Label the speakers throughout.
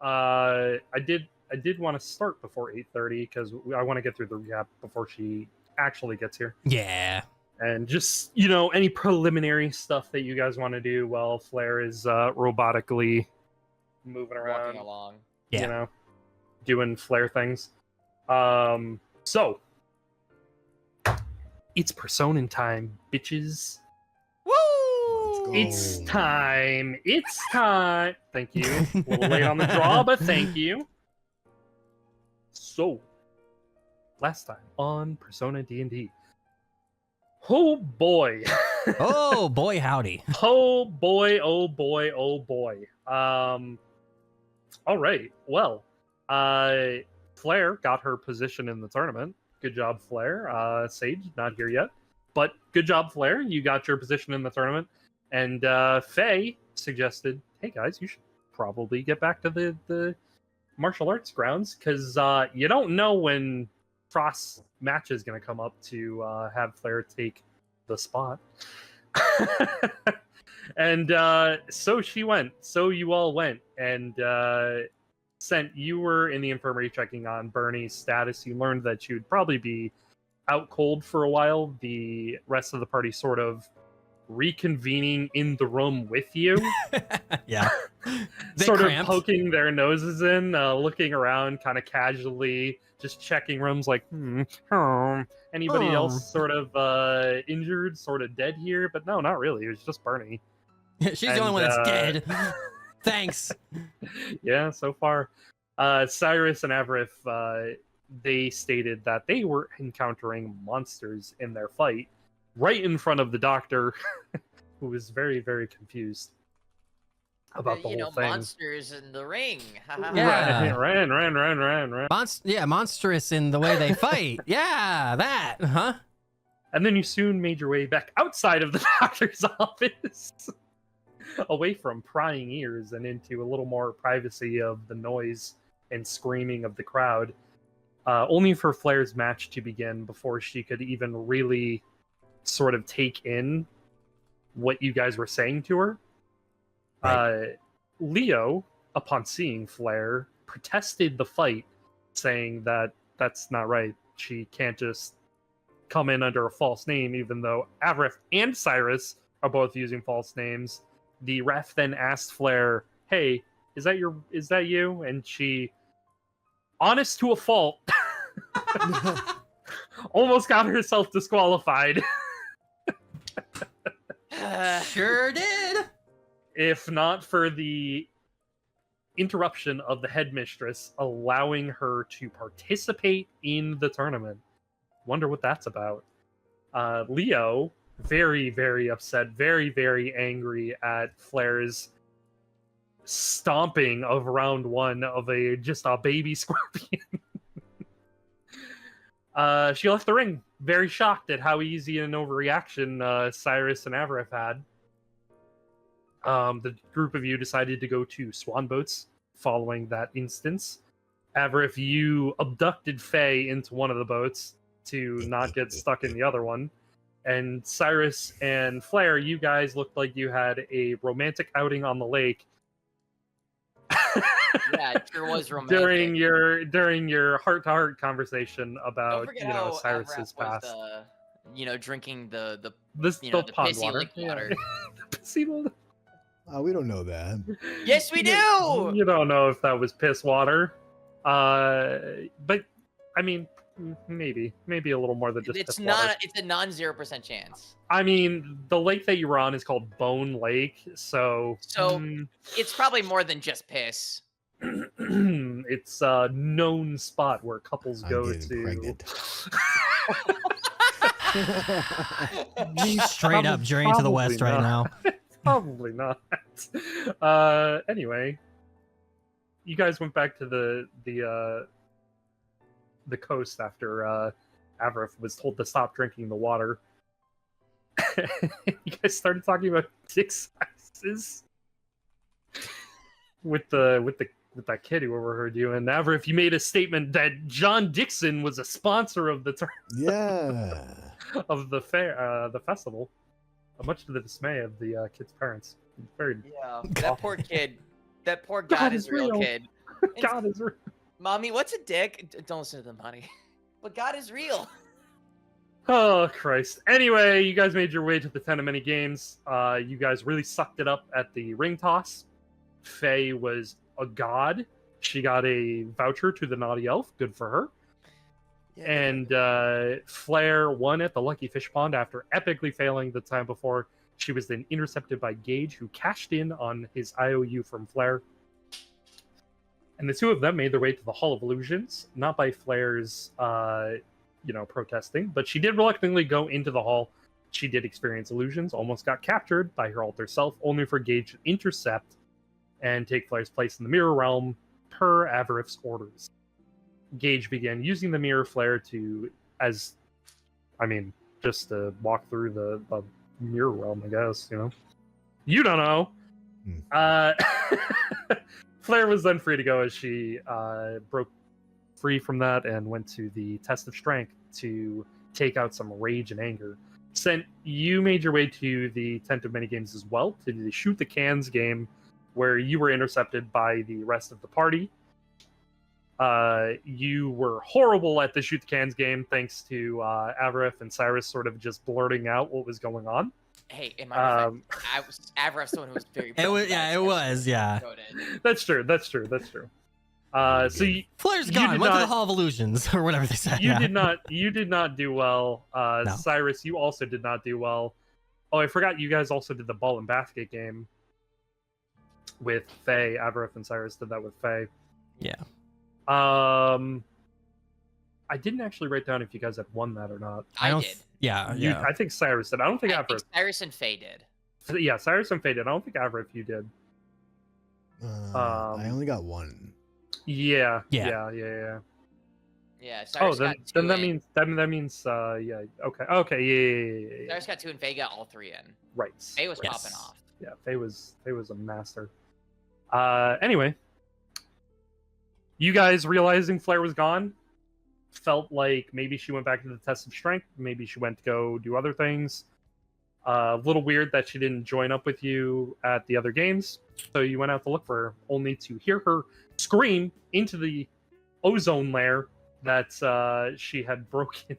Speaker 1: I did want to start before 8:30 because I want to get through the recap before she actually gets here.
Speaker 2: Yeah.
Speaker 1: And just, any preliminary stuff that you guys want to do while Flair is robotically moving around.
Speaker 3: Walking along.
Speaker 2: Yeah.
Speaker 1: Doing Flair things. So, it's Persona time, bitches.
Speaker 3: Woo!
Speaker 1: It's time. It's time. Thank you. A little late on the draw, but thank you. So, last time on Persona D&D. Oh boy.
Speaker 2: Oh boy, howdy.
Speaker 1: Oh boy, oh boy, oh boy. All right. Well, Flair got her position in the tournament. Good job, Flair. Sage, not here yet. But good job, Flair. You got your position in the tournament. And Faye suggested, hey guys, you should probably get back to the martial arts grounds, because you don't know when Frost's match is going to come up to have Flair take the spot. And so she went. So you all went. And you were in the infirmary checking on Bernie's status. You learned that she would probably be out cold for a while. The rest of the party sort of reconvening in the room with you.
Speaker 2: Yeah.
Speaker 1: Sort of poking their noses in, looking around kind of casually, just checking rooms like, anybody else sort of injured, sort of dead here? But no, not really. It was just Bernie.
Speaker 2: She's the only one that's dead. Thanks.
Speaker 1: Yeah, so far. Cyrus and Averif, they stated that they were encountering monsters in their fight right in front of the doctor, who was very, very confused about the whole thing.
Speaker 3: Monsters in the ring.
Speaker 2: Yeah.
Speaker 1: Ran.
Speaker 2: Monstrous in the way they fight. Yeah, that. Huh?
Speaker 1: And then you soon made your way back outside of the doctor's office, away from prying ears and into a little more privacy of the noise and screaming of the crowd, only for Flair's match to begin before she could even really sort of take in what you guys were saying to her. Right. Leo, upon seeing Flair, protested the fight, saying that that's not right. She can't just come in under a false name, even though Averif and Cyrus are both using false names. The ref then asked Flair, hey, is that you? And she, honest to a fault, almost got herself disqualified.
Speaker 2: Sure did.
Speaker 1: If not for the interruption of the headmistress allowing her to participate in the tournament. Wonder what that's about. Leo, very, very upset, very, very angry at Flair's stomping of round one of just a baby scorpion. She left the ring, very shocked at how easy an overreaction Cyrus and Averif had. The group of you decided to go to swan boats following that instance. Averif, you abducted Faye into one of the boats to not get stuck in the other one. And Cyrus and Flair, you guys looked like you had a romantic outing on the lake.
Speaker 3: Yeah, it sure was romantic.
Speaker 1: During your heart-to-heart conversation about Cyrus's past.
Speaker 3: Drinking the
Speaker 1: pond
Speaker 3: pissy
Speaker 1: water.
Speaker 3: lake water.
Speaker 1: The pissy water.
Speaker 4: We don't know that.
Speaker 3: Yes, we do.
Speaker 1: You don't know if that was piss water, but I mean, maybe a little more than just.
Speaker 3: It's
Speaker 1: piss
Speaker 3: not.
Speaker 1: water.
Speaker 3: It's a non-0% chance.
Speaker 1: I mean, the lake that you were on is called Bone Lake, so
Speaker 3: it's probably more than just piss.
Speaker 1: It's a known spot where couples go to.
Speaker 2: Straight up journey to the west right now.
Speaker 1: Probably not. Anyway, you guys went back to the coast after Averif was told to stop drinking the water. You guys started talking about dick sizes with that kid who overheard you. And Averif, you made a statement that John Dixon was a sponsor of the of the fair, the festival. Much to the dismay of the kid's parents. Very
Speaker 3: that poor kid. That poor God is real kid.
Speaker 1: God is real.
Speaker 3: Mommy, what's a dick? Don't listen to them, honey. But God is real.
Speaker 1: Oh, Christ. Anyway, you guys made your way to the 10 of many games. You guys really sucked it up at the ring toss. Faye was a god. She got a voucher to the Naughty Elf. Good for her.
Speaker 3: Yeah,
Speaker 1: And Flair won at the Lucky Fish Pond after epically failing the time before. She was then intercepted by Gage, who cashed in on his IOU from Flair. And the two of them made their way to the Hall of Illusions, not by Flair's protesting, but she did reluctantly go into the hall. She did experience illusions, almost got captured by her alter self, only for Gage to intercept and take Flair's place in the mirror realm per Avarif's orders. Gage began using the mirror Flair to walk through the mirror realm, I guess, You don't know. Flair was then free to go as she broke free from that and went to the test of strength to take out some rage and anger. You made your way to the Tent of Many Games as well, to the Shoot the Cans game, where you were intercepted by the rest of the party. You were horrible at the Shoot the Cans game, thanks to Avarif and Cyrus sort of just blurting out what was going on.
Speaker 3: Hey, in my defense, Avarif's the one who was very.
Speaker 2: It was.
Speaker 1: That's true. So
Speaker 2: Flair's gone. Went to the Hall of Illusions or whatever they said.
Speaker 1: You did not do well. No. Cyrus, you also did not do well. Oh, I forgot you guys also did the ball and basket game with Faye. Avarif and Cyrus did that with Faye.
Speaker 2: Yeah.
Speaker 1: I didn't actually write down if you guys had won that or not.
Speaker 3: I did.
Speaker 2: Yeah.
Speaker 1: I think Cyrus did. I don't think Avarif.
Speaker 3: Cyrus and Faye did.
Speaker 1: Yeah, Cyrus and Faye did. I don't think Avarif you did.
Speaker 4: I only got one.
Speaker 1: Yeah.
Speaker 3: Yeah.
Speaker 1: Oh,
Speaker 3: Cyrus
Speaker 1: then
Speaker 3: got two
Speaker 1: that
Speaker 3: in.
Speaker 1: means yeah. Okay. Yeah.
Speaker 3: Cyrus got 2 and Faye got all 3 in.
Speaker 1: Right.
Speaker 3: Faye was popping off.
Speaker 1: Yeah, Faye was a master. Anyway, you guys realizing Flair was gone felt like maybe she went back to the test of strength. Maybe she went to go do other things. A little weird that she didn't join up with you at the other games. So you went out to look for her, only to hear her scream into the ozone layer that she had broken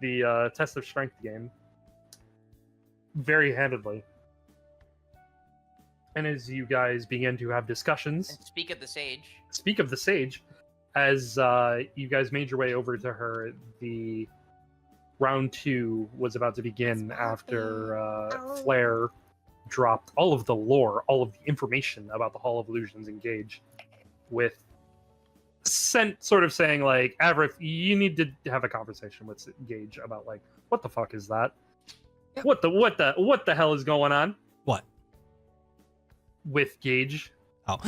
Speaker 1: the test of strength game very handedly. And as you guys begin to have discussions,
Speaker 3: And speak of the sage.
Speaker 1: As you guys made your way over to her, the round 2 was about to begin after Flair dropped all of the lore, all of the information about the Hall of Illusions in Gage, with sort of saying like, Avarif, you need to have a conversation with Gage about like, what the fuck is that? Yep. What the hell is going on?
Speaker 2: What?
Speaker 1: With Gage.
Speaker 2: Oh.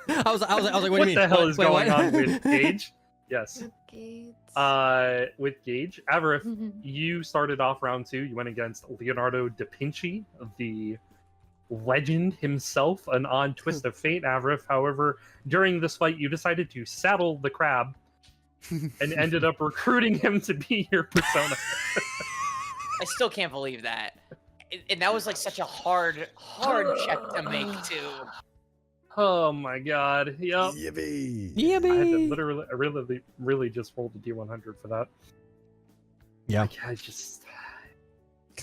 Speaker 2: I was like, what do you mean?
Speaker 1: What the hell is going
Speaker 2: what?
Speaker 1: on with Gage? Yes.
Speaker 5: Gates.
Speaker 1: With Gage, Avarif, you started off round 2. You went against Leonardo da Vinci, the legend himself, an odd twist of fate. Avarif, however, during this fight, you decided to saddle the crab and ended up recruiting him to be your persona.
Speaker 3: I still can't believe that. And that was like such a hard check to make too.
Speaker 1: Oh my god. Yep.
Speaker 4: Yippee.
Speaker 1: I had to really just rolled a D100 for that.
Speaker 2: Yeah.
Speaker 1: Like,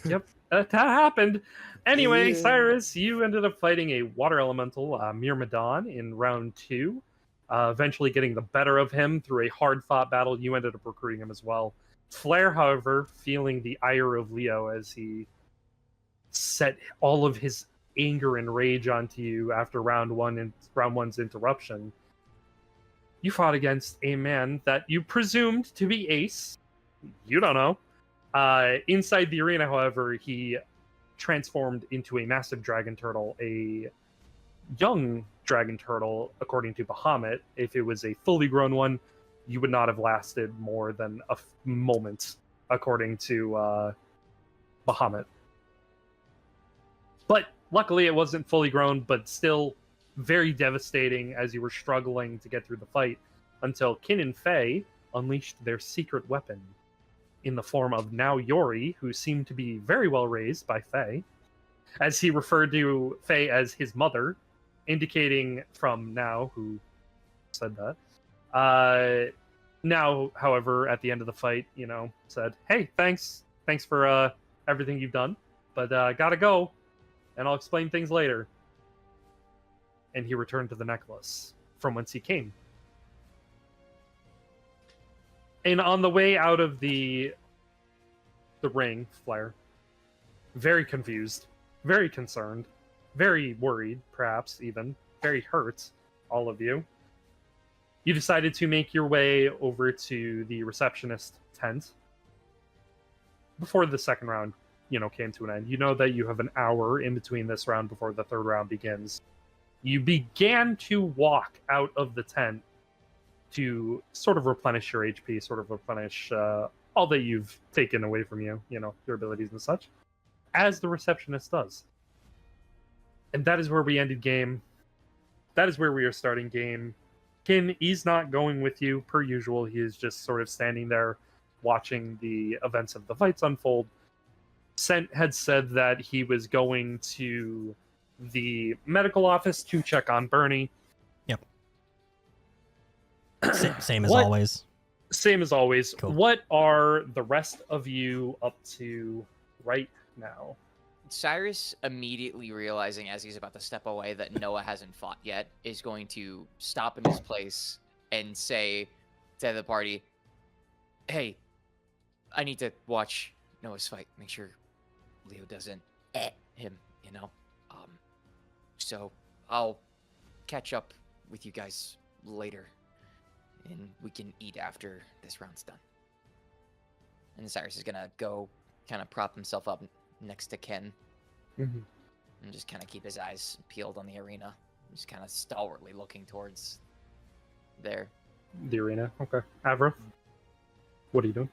Speaker 1: Yep, that happened. Anyway,
Speaker 4: Yeah.
Speaker 1: Cyrus, you ended up fighting a water elemental, Myrmidon, in round 2. Eventually getting the better of him through a hard-fought battle. You ended up recruiting him as well. Flair, however, feeling the ire of Leo as he set all of his anger and rage onto you after round 1's interruption. You fought against a man that you presumed to be Ace. You don't know. Inside the arena, however, he transformed into a massive dragon turtle, a young dragon turtle, according to Bahamut. If it was a fully grown one, you would not have lasted more than a moment, according to Bahamut. But luckily it wasn't fully grown, but still very devastating as you were struggling to get through the fight, until Kin and Faye unleashed their secret weapon in the form of now Yori, who seemed to be very well raised by Faye, as he referred to Faye as his mother, indicating from Now, who said that. Now, however, at the end of the fight, said, "Hey, thanks for everything you've done, but gotta go, and I'll explain things later." And he returned to the necklace from whence he came. And on the way out of the ring, Flair, very confused, very concerned, very worried, perhaps even, very hurt, all of you, you decided to make your way over to the receptionist tent before the second round, came to an end. You know that you have an hour in between this round before the third round begins. You began to walk out of the tent to sort of replenish your HP, sort of replenish all that you've taken away from you, your abilities and such, as the receptionist does. And that is where we ended game. That is where we are starting game. Kin is not going with you, per usual. He is just sort of standing there watching the events of the fights unfold. Sent had said that he was going to the medical office to check on Bernie.
Speaker 2: Yep. Same as always.
Speaker 1: Same as always.
Speaker 2: Cool.
Speaker 1: What are the rest of you up to right now?
Speaker 3: Cyrus, immediately realizing as he's about to step away that Noah hasn't fought yet, is going to stop in his place and say to the party, "Hey, I need to watch Noah's fight. Make sure Leo doesn't him, So I'll catch up with you guys later, and we can eat after this round's done." And Cyrus is gonna go kind of prop himself up next to Ken, and just kind of keep his eyes peeled on the arena, just kind of stalwartly looking towards there.
Speaker 1: The arena, okay. Avra, what are you doing?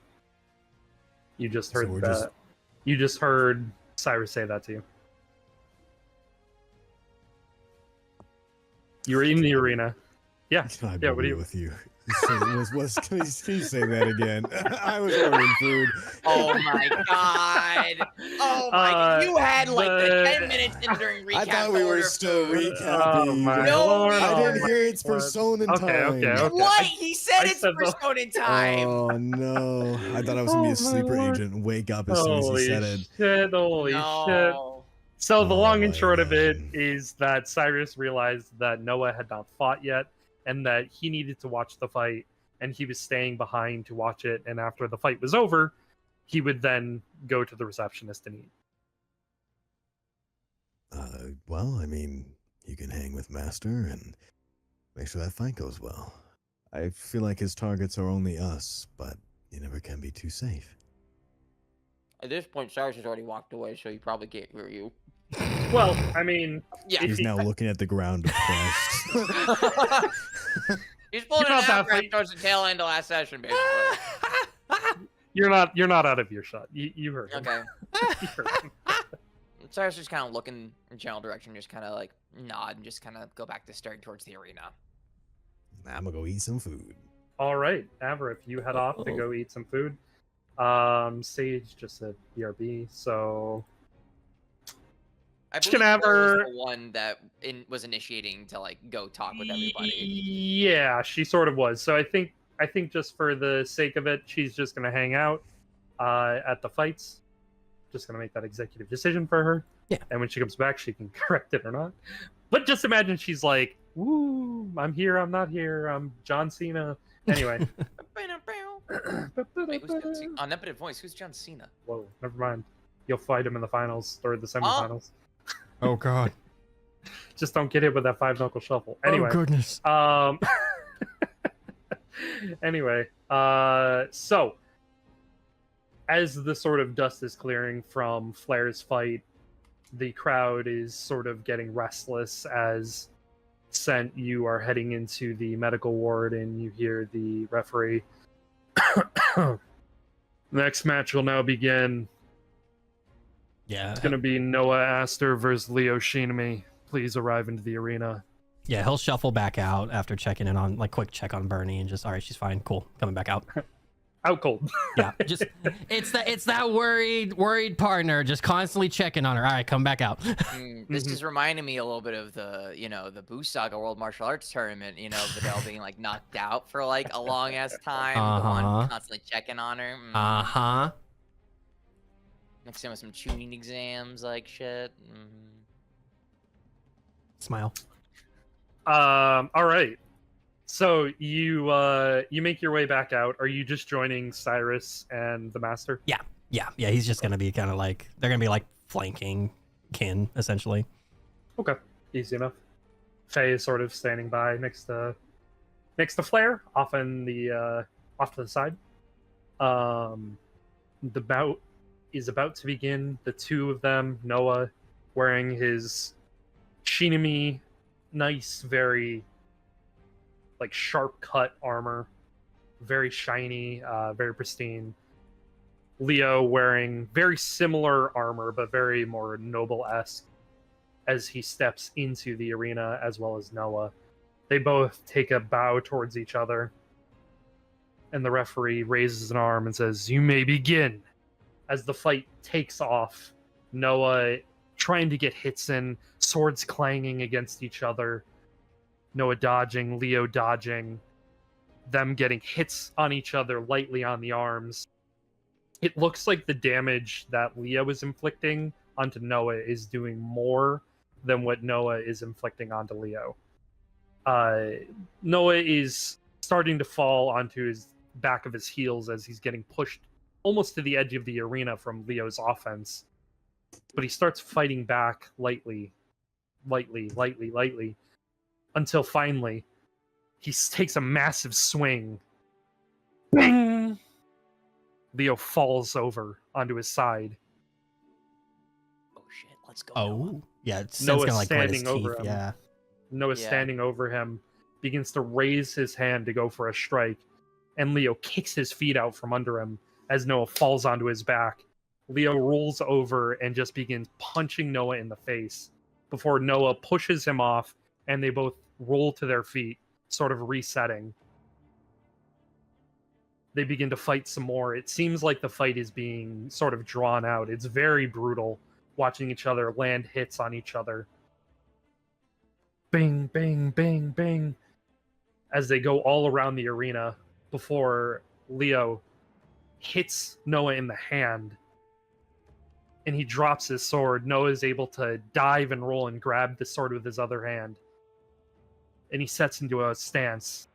Speaker 1: You just heard that. You just heard Cyrus say that to you. You're in the arena. Yeah.
Speaker 4: I
Speaker 1: Yeah. What are you?
Speaker 4: with you? Can you say that again? I was ordering food.
Speaker 3: Oh my god! Oh my! You had like the 10 minutes in during recap.
Speaker 4: I thought we were
Speaker 3: order
Speaker 4: still
Speaker 3: food.
Speaker 4: recapping.
Speaker 1: Oh my
Speaker 3: No,
Speaker 1: lord!
Speaker 4: I
Speaker 1: oh
Speaker 4: didn't
Speaker 1: my
Speaker 4: hear it's
Speaker 1: lord.
Speaker 4: Persona
Speaker 1: Okay,
Speaker 4: time.
Speaker 1: okay.
Speaker 3: What? He said
Speaker 1: I
Speaker 3: it's
Speaker 1: said the-
Speaker 3: Persona time.
Speaker 4: Oh no! I thought I was gonna be
Speaker 1: Oh,
Speaker 4: a sleeper
Speaker 1: my lord.
Speaker 4: agent and wake up as soon as
Speaker 1: Holy
Speaker 4: he said it.
Speaker 1: shit! Holy shit!
Speaker 3: No.
Speaker 1: So the
Speaker 4: Oh
Speaker 1: long and
Speaker 4: my
Speaker 1: short of it
Speaker 4: God.
Speaker 1: is that Cyrus realized that Noah had not fought yet, and that he needed to watch the fight, and he was staying behind to watch it. And after the fight was over, he would then go to the receptionist and eat.
Speaker 4: Well, I mean, you can hang with Master and make sure that fight goes well. I feel like his targets are only us, but you never can be too safe.
Speaker 3: At this point, Cyrus has already walked away, so he probably can't hear you.
Speaker 1: Well, I mean,
Speaker 3: Yeah.
Speaker 1: If
Speaker 4: He's
Speaker 1: he-
Speaker 4: now looking at the ground depressed.
Speaker 3: He's pulling
Speaker 1: You're
Speaker 3: it
Speaker 1: not
Speaker 3: out
Speaker 1: that
Speaker 3: right
Speaker 1: fight-
Speaker 3: towards the tail end of last session, basically.
Speaker 1: you're not out of earshot. You heard him.
Speaker 3: Okay.
Speaker 1: You heard him.
Speaker 3: Cyrus just kind of looking in general direction, just kind of like nod and just kind of go back to staring towards the arena.
Speaker 4: I'm gonna go eat some food.
Speaker 1: All right, Avra, if you head off to go eat some food, Sage just said BRB, so
Speaker 3: I
Speaker 1: Can
Speaker 3: believe
Speaker 1: have
Speaker 3: Flair was
Speaker 1: her-
Speaker 3: the one that was initiating to like go talk with everybody.
Speaker 1: yeah, she sort of was. So I think just for the sake of it, she's just gonna hang out at the fights. Just gonna make that executive decision for her.
Speaker 2: Yeah.
Speaker 1: And when she comes back, she can correct it or not. But just imagine she's like, "Woo! I'm here. I'm not here. I'm John Cena." Anyway.
Speaker 3: Wait, who's John Cena? Omnipotent voice. Who's John Cena?
Speaker 1: Whoa, never mind. You'll fight him in the finals or the semifinals.
Speaker 2: Oh god.
Speaker 1: Just don't get hit with that 5-knuckle shuffle. Anyway.
Speaker 2: Oh goodness.
Speaker 1: Anyway, so as the sort of dust is clearing from Flair's fight, the crowd is sort of getting restless as Sent, you are heading into the medical ward and you hear the referee. Next match will now begin.
Speaker 2: Yeah.
Speaker 1: It's going to be Noah Astor versus Leo Shinami. Please arrive into the arena.
Speaker 2: Yeah, he'll shuffle back out after checking in on, like, quick check on Bernie and just, all right, she's fine, cool, coming back out.
Speaker 1: Out cold.
Speaker 2: Yeah, just it's that worried partner just constantly checking on her. All right, come back out.
Speaker 3: This is reminding me a little bit of the, the Boo Saga World Martial Arts Tournament, Videl being like knocked out for like a long ass time. The one constantly checking on her. Next time with some tuning exams, like shit.
Speaker 2: Smile.
Speaker 1: All right. So you make your way back out. Are you just joining Cyrus and the Master?
Speaker 2: Yeah. He's just gonna be kind of like they're gonna be like flanking kin essentially.
Speaker 1: Okay, easy enough. Faye is sort of standing by next to Flair, off to the side. The bout is about to begin. The two of them, Noah, wearing his Shinami, nice, very like sharp cut armor, very shiny, very pristine. Leo wearing very similar armor, but very more noble-esque as he steps into the arena, as well as Noah. They both take a bow towards each other, and the referee raises an arm and says, "You may begin." As the fight takes off, Noah trying to get hits in, swords clanging against each other. Noah dodging, Leo dodging, them getting hits on each other lightly on the arms. It looks like the damage that Leo is inflicting onto Noah is doing more than what Noah is inflicting onto Leo. Noah is starting to fall onto his back of his heels as he's getting pushed almost to the edge of the arena from Leo's offense. But he starts fighting back lightly, until finally he takes a massive swing. Bing! Leo falls over onto his side.
Speaker 3: Oh shit, let's go.
Speaker 2: Oh, yeah, it's
Speaker 1: Noah
Speaker 2: gonna like
Speaker 1: standing over him.
Speaker 2: Yeah.
Speaker 1: Noah's standing over him, begins to raise his hand to go for a strike, and Leo kicks his feet out from under him as Noah falls onto his back. Leo rolls over and just begins punching Noah in the face before Noah pushes him off, and they both roll to their feet, sort of resetting. They begin to fight some more. It seems like the fight is being sort of drawn out. It's very brutal, watching each other land hits on each other. Bing, bing, bing, bing, as they go all around the arena before Leo hits Noah in the hand, and he drops his sword. Noah is able to dive and roll and grab the sword with his other hand, and he sets into a stance.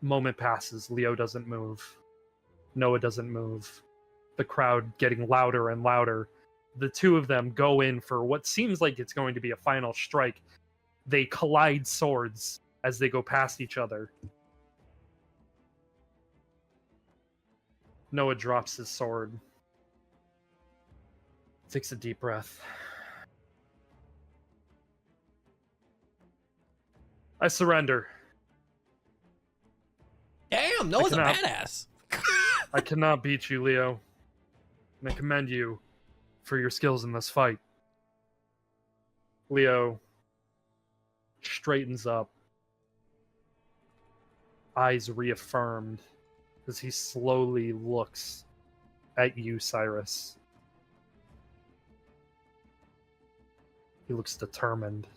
Speaker 1: Moment passes. Leo doesn't move. Noah doesn't move. The crowd getting louder and louder. The two of them go in for what seems like it's going to be a final strike. They collide swords as they go past each other. Noah drops his sword. Takes a deep breath. I surrender.
Speaker 2: Damn, Noah's a badass.
Speaker 1: I cannot beat you, Leo. And I commend you for your skills in this fight. Leo straightens up, eyes reaffirmed, as he slowly looks at you, Cyrus. He looks determined.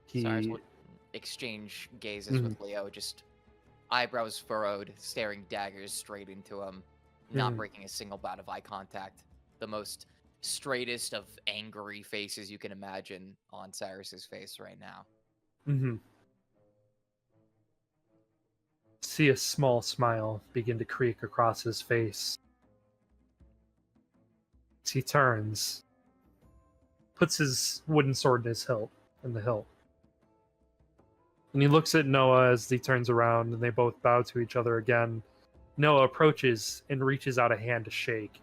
Speaker 3: Cyrus will exchange gazes with Leo, just eyebrows furrowed, staring daggers straight into him, not breaking a single bout of eye contact. The most straightest of angry faces you can imagine on Cyrus's face right now.
Speaker 1: See a small smile begin to creak across his face. As he turns, puts his wooden sword in the hilt. And he looks at Noah as he turns around, and they both bow to each other again. Noah approaches and reaches out a hand to shake.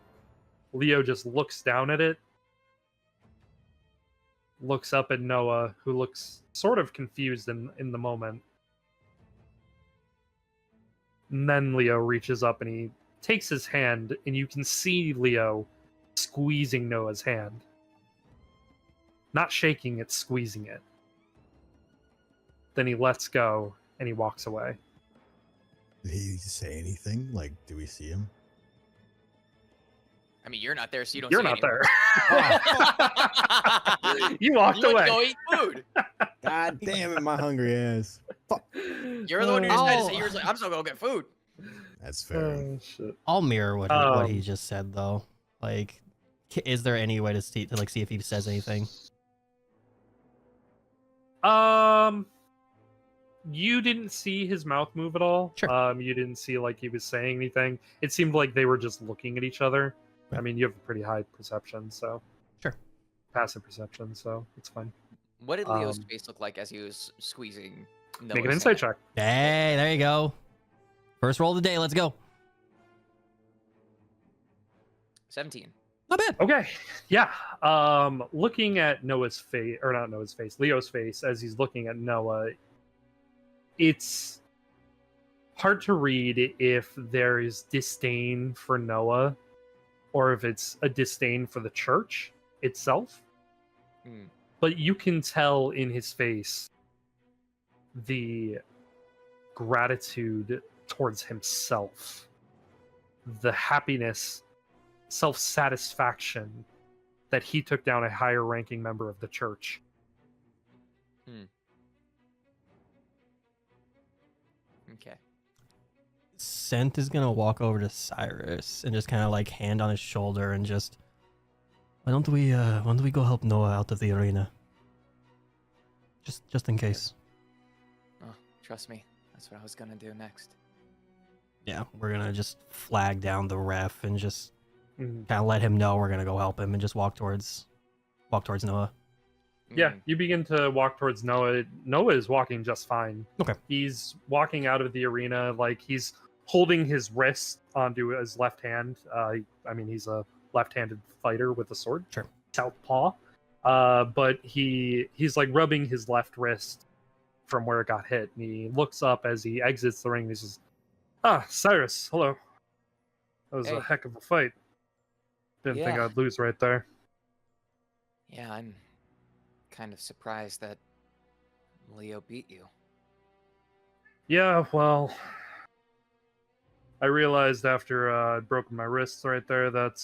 Speaker 1: Leo just looks down at it, looks up at Noah, who looks sort of confused in the moment. And then Leo reaches up and he takes his hand, and you can see Leo squeezing Noah's hand. Not shaking it, squeezing it. Then he lets go and he walks away.
Speaker 4: Did he say anything? Like, do we see him?
Speaker 3: I mean, you're not there, so you don't.
Speaker 1: You're
Speaker 3: see
Speaker 1: not
Speaker 3: anyone.
Speaker 1: there. You walked
Speaker 3: You went to
Speaker 1: away.
Speaker 3: go eat food.
Speaker 4: God damn it, my hungry ass. Fuck.
Speaker 3: You're the one who decided to say
Speaker 2: Oh.
Speaker 3: yours. Like, I'm still gonna go get food.
Speaker 4: That's fair.
Speaker 1: Oh, shit.
Speaker 2: I'll mirror what he
Speaker 1: Um,
Speaker 2: just said though. Like, is there any way to see if he says anything?
Speaker 1: You didn't see his mouth move at all.
Speaker 2: Sure.
Speaker 1: You didn't see like he was saying anything. It seemed like they were just looking at each other. I
Speaker 2: Okay.
Speaker 1: mean, you have a pretty high perception, so
Speaker 2: Sure.
Speaker 1: passive perception, so it's fine.
Speaker 3: What did Leo's
Speaker 1: Um,
Speaker 3: face look like as he was squeezing?
Speaker 1: Make an
Speaker 3: Noah's
Speaker 1: insight
Speaker 3: hand?
Speaker 1: check.
Speaker 2: Hey, there you go. First roll of the day. Let's go.
Speaker 3: 17.
Speaker 2: Not bad.
Speaker 1: Okay. Yeah. Looking at Noah's face, or not Noah's face, Leo's face as he's looking at Noah, it's hard to read if there is disdain for Noah or if it's a disdain for the church itself.
Speaker 3: Hmm.
Speaker 1: But you can tell in his face the gratitude towards himself, the happiness, self-satisfaction that he took down a higher ranking member of the church.
Speaker 3: Okay.
Speaker 2: Scent is gonna walk over to Cyrus and just kind of like hand on his shoulder and just, why don't we go help Noah out of the arena? Just in case.
Speaker 3: Oh, trust me, that's what I was gonna do next.
Speaker 2: Yeah, we're gonna just flag down the ref and just
Speaker 1: Mhm.
Speaker 2: kind of let him know we're gonna go help him and just walk towards Noah.
Speaker 1: Yeah,
Speaker 3: Mm,
Speaker 1: you begin to walk towards Noah. Noah is walking just fine.
Speaker 2: Okay.
Speaker 1: He's walking out of the arena like he's holding his wrist onto his left hand. I mean, he's a left-handed fighter with a sword.
Speaker 2: Sure.
Speaker 1: Southpaw. But he's like rubbing his left wrist from where it got hit. And he looks up as he exits the ring. And he says, "Ah, Cyrus, hello. That was
Speaker 3: Hey.
Speaker 1: a heck of a fight. Didn't think
Speaker 3: Yeah.
Speaker 1: I'd lose right there."
Speaker 3: Yeah, I'm kind of surprised that Leo beat you.
Speaker 1: Yeah, well, I realized after I'd broken my wrists right there that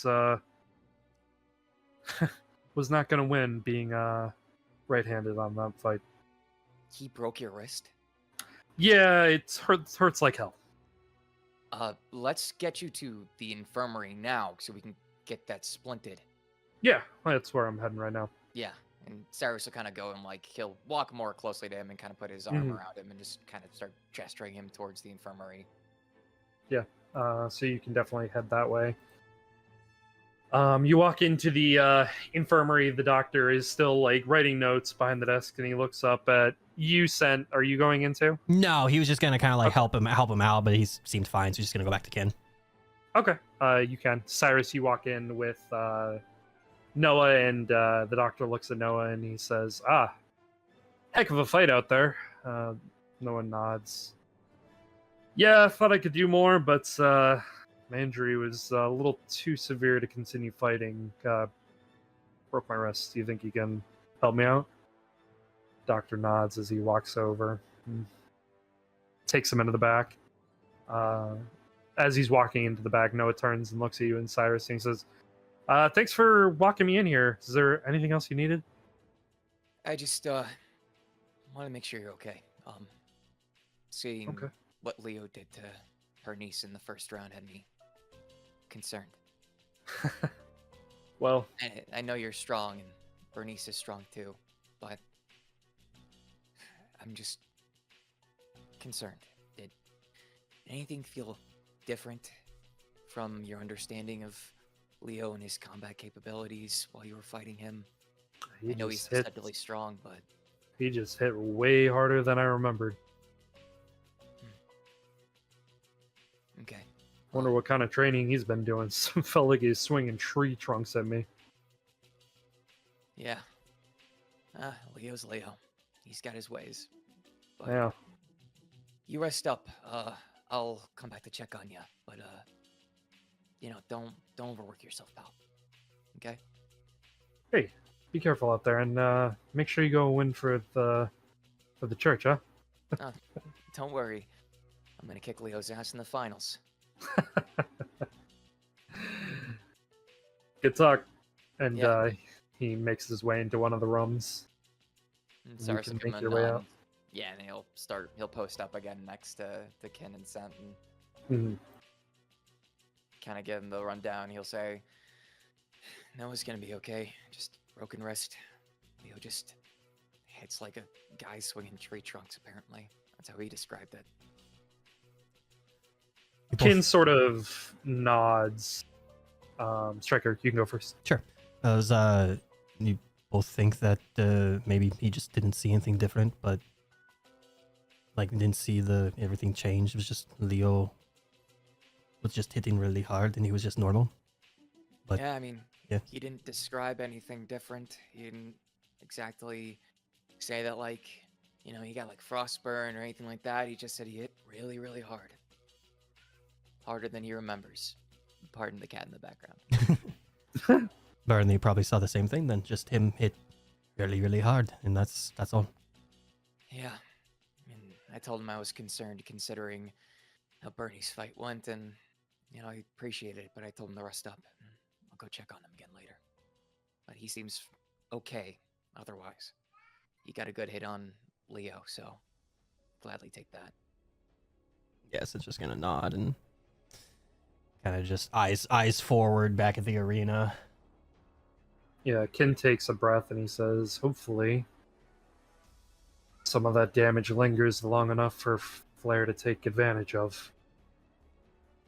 Speaker 1: was not going to win being right-handed on that fight.
Speaker 3: He broke your wrist?
Speaker 1: Yeah, it hurts like hell.
Speaker 3: Let's get you to the infirmary now so we can get that splinted.
Speaker 1: Yeah, that's where I'm heading right now.
Speaker 3: Yeah, and Cyrus will kind of go and like he'll walk more closely to him and kind of put his arm
Speaker 1: Mhm.
Speaker 3: around him and just kind of start gesturing him towards the infirmary.
Speaker 1: So you can definitely head that way. You walk into the infirmary. The doctor is still like writing notes behind the desk, and he looks up at you. Are you going into?
Speaker 2: No, he was just gonna kind of like
Speaker 1: Okay.
Speaker 2: help him out, but he seemed fine, so he's just gonna go back to Ken.
Speaker 1: Okay. You can. Cyrus, you walk in with Noah, and the doctor looks at Noah and he says, "Ah, heck of a fight out there." Noah nods. "Yeah, I thought I could do more, but my injury was a little too severe to continue fighting. Broke my wrist. Do you think you can help me out?" Doctor nods as he walks over. Takes him into the back. As he's walking into the back, Noah turns and looks at you and Cyrus and he says, "Thanks for walking me in here. Is there anything else you needed?"
Speaker 3: I just want to make sure you're okay. Seeing
Speaker 1: Okay.
Speaker 3: what Leo did to her niece in the first round had me concerned.
Speaker 1: Well,
Speaker 3: I know you're strong and Bernice is strong too, but I'm just concerned. Did anything feel different from your understanding of Leo and his combat capabilities while you were fighting him?
Speaker 1: he
Speaker 3: I know he's
Speaker 1: just hit,
Speaker 3: deceptively strong, but
Speaker 1: he just hit way harder than I remembered.
Speaker 3: okay.
Speaker 1: Wonder what kind of training he's been doing. Felt like he's swinging tree trunks at me.
Speaker 3: Yeah. Leo's Leo. He's got his ways. But
Speaker 1: Yeah.
Speaker 3: you rest up. I'll come back to check on you, but don't overwork yourself, pal. Okay?
Speaker 1: Hey, be careful out there, and make sure you go win for the church, huh?
Speaker 3: Don't worry. I'm gonna kick Leo's ass in the finals.
Speaker 1: Good talk. And
Speaker 3: Yeah.
Speaker 1: he makes his way into one of the rooms.
Speaker 3: And
Speaker 1: You
Speaker 3: Cyrus
Speaker 1: can
Speaker 3: will come
Speaker 1: make your
Speaker 3: in,
Speaker 1: way out.
Speaker 3: yeah, and he'll post up again next to Ken and Sent and
Speaker 1: Mhm.
Speaker 3: kind of give him the rundown. He'll say, Noah's gonna be okay. Just broken wrist. Leo just hits like a guy swinging tree trunks, apparently. That's how he described it.
Speaker 2: You both-
Speaker 1: Kin sort of nods. Striker, you can go first.
Speaker 2: Sure. Does you both think that maybe he just didn't see anything different, but like didn't see everything change? It was just Leo was just hitting really hard, and he was just normal. But
Speaker 3: Yeah, I mean,
Speaker 2: yeah.
Speaker 3: he didn't describe anything different. He didn't exactly say that, like, he got like frostburn or anything like that. He just said he hit really, really hard. Harder than he remembers. Pardon the cat in the background.
Speaker 2: Bernie probably saw the same thing then, just him hit really, really hard, and that's all.
Speaker 3: Yeah. And I told him I was concerned considering how Bernie's fight went, and, I appreciated it, but I told him to rest up. And I'll go check on him again later. But he seems okay otherwise. He got a good hit on Leo, so gladly take that.
Speaker 2: Yes, it's just gonna nod and kind of just eyes forward back at the arena.
Speaker 1: Yeah, Kin takes a breath and he says, hopefully some of that damage lingers long enough for Flair to take advantage of.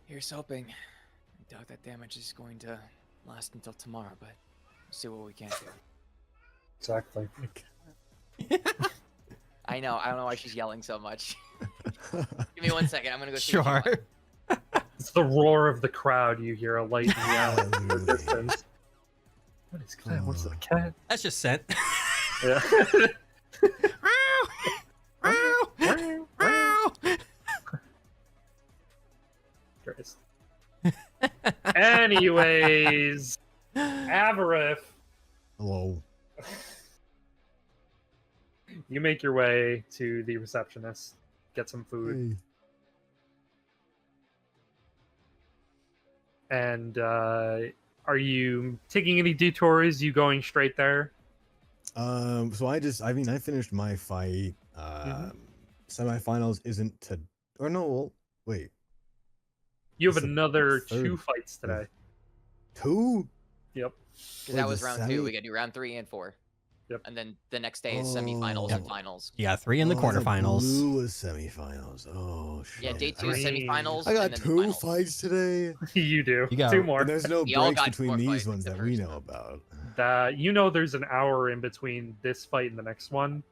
Speaker 3: Here's hoping. I doubt that damage is going to last until tomorrow, but we'll see what we can do.
Speaker 1: Exactly.
Speaker 3: I know. I don't know why she's yelling so much. Give me 1 second. I'm gonna go. See
Speaker 2: Sure.
Speaker 3: what she wants.
Speaker 1: It's the roar of the crowd. You hear a light yell in the distance. What is that? What's the cat?
Speaker 2: That's just sent.
Speaker 1: Yeah. Christ. Anyways, Avarith,
Speaker 4: Hello.
Speaker 1: you make your way to the receptionist, get some food,
Speaker 4: Hey.
Speaker 1: and are you taking any detours? You going straight there?
Speaker 4: So I finished my fight. Semifinals isn't to, or no, well, wait,
Speaker 1: You have
Speaker 4: It's the
Speaker 1: another
Speaker 4: third.
Speaker 1: 2 fights today.
Speaker 4: 2?
Speaker 1: Yep.
Speaker 3: Because that
Speaker 4: Wait,
Speaker 3: was
Speaker 4: the
Speaker 3: round 2. We gotta do round 3 and 4.
Speaker 1: Yep.
Speaker 3: And then the next day is semifinals
Speaker 2: Oh.
Speaker 3: and finals.
Speaker 2: You got 3 in the
Speaker 4: Oh, I thought
Speaker 2: quarterfinals.
Speaker 4: Blue was semifinals. Oh shit.
Speaker 3: Yeah, day 2 is
Speaker 1: I mean,
Speaker 3: semifinals.
Speaker 4: I got
Speaker 3: and then the
Speaker 4: 2
Speaker 3: finals.
Speaker 4: fights today.
Speaker 1: You do.
Speaker 2: You got-
Speaker 1: 2 more.
Speaker 4: And there's no
Speaker 3: We all
Speaker 4: breaks
Speaker 3: got
Speaker 4: between
Speaker 3: 4
Speaker 4: these
Speaker 3: fights
Speaker 4: ones that
Speaker 3: except
Speaker 4: we
Speaker 3: for
Speaker 4: know
Speaker 3: Snow.
Speaker 4: about.
Speaker 1: There's an hour in between this fight and the next one.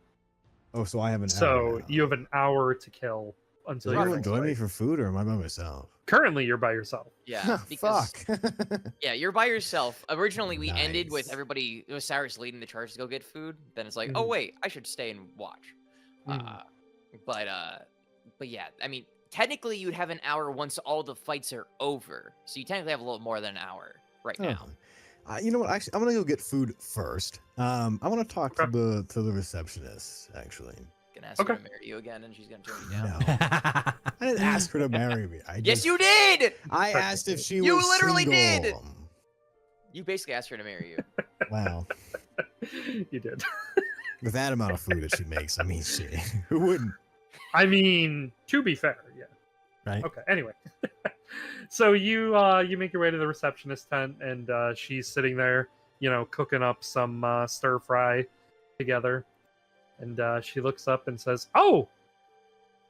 Speaker 4: Oh, so I have an hour
Speaker 1: So
Speaker 4: now.
Speaker 1: you have an hour to kill
Speaker 4: Is
Speaker 1: until your
Speaker 4: anyone
Speaker 1: next
Speaker 4: join me
Speaker 1: fight.
Speaker 4: for food, or am I by myself?
Speaker 1: Currently, you're by yourself.
Speaker 3: Yeah, because
Speaker 4: Fuck.
Speaker 3: yeah, you're by yourself. Originally, we ended with
Speaker 4: Nice.
Speaker 3: everybody. It was Cyrus leading the charge to go get food. Then it's like, oh
Speaker 1: Mhm.
Speaker 3: wait, I should stay and watch.
Speaker 1: Mhm.
Speaker 3: But yeah, I mean, technically, you'd have an hour once all the fights are over. So you technically have a little more than an hour right now.
Speaker 4: You know what? Actually, I'm gonna go get food first. I want to talk
Speaker 1: Okay.
Speaker 4: to the receptionist. Actually,
Speaker 3: Gonna ask her
Speaker 1: Okay.
Speaker 3: to marry you again, and she's gonna turn you down.
Speaker 4: no, I didn't ask her to marry me.
Speaker 3: Yes, you did.
Speaker 4: I asked if she
Speaker 3: You
Speaker 4: was
Speaker 3: literally did!
Speaker 4: single.
Speaker 3: You basically asked her to marry you.
Speaker 4: Wow.
Speaker 1: You did.
Speaker 4: With that amount of food that she makes, I mean, shit, who wouldn't?
Speaker 1: I mean, to be fair, yeah.
Speaker 2: Right.
Speaker 1: Okay. Anyway, so you make your way to the receptionist tent, and she's sitting there, cooking up some stir fry together, and she looks up and says, "Oh,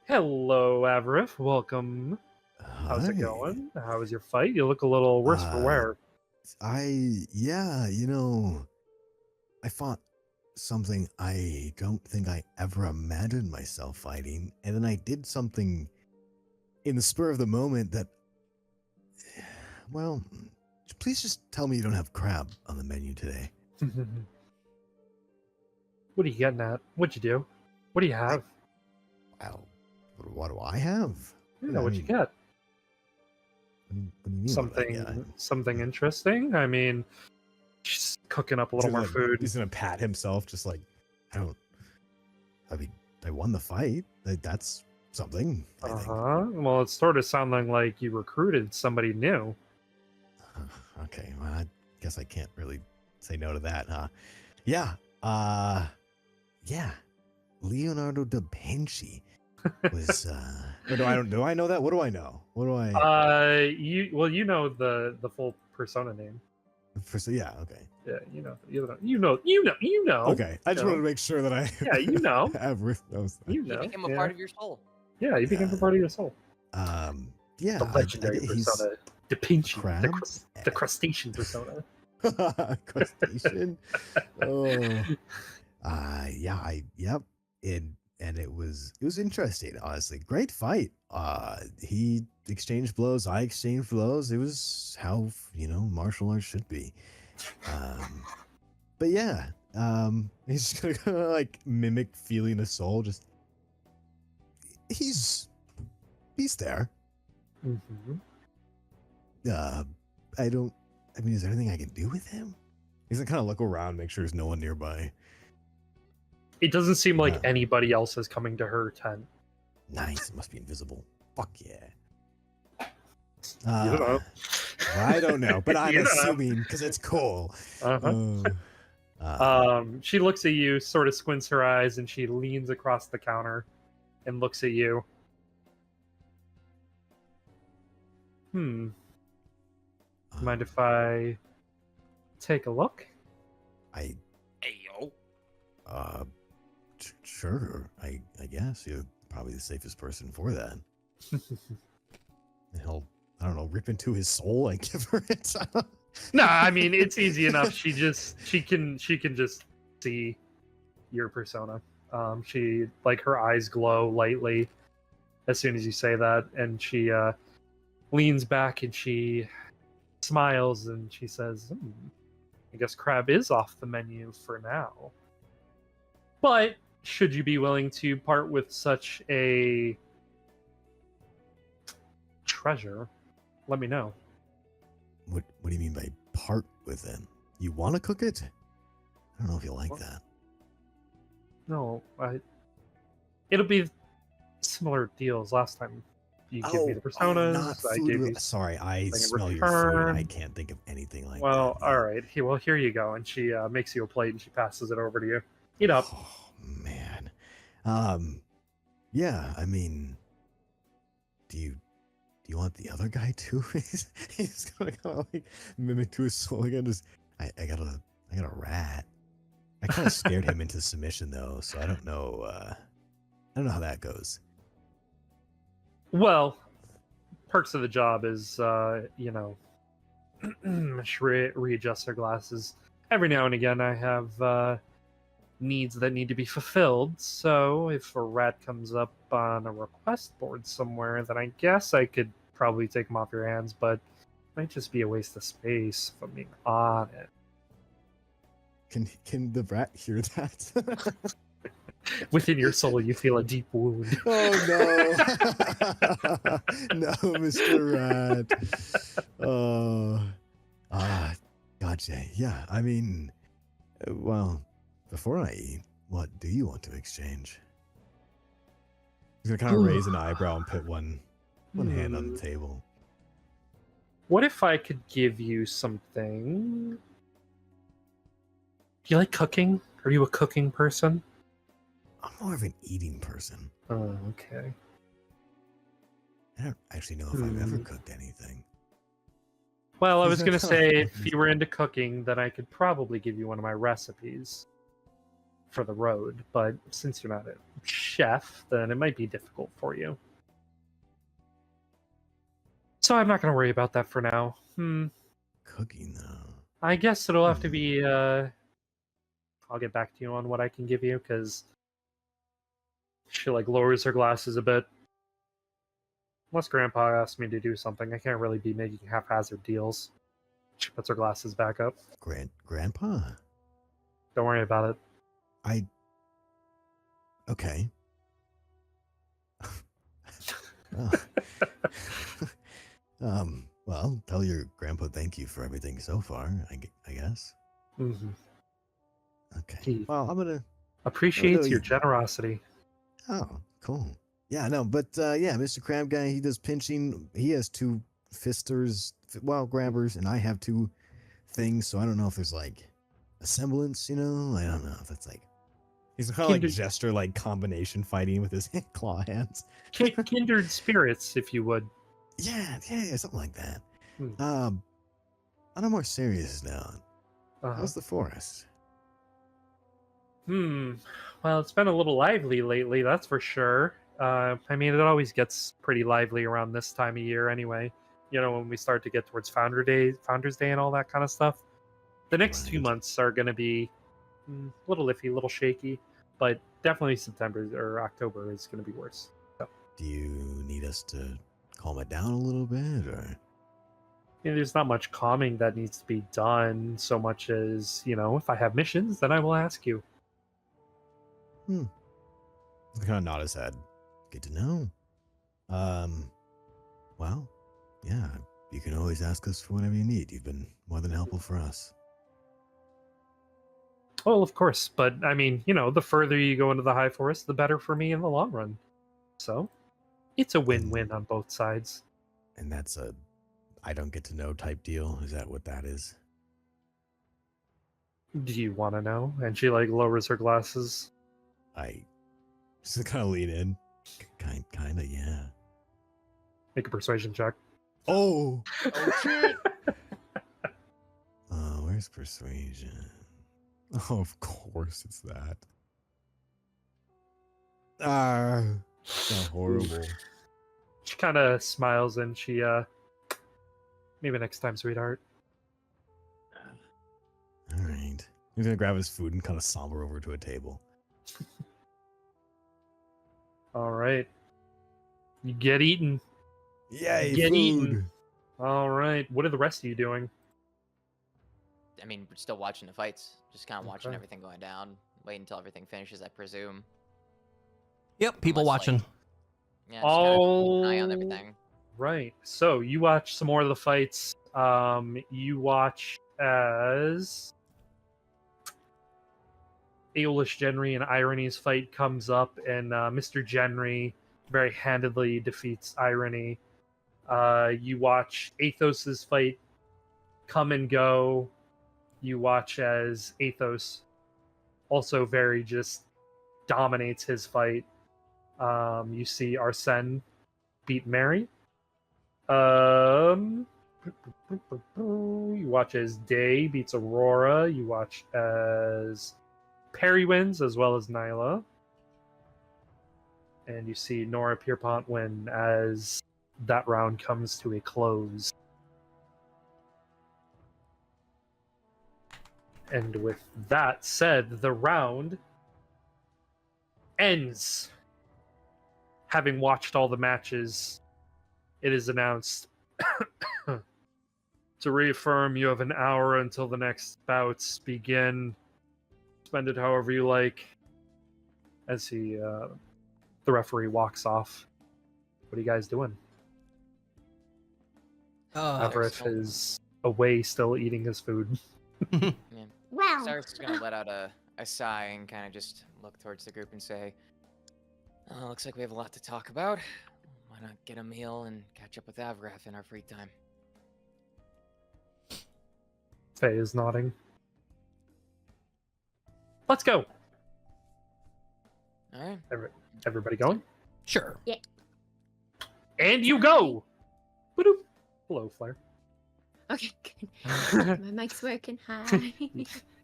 Speaker 1: hello, Avarith. Welcome. How's it
Speaker 4: Hi.
Speaker 1: going? How was your fight? You look a little worse for wear."
Speaker 4: Yeah, I fought something I don't think I ever imagined myself fighting, and then I did something in the spur of the moment that, well, please just tell me you don't have crab on the menu today.
Speaker 1: What are you getting at? What'd you do? What do you have?
Speaker 4: Well, what do I have?
Speaker 1: You know what you get.
Speaker 4: What do you mean? what do I get?
Speaker 1: Something interesting. I mean, she's cooking up a little
Speaker 4: He's
Speaker 1: more
Speaker 4: like-
Speaker 1: food.
Speaker 4: He's gonna pat himself, just like, I mean, I won the fight. That's something, I think.
Speaker 1: Well, it's sort of sounding like you recruited somebody new.
Speaker 4: Okay, well, I guess I can't really say no to that, huh? Yeah, yeah. Leonardo da Vinci was, or do I know that? What do I know? What do I,
Speaker 1: You know the full persona name.
Speaker 4: yeah, okay.
Speaker 1: Yeah, you know.
Speaker 4: Okay, I just wanted to make sure that I,
Speaker 1: Yeah, you know.
Speaker 4: those.
Speaker 1: You
Speaker 3: He
Speaker 1: know.
Speaker 3: became a
Speaker 1: Yeah.
Speaker 3: part of your soul.
Speaker 1: Yeah, you became a part of of your soul.
Speaker 4: Yeah,
Speaker 1: The legendary
Speaker 4: he's
Speaker 1: persona, Da Vinci,
Speaker 4: crab?
Speaker 1: the crustacean persona.
Speaker 4: crustacean. Oh, yeah, yep. And it was interesting, honestly. Great fight. He exchanged blows, I exchanged blows. It was how martial arts should be. But yeah, he's just gonna like mimic feeling a soul. Just he's there.
Speaker 1: Mm-hmm.
Speaker 4: I mean, is there anything I can do with him? He's gonna kind of look around, make sure there's no one nearby.
Speaker 1: It doesn't seem like anybody else is coming to her tent.
Speaker 4: Nice. It must be invisible. Fuck yeah.
Speaker 1: You don't know.
Speaker 4: I don't know, but I'm
Speaker 1: You don't know.
Speaker 4: assuming because it's cool.
Speaker 1: She looks at you, sort of squints her eyes, and she leans across the counter and looks at you. Mind if I take a look?
Speaker 3: Hey yo.
Speaker 4: Sure. I guess you're probably the safest person for that. He'll, I don't know, rip into his soul and give her it.
Speaker 1: No, I mean it's easy enough. She can just see your persona. She like her eyes glow lightly as soon as you say that, and she leans back and she smiles and she says, I guess crab is off the menu for now. But should you be willing to part with such a treasure, let me know.
Speaker 4: What do you mean by part with him? You want to cook it? I don't know if you like that.
Speaker 1: No, it'll be similar deals last time. You give me the personas.
Speaker 4: Not
Speaker 1: I
Speaker 4: food
Speaker 1: gave you.
Speaker 4: Sorry, I smell your
Speaker 1: return.
Speaker 4: food. I can't think of anything like that.
Speaker 1: Well, all right. Well, here you go. And she makes you a plate and she passes it over to you. Eat up.
Speaker 4: Oh man. Yeah. I mean, do you want the other guy too? he's gonna kind of like mimic to his soul again. Just I got a rat. I kind of scared him into submission though, so I don't know. I don't know how that goes.
Speaker 1: Well, perks of the job is, she readjusts her glasses. Every now and again, I have needs that need to be fulfilled. So if a rat comes up on a request board somewhere, then I guess I could probably take them off your hands, but it might just be a waste of space if I'm being honest.
Speaker 4: Can the rat hear that?
Speaker 1: Within your soul, you feel a deep wound.
Speaker 4: Oh no, no, Mr. Rat. Oh, gotcha. Yeah, I mean, well, before I eat, what do you want to exchange? He's gonna kind of raise an eyebrow and put one hand on the table.
Speaker 1: What if I could give you something? Do you like cooking? Are you a cooking person?
Speaker 4: I'm more of an eating person.
Speaker 1: Oh, okay.
Speaker 4: I don't actually know if I've ever cooked anything.
Speaker 1: Well, I was going to say, if you were into cooking, then I could probably give you one of my recipes for the road. But since you're not a chef, then it might be difficult for you. So I'm not going to worry about that for now.
Speaker 4: Cooking, though.
Speaker 1: I guess it'll have to be... I'll get back to you on what I can give you, because... She lowers her glasses a bit. Unless Grandpa asked me to do something, I can't really be making haphazard deals. She puts her glasses back up.
Speaker 4: Grandpa?
Speaker 1: Don't worry about it.
Speaker 4: Okay. Well, tell your grandpa thank you for everything so far, I guess.
Speaker 1: Mm-hmm.
Speaker 4: Okay. Well, I'm gonna
Speaker 1: appreciates your generosity.
Speaker 4: Oh, cool. Yeah, no, but yeah, Mr. Crab Guy, he does pinching. He has 2 fisters, grabbers, and I have 2 things. So I don't know if there's like a semblance, I don't know if that's like he's kind of like
Speaker 1: Kindred-
Speaker 4: gesture like combination fighting with his claw hands.
Speaker 1: Kindred spirits, if you would.
Speaker 4: Yeah, something like that.
Speaker 1: Hmm.
Speaker 4: On a more serious note,
Speaker 1: Uh-huh.
Speaker 4: how's the forest?
Speaker 1: Well, it's been a little lively lately, that's for sure. I mean, it always gets pretty lively around this time of year anyway. When we start to get towards Founders Day and all that kind of stuff. The next 2
Speaker 4: Right.
Speaker 1: months are going to be a little iffy, a little shaky, but definitely September or October is going to be worse. So,
Speaker 4: Do you need us to calm it down a little bit, or?
Speaker 1: there's not much calming that needs to be done so much as, if I have missions, then I will ask you.
Speaker 4: He kind of nod his head. Good to know. Well, yeah, you can always ask us for whatever you need. You've been more than helpful for us.
Speaker 1: Well, of course, but I mean, the further you go into the high forest, the better for me in the long run. So, it's a win-win on both sides.
Speaker 4: And that's a I don't get to know type deal. Is that what that is?
Speaker 1: Do you want to know? And she lowers her glasses.
Speaker 4: I just kind of lean in. Kind of, yeah.
Speaker 1: Make a persuasion check.
Speaker 4: Oh,
Speaker 3: Oh shit!
Speaker 4: Where's persuasion? Oh, of course it's that. So horrible.
Speaker 1: She kind of smiles and she, maybe next time, sweetheart.
Speaker 4: All right. He's gonna grab his food and kind of somber over to a table.
Speaker 1: All right. You get eaten.
Speaker 4: Yay,
Speaker 1: Get
Speaker 4: food!
Speaker 1: eaten. All right. What are the rest of you doing?
Speaker 3: I mean, we're still watching the fights, just kind of watching
Speaker 1: Okay.
Speaker 3: everything going down. Wait until everything finishes, I presume.
Speaker 2: Yep, people
Speaker 3: Unless, like-
Speaker 2: watching.
Speaker 3: Yeah, just kinda keep an eye on
Speaker 1: Oh.
Speaker 3: everything.
Speaker 1: Right. So you watch some more of the fights. You watch as Aeolish Genry and Irony's fight comes up, and Mr. Genry very handedly defeats Irony. You watch Athos's fight come and go. You watch as Athos also very just dominates his fight. You see Arsene beat Mary. You watch as Day beats Aurora. You watch as Perry wins as well as Nyla. And you see Nora Pierpont win as that round comes to a close. And with that said, the round ends. Having watched all the matches, it is announced to reaffirm you have an hour until the next bouts begin. Spend it however you like. As the referee walks off. What are you guys doing? Everett is away still eating his food.
Speaker 5: Wow.
Speaker 3: Cyrus is gonna let out a sigh and kind of just look towards the group and say, looks like we have a lot to talk about. Why not get a meal and catch up with Avrath in our free time?
Speaker 1: Faye is nodding. Let's go.
Speaker 3: All right.
Speaker 1: Everybody going?
Speaker 2: Sure.
Speaker 1: And you go! Ba-doop. Hello, Flair.
Speaker 5: Okay, good. My mic's working. Hi.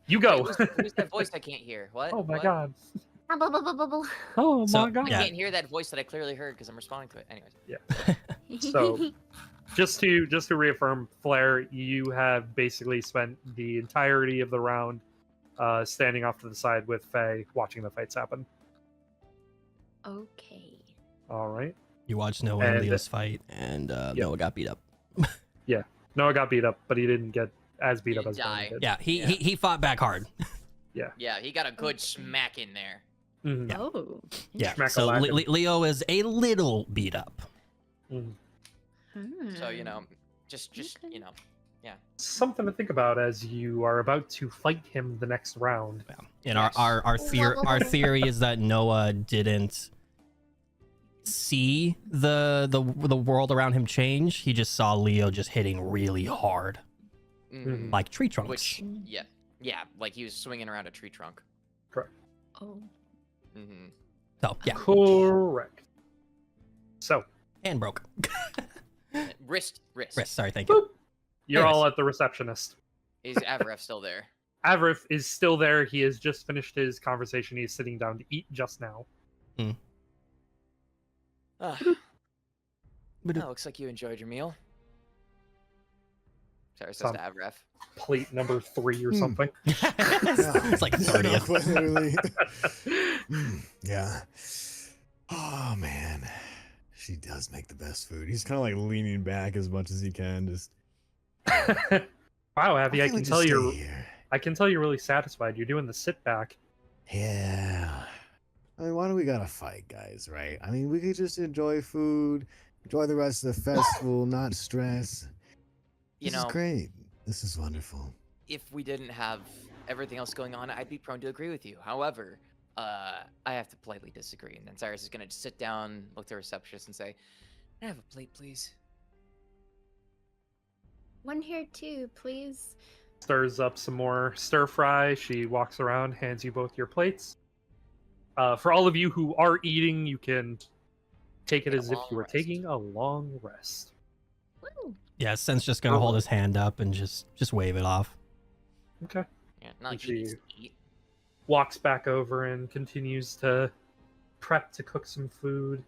Speaker 1: You go!
Speaker 3: Who's that voice I can't hear? What?
Speaker 1: Oh my
Speaker 3: What?
Speaker 1: god.
Speaker 5: Bubble, bubble, bubble.
Speaker 1: Oh
Speaker 2: So,
Speaker 1: my god.
Speaker 3: I
Speaker 2: Yeah.
Speaker 3: can't hear that voice that I clearly heard because I'm responding to it. Anyways.
Speaker 1: So, just to reaffirm, Flair, you have basically spent the entirety of the round standing off to the side with Faye, watching the fights happen.
Speaker 5: Okay.
Speaker 1: All right.
Speaker 2: You watched Noah and
Speaker 1: And-
Speaker 2: Leo's fight, and Noah got beat up.
Speaker 1: Noah got beat up, but he didn't get as beat
Speaker 3: He
Speaker 1: up as
Speaker 3: didn't
Speaker 1: Brandon
Speaker 3: die.
Speaker 1: did.
Speaker 2: Yeah,
Speaker 3: Yeah.
Speaker 2: he fought back hard.
Speaker 3: Yeah, he got a good smack in there.
Speaker 1: Mhm.
Speaker 2: Yeah.
Speaker 5: Oh.
Speaker 2: Yeah.
Speaker 1: Smack a
Speaker 2: So
Speaker 1: lack of-
Speaker 2: Leo is a little beat up.
Speaker 1: Mhm.
Speaker 3: So,
Speaker 5: Hmm.
Speaker 3: just
Speaker 5: Okay.
Speaker 1: Something to think about as you are about to fight him the next round.
Speaker 2: And
Speaker 3: Yes.
Speaker 2: our theory is that Noah didn't see the world around him change. He just saw Leo just hitting really hard,
Speaker 3: Mhm.
Speaker 2: like tree trunks.
Speaker 3: Which, yeah, like he was swinging around a tree trunk.
Speaker 5: Oh.
Speaker 3: Mm-hmm.
Speaker 2: So yeah,
Speaker 1: Correct. So,
Speaker 2: and broke.
Speaker 3: Wrist.
Speaker 2: Wrist, sorry, thank you.
Speaker 1: boop. You're
Speaker 2: Anyways.
Speaker 1: all at the receptionist.
Speaker 3: Is Avref still there?
Speaker 1: Avrif is still there. He has just finished his conversation. He's sitting down to eat just now.
Speaker 3: Well, looks like you enjoyed your meal. Sarah says
Speaker 1: Some-
Speaker 3: to Avref.
Speaker 1: Plate number 3 or something.
Speaker 2: It's like 30th.
Speaker 4: Literally. Yeah. Oh man, she does make the best food. He's kind of like leaning back as much as he can. Just
Speaker 1: Wow, Abby, I
Speaker 4: feel
Speaker 1: can
Speaker 4: like
Speaker 1: tell
Speaker 4: just
Speaker 1: you're
Speaker 4: stay here.
Speaker 1: I can tell you're really satisfied. You're doing the sit back.
Speaker 4: Yeah. I mean, why do we gotta fight, guys? Right? I mean, we could just enjoy food, enjoy the rest of the festival, not stress.
Speaker 3: You
Speaker 4: This is
Speaker 3: know,
Speaker 4: great. This is wonderful.
Speaker 3: if we didn't have everything else going on, I'd be prone to agree with you. However, I have to politely disagree. And then Cyrus is going to sit down, look at the receptionist, and say, "Can I have a plate, please?"
Speaker 5: One here too, please.
Speaker 1: Stirs up some more stir fry. She walks around, hands you both your plates. For all of you who are eating, you can take it
Speaker 3: Take a
Speaker 1: as if
Speaker 3: long
Speaker 1: you were
Speaker 3: rest.
Speaker 1: taking a long rest.
Speaker 5: Woo.
Speaker 2: Yeah, Sen's just gonna hold his hand up and just wave it off.
Speaker 1: Okay.
Speaker 3: Yeah, not like
Speaker 1: And
Speaker 3: he needs
Speaker 1: she-
Speaker 3: to eat.
Speaker 1: Walks back over and continues to prep to cook some food.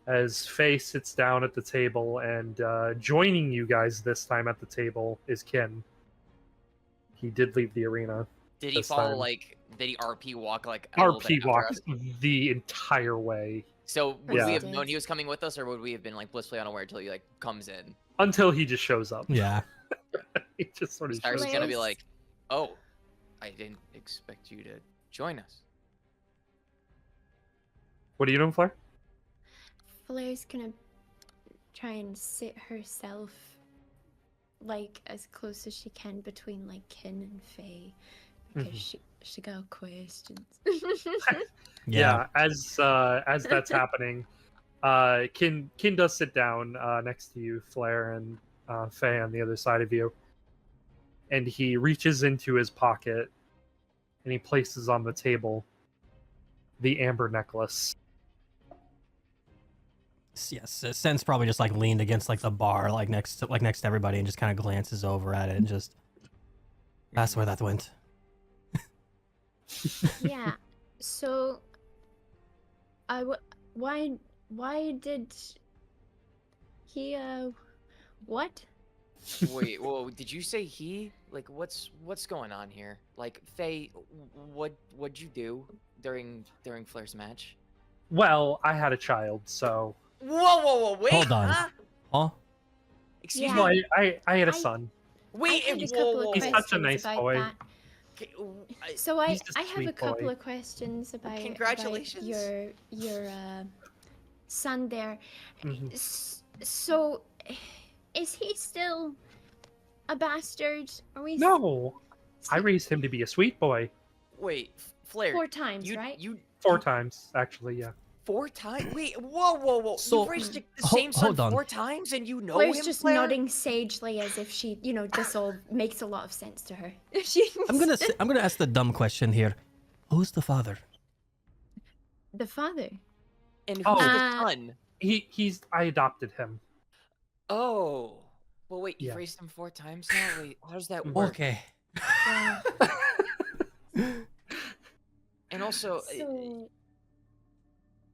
Speaker 1: As Faye sits down at the table, and joining you guys this time at the table is Ken. He did leave the arena.
Speaker 3: Did he
Speaker 1: this
Speaker 3: follow
Speaker 1: time.
Speaker 3: like? Did he RP walk like a little
Speaker 1: RP
Speaker 3: bit after
Speaker 1: walked
Speaker 3: us?
Speaker 1: the entire way
Speaker 3: So would
Speaker 1: Yeah.
Speaker 3: we have known he was coming with us, or would we have been like blissfully unaware until he like comes in?
Speaker 1: until he just shows up.
Speaker 2: Yeah.
Speaker 1: He just sort of
Speaker 3: Cyrus
Speaker 1: shows
Speaker 3: is
Speaker 1: up.
Speaker 3: gonna be
Speaker 5: Flair's-
Speaker 3: like, "Oh, I didn't expect you to join us."
Speaker 1: What are you doing, Flair?
Speaker 5: Flair's gonna try and sit herself like as close as she can between like Kin and Faye because she got questions.
Speaker 2: Yeah.
Speaker 1: As that's happening, Kin does sit down next to you, Flair, and Faye on the other side of you, and he reaches into his pocket and he places on the table the amber necklace.
Speaker 2: Yes. Sen's probably just like leaned against like the bar, like next to everybody, and just kind of glances over at it and just. That's where that went.
Speaker 5: Yeah. So, why did he what?
Speaker 3: Wait, whoa, did you say he? Like, what's going on here? Like, Faye, what'd you do during Flair's match?
Speaker 1: Well, I had a child, so
Speaker 3: Whoa, wait,
Speaker 2: Hold on.
Speaker 3: huh?
Speaker 2: Huh?
Speaker 3: Excuse
Speaker 5: Yeah.
Speaker 1: no,
Speaker 3: me.
Speaker 1: I had a
Speaker 5: I-
Speaker 1: son.
Speaker 3: Wait,
Speaker 5: I had a
Speaker 3: whoa,
Speaker 5: couple
Speaker 3: whoa,
Speaker 5: of
Speaker 1: He's
Speaker 3: whoa.
Speaker 1: such a
Speaker 5: questions
Speaker 1: nice
Speaker 5: about
Speaker 1: boy.
Speaker 5: that.
Speaker 3: Okay,
Speaker 5: So I
Speaker 1: He's just a
Speaker 5: have a
Speaker 1: sweet
Speaker 5: couple
Speaker 1: boy.
Speaker 5: of questions about
Speaker 3: Congratulations.
Speaker 5: your son there.
Speaker 1: Mhm.
Speaker 5: So is he still a bastard? Are we
Speaker 1: No, I raised him to be a sweet boy.
Speaker 3: wait, Flair.
Speaker 5: 4 times,
Speaker 3: you,
Speaker 5: right?
Speaker 3: You
Speaker 1: 4 times, actually. Yeah.
Speaker 3: 4 times? Wait, whoa.
Speaker 2: So-
Speaker 3: You've raised the
Speaker 2: Ho-
Speaker 3: same son
Speaker 2: hold on.
Speaker 3: 4 times, and you know
Speaker 5: Flair's
Speaker 3: him,
Speaker 5: just
Speaker 3: Flair?
Speaker 5: nodding sagely as if she, this all makes a lot of sense to her.
Speaker 2: I'm gonna ask the dumb question here. Who's the father?
Speaker 5: The father.
Speaker 3: And who's
Speaker 1: Oh.
Speaker 3: the son?
Speaker 1: I adopted him.
Speaker 3: Oh. Well, wait, you've
Speaker 1: Yeah.
Speaker 3: raised him 4 times now? Wait, how does that
Speaker 1: Mhm.
Speaker 3: work?
Speaker 2: Okay.
Speaker 5: Yeah.
Speaker 3: And also,
Speaker 5: So,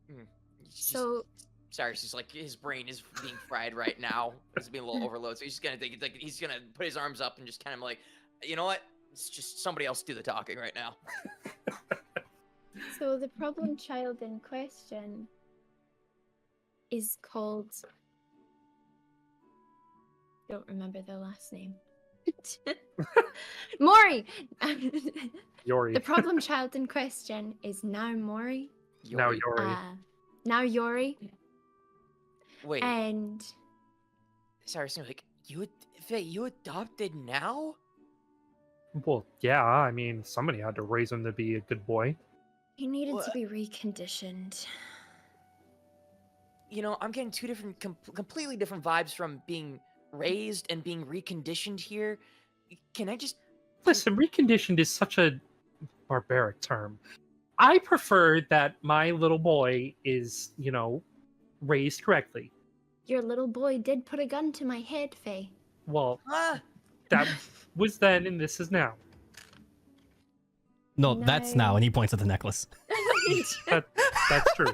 Speaker 3: it's just-
Speaker 5: so
Speaker 3: sorry, it's just like his brain is being fried right now. He's being a little overloaded, so he's just gonna think like he's gonna put his arms up and just kind of like, you know what? It's just somebody else do the talking right now.
Speaker 5: So the problem child in question is called. Don't remember the last name. Mori.
Speaker 1: Yori.
Speaker 5: The problem child in question is now Mori.
Speaker 1: Now
Speaker 3: Yori.
Speaker 1: Yori.
Speaker 5: Now Yori,
Speaker 3: Wait,
Speaker 5: and
Speaker 3: sorry, seems like Faye, you adopted now?
Speaker 1: Well, yeah, I mean, somebody had to raise him to be a good boy.
Speaker 5: he needed to
Speaker 3: What?
Speaker 5: be reconditioned.
Speaker 3: I'm getting two different, completely different vibes from being raised and being reconditioned here. Can I just
Speaker 1: Listen, reconditioned is such a barbaric term. I prefer that my little boy is, raised correctly.
Speaker 5: Your little boy did put a gun to my head, Faye.
Speaker 1: Well,
Speaker 3: Ah,
Speaker 1: that was then and this is now.
Speaker 2: No, that's now, and he points at the necklace.
Speaker 1: That's true.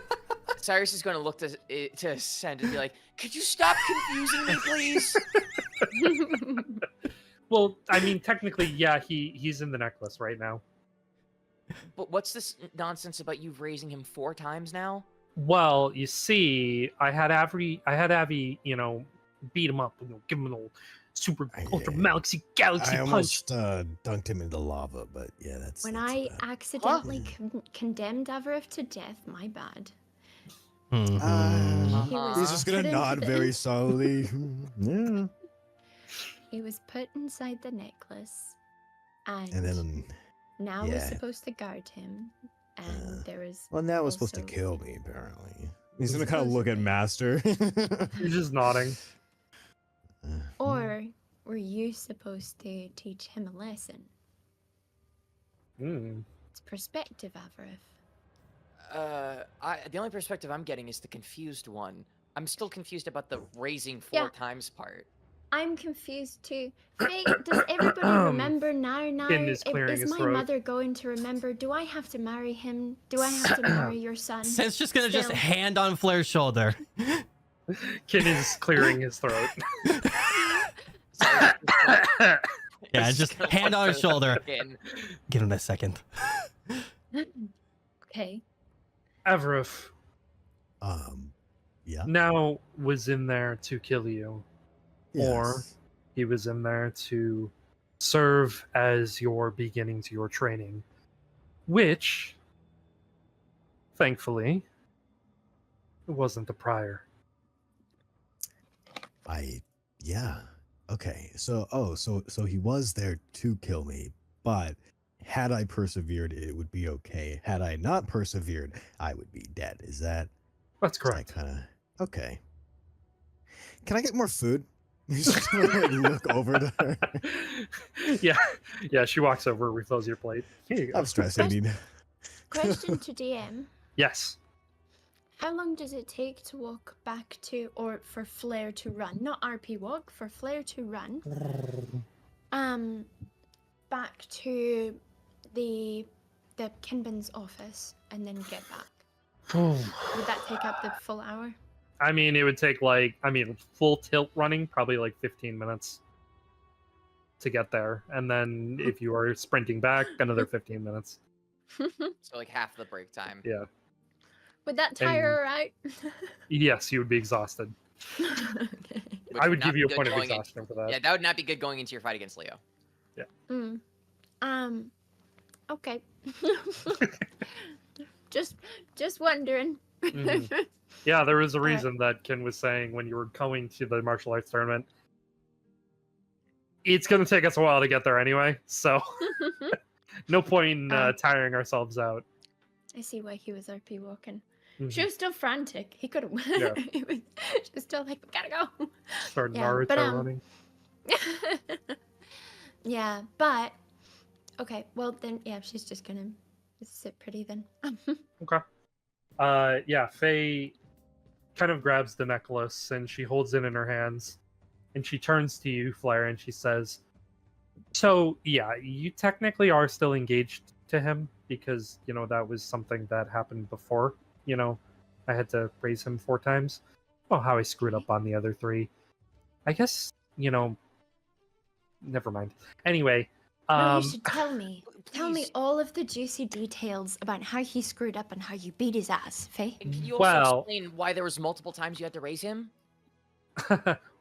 Speaker 3: Cyrus is going to look to Send and be like, "Could you stop confusing me, please?"
Speaker 1: Well, I mean, technically, yeah, he's in the necklace right now.
Speaker 3: But what's this nonsense about you raising him 4 times now?
Speaker 1: Well, you see, I had Avi, beat him up, give him an old super ultra galaxy
Speaker 4: I
Speaker 1: punch.
Speaker 4: almost dunked him into lava, but yeah, that's.
Speaker 5: When
Speaker 4: that's
Speaker 5: I
Speaker 4: bad.
Speaker 5: accidentally condemned Avarif to death, my bad.
Speaker 2: Mhm.
Speaker 5: He was
Speaker 4: He's just gonna
Speaker 5: put into
Speaker 4: nod
Speaker 5: the-
Speaker 4: very slowly. Yeah.
Speaker 5: He was put inside the necklace, and
Speaker 4: And then,
Speaker 5: now we're
Speaker 4: yeah.
Speaker 5: supposed to guard him. And there was
Speaker 4: well, now was supposed to
Speaker 5: also-
Speaker 4: kill me. Apparently, he's gonna kind of look at
Speaker 5: Supposedly.
Speaker 4: Master.
Speaker 1: He's just nodding.
Speaker 5: Or were you supposed to teach him a lesson?
Speaker 1: Mm.
Speaker 5: It's perspective, Avarif.
Speaker 3: The only perspective I'm getting is the confused one. I'm still confused about the raising 4
Speaker 5: Yeah.
Speaker 3: times part.
Speaker 5: I'm confused too. Faye, does everybody remember now?
Speaker 1: Finn is clearing
Speaker 5: Is
Speaker 1: his
Speaker 5: my
Speaker 1: throat.
Speaker 5: mother going to remember? Do I have to marry him? Do I have to marry your son?
Speaker 2: Sen's just gonna just
Speaker 5: Still.
Speaker 2: hand on Flair's shoulder.
Speaker 1: Kin is clearing his throat.
Speaker 3: Cyrus is like,
Speaker 2: Yeah, just
Speaker 3: gonna
Speaker 2: hand
Speaker 3: look
Speaker 2: on his
Speaker 3: to
Speaker 2: shoulder.
Speaker 3: Finn.
Speaker 2: Give him a second.
Speaker 5: Okay.
Speaker 1: Avarif
Speaker 4: Yeah.
Speaker 1: now was in there to kill you. Or
Speaker 4: Yes.
Speaker 1: he was in there to serve as your beginning to your training, which, thankfully, wasn't the prior.
Speaker 4: Yeah. Okay. So he was there to kill me, but had I persevered, it would be okay. Had I not persevered, I would be dead. Is that
Speaker 1: That's
Speaker 4: is that
Speaker 1: correct.
Speaker 4: kind of okay? Can I get more food? He's just gonna like, look over to her.
Speaker 1: yeah. She walks over, refills your plate. Here you go.
Speaker 4: I'm stress eating.
Speaker 5: Question to DM.
Speaker 1: Yes.
Speaker 5: How long does it take to walk back to, or for Flair to run? Not RP walk, for Flair to run. Back to the Kinbin's office and then get back. Would that take up the full hour?
Speaker 1: I mean, it would take full tilt running, probably like 15 minutes to get there. And then if you are sprinting back, another 15 minutes.
Speaker 3: So like half the break time.
Speaker 1: Yeah.
Speaker 5: Would that tire her out?
Speaker 1: Yes, you would be exhausted.
Speaker 5: Okay.
Speaker 3: Which
Speaker 1: I would
Speaker 3: not
Speaker 1: give
Speaker 3: be
Speaker 1: you a
Speaker 3: good
Speaker 1: point of
Speaker 3: going in-
Speaker 1: exhaustion for that.
Speaker 3: Yeah, that would not be good going into your fight against Leo.
Speaker 5: Mm. Okay. just wondering.
Speaker 1: Mhm. Yeah, there was a reason that Ken was saying when you were going to the martial arts tournament, it's going to take us a while to get there anyway, so no point in tiring ourselves out.
Speaker 5: I see why he was RP walking.
Speaker 1: Mhm.
Speaker 5: She was still frantic. He could have.
Speaker 1: Yeah.
Speaker 5: She was still like, we gotta go.
Speaker 1: Start
Speaker 5: Yeah,
Speaker 1: Naruto
Speaker 5: but,
Speaker 1: running.
Speaker 5: Yeah, but okay. Well then, yeah, she's just gonna sit pretty then.
Speaker 1: Okay. Yeah, Faye kind of grabs the necklace and she holds it in her hands, and she turns to you, Flair, and she says, "So yeah, you technically are still engaged to him because that was something that happened before. I had to raise him 4 times. Well, how I screwed up on the other 3. I guess never mind. Anyway,
Speaker 5: No, you should tell me. Tell me
Speaker 3: Please.
Speaker 5: all of the juicy details about how he screwed up and how you beat his ass, Faye.
Speaker 3: And can you also
Speaker 1: Well-
Speaker 3: explain why there was multiple times you had to raise him?